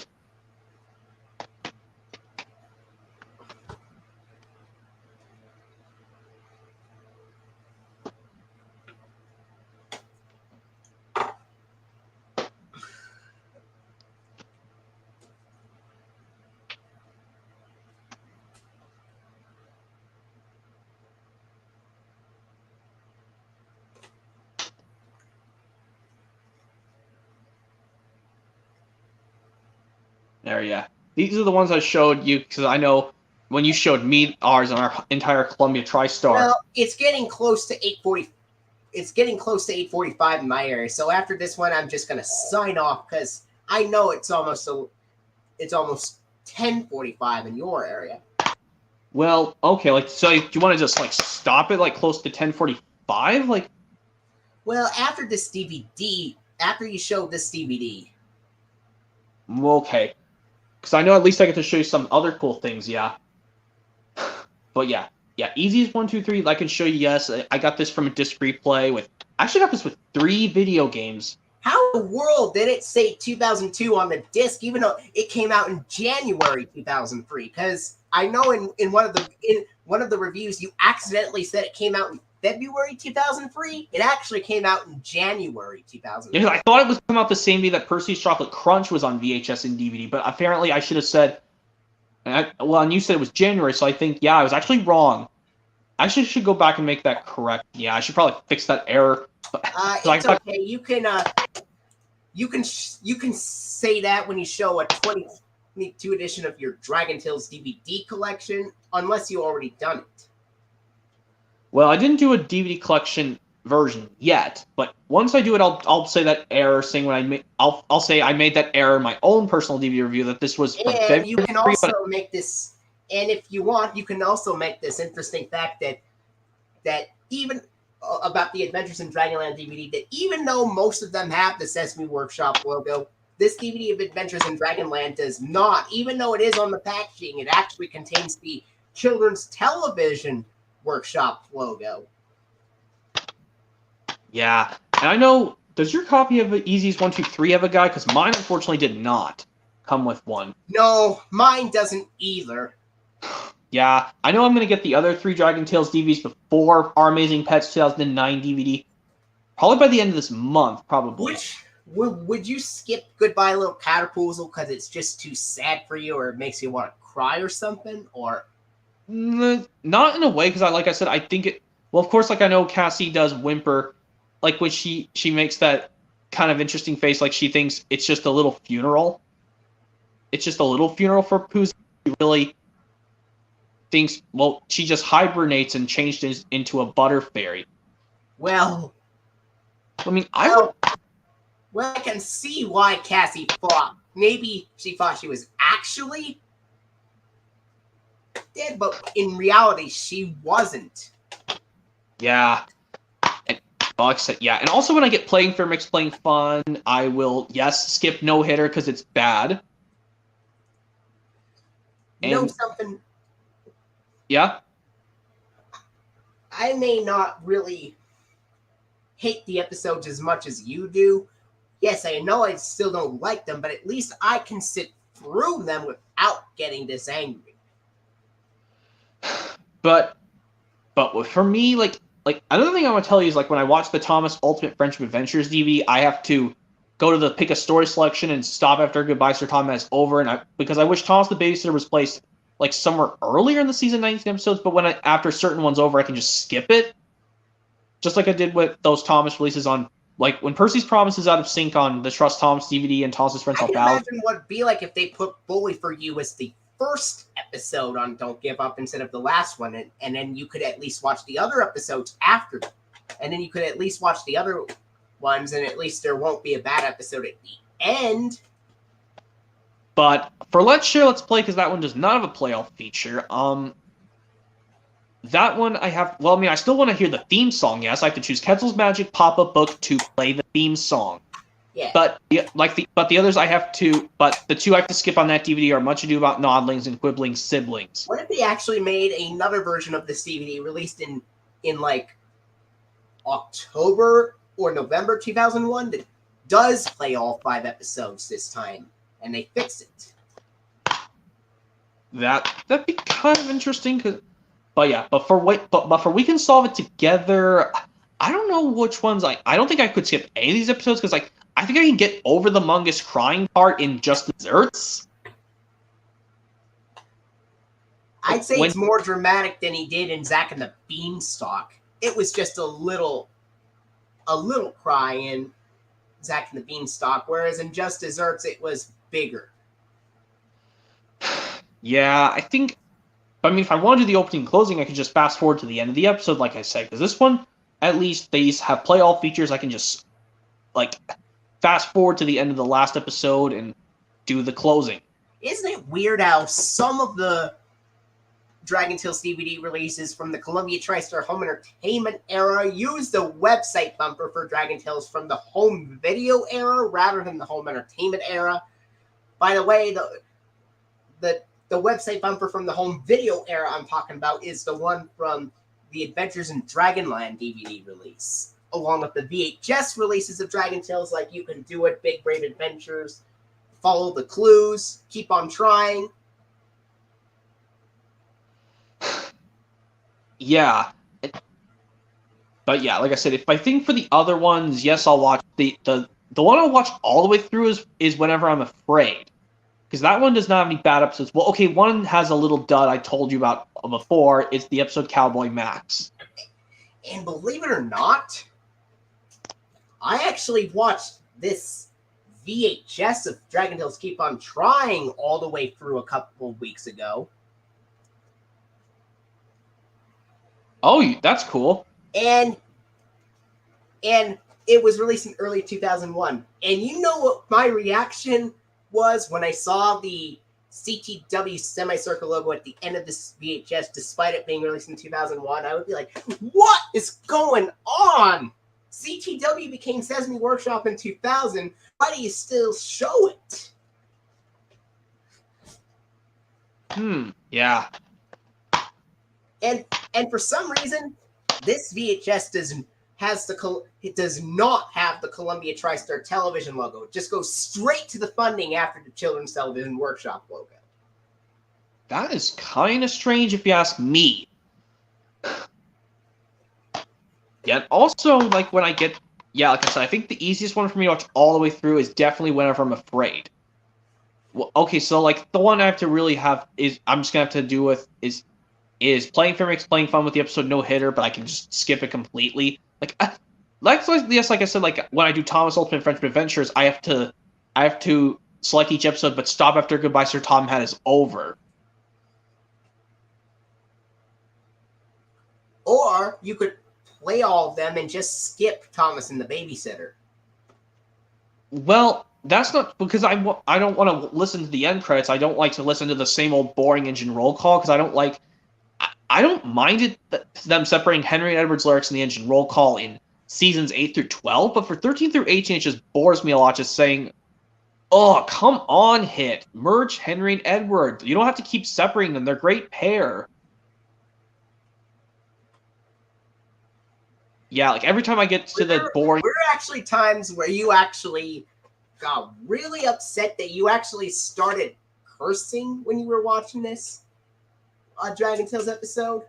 There, yeah. These are the ones I showed you, because I know when you showed me ours on our entire Colubia TriStar. Well, it's getting close to 8:40. It's getting close to 8:45 in my area. So after this one, I'm just gonna sign off because I know it's almost 10:45 in your area. Well, okay, like, so do you want to just, like, stop it, like, close to 10:45? Like, well, after this DVD, after you show this DVD. Okay. Because I know at least I get to show you some other cool things, yeah. But yeah, Easy as 1, 2, 3. I can show you. Yes, I got this from a disc replay with. I actually got this with 3 video games. How in the world did it say 2002 on the disc, even though it came out in January 2003? Because I know in one of the reviews you accidentally said it came out in February 2003. It actually came out in January 2003. Because I thought it was come out the same day that Percy's Chocolate Crunch was on VHS and DVD, but apparently I should have said. And you said it was January, so I think I was actually wrong. I actually should go back and make that correct. Yeah, I should probably fix that error. It's okay. You can say that when you show a 22 edition of your Dragon Tales DVD collection, unless you already done it. Well, I didn't do a DVD collection version yet, but once I do it, I'll say that error. Saying when I'll say I made that error in my own personal DVD review that this was from February. And you can also make this, and if you want, you can also make this interesting fact that even about the Adventures in Dragonland DVD, that even though most of them have the Sesame Workshop logo, this DVD of Adventures in Dragonland does not. Even though it is on the packaging, it actually contains the Children's Television Workshop logo. Yeah, and I know. Does your copy of Easy's 1, 2, 3 have a guide? Because mine unfortunately did not come with one. No, mine doesn't either. Yeah, I know I'm going to get the other 3 Dragon Tales DVDs before Our Amazing Pets 2009 DVD. Probably by the end of this month, probably. Would you skip Goodbye Little Catapultal because it's just too sad for you, or it makes you want to cry or something? Or not in a way, because like I said, I think it. Well, of course, like I know Cassie does whimper, like when she makes that kind of interesting face, like she thinks it's just a little funeral. It's just a little funeral for Pooh. She really thinks, well, she just hibernates and changed into a butter fairy. Well, I mean, well, I can see why Cassie thought. Maybe she thought she was actually dead, but in reality, she wasn't. Yeah. And, like I said, yeah. And also when I get Playing Fair Mix Playing Fun, I will, skip No Hitter because it's bad. You know something? Yeah? I may not really hate the episodes as much as you do. Yes, I know I still don't like them, but at least I can sit through them without getting this angry. But for me, like, like another thing I want to tell you is like when I watch the Thomas Ultimate Friendship Adventures DVD, I have to go to the pick a story selection and stop after Goodbye Sir Tom is over, and because I wish Thomas the Babysitter was placed like somewhere earlier in the season 19 episodes, but after certain ones over, I can just skip it, just like I did with those Thomas releases on like when Percy's Promise is out of sync on the Trust Thomas DVD and Thomas's Friends I Help can Out. imagine what it'd be like if they put Bully for You as the first episode on Don't Give Up instead of the last one, and then you could at least watch the other episodes after, and then you could at least watch the other ones, and at least there won't be a bad episode at the end. But for Let's Share, Let's Play, because that one does not have a playoff feature, that one I have, well, I mean, I still want to hear the theme song, yes. I have to choose Ketzel's Magic Pop-Up Book to play the theme song. Yeah. But the others I have to, but the two I have to skip on that DVD are Much Ado About Nodlings and Quibbling Siblings. What if they actually made another version of this DVD released in like October or November 2001 that does play all 5 episodes this time, and they fix it? That'd be kind of interesting, but for We Can Solve It Together, I don't know which ones I don't think I could skip any of these episodes because I think I can get over the Mungus crying part in Just Desserts. I'd say it's more dramatic than he did in Zack and the Beanstalk. It was just a little cry in Zack and the Beanstalk, whereas in Just Desserts it was bigger. Yeah, I think. I mean, if I want to do the opening and closing, I can just fast forward to the end of the episode, like I said, because this one, at least these have play all features. I can just like fast forward to the end of the last episode and do the closing. Isn't it weird how some of the Dragon Tales DVD releases from the Columbia TriStar Home Entertainment era use the website bumper for Dragon Tales from the home video era rather than the home entertainment era? By the way, the website bumper from the home video era I'm talking about is the one from the Adventures in Dragonland DVD release, along with the VHS releases of Dragon Tales like You Can Do It, Big Brave Adventures, Follow the Clues, Keep on Trying. Yeah. But yeah, like I said, if I think for the other ones, yes, I'll watch the one I'll watch all the way through is Whenever I'm Afraid. Because that one does not have any bad episodes. Well, okay, one has a little dud I told you about before. It's the episode Cowboy Max. And believe it or not, I actually watched this VHS of Dragon Tales Keep on Trying all the way through a couple of weeks ago. Oh, that's cool. And it was released in early 2001. And you know what my reaction was when I saw the CTW semicircle logo at the end of this VHS, despite it being released in 2001? I would be like, what is going on? CTW became Sesame Workshop in 2000. Why do you still show it? Yeah. And for some reason, this VHS does not have the Columbia TriStar Television logo. It just goes straight to the funding after the Children's Television Workshop logo. That is kind of strange if you ask me. Yet also, like when I get, like I said, I think the easiest one for me to watch all the way through is definitely Whenever I'm Afraid. Well, okay, so like the one I have to really have I'm just gonna have to do with is Playing Fair Makes Playing Fun with the episode No Hitter, but I can just skip it completely. Like I said, like when I do Thomas Ultimate Friendship Adventures, I have to select each episode, but stop after Goodbye Sir Tom Hat is over. Or you could play all of them and just skip Thomas and the Babysitter. Well, that's not because I don't want to listen to the end credits. I don't like to listen to the same old boring engine roll call because I don't mind them separating Henry and Edward's lyrics in the engine roll call in seasons 8 through 12, but for 13 through 18, it just bores me a lot just saying, oh, come on, Hit. Merge Henry and Edward. You don't have to keep separating them. They're a great pair. Yeah, like every time I get to the boring... Were there actually times where you actually got really upset that you actually started cursing when you were watching this Dragon Tales episode?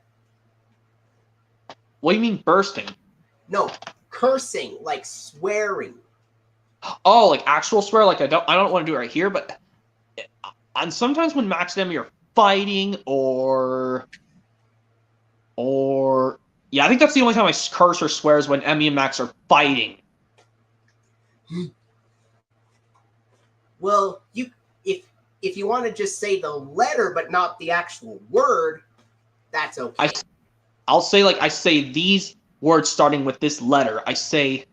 What do you mean bursting? No, cursing, like swearing. Oh, like actual swear? Like I don't want to do it right here, but and sometimes when Max and Emmy are fighting or yeah, I think that's the only time I curse or swear is when Emmy and Max are fighting. Well, if you want to just say the letter but not the actual word, that's okay. I'll say I say these words starting with this letter. I say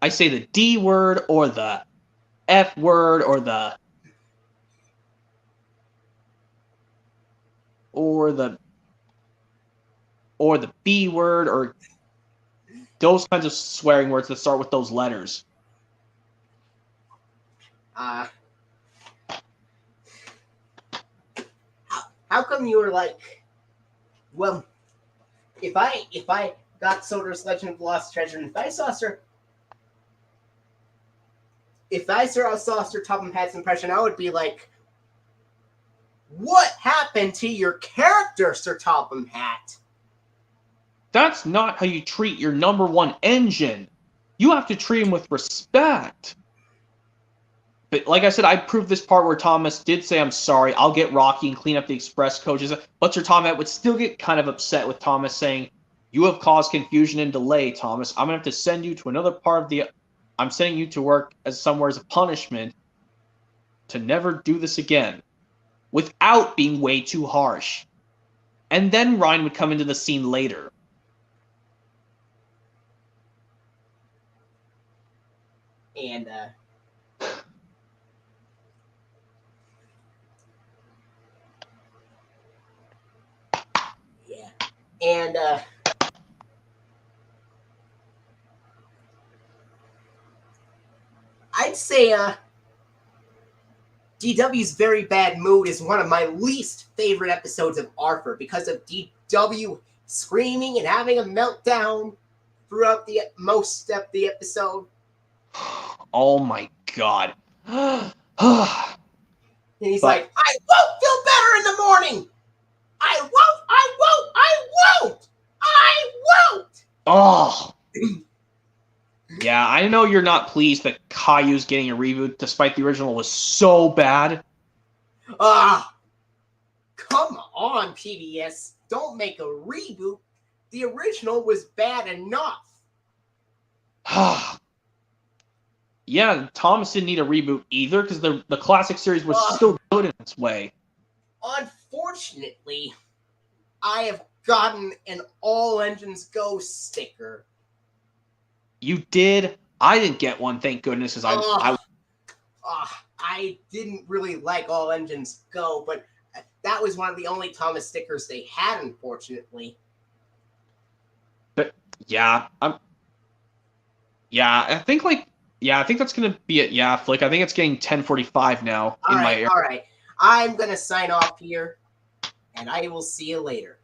the D word or the F word or the B word or those kinds of swearing words that start with those letters. How come you were like, well, if I got Soder's Legend of the Lost Treasure, and if I saw Sir Topham Hatt's impression, I would be like, what happened to your character, Sir Topham Hatt? That's not how you treat your #1 engine. You have to treat him with respect. But like I said, I proved this part where Thomas did say, I'm sorry, I'll get Rocky and clean up the express coaches. But Sir Topham Hatt would still get kind of upset with Thomas saying, you have caused confusion and delay, Thomas. I'm going to have to send you to another part of the... I'm sending you to work somewhere as a punishment to never do this again. Without being way too harsh. And then Ryan would come into the scene later. And, yeah. And, I'd say, DW's Very Bad Mood is one of my least favorite episodes of Arthur because of DW screaming and having a meltdown throughout most of the episode. Oh my god. And he's like, I won't feel better in the morning! I won't! Oh! Yeah, I know you're not pleased that Caillou's getting a reboot despite the original was so bad. Come on, PBS. Don't make a reboot. The original was bad enough. Yeah, Thomas didn't need a reboot either because the classic series was still good in its way. Unfortunately, I have gotten an All Engines Go sticker. You did? I didn't get one, thank goodness, because I didn't really like All Engines Go, but that was one of the only Thomas stickers they had, unfortunately. But yeah, I think that's gonna be it. Yeah, Flick. I think it's getting 10:45 now in my area. All right. I'm gonna sign off here, and I will see you later.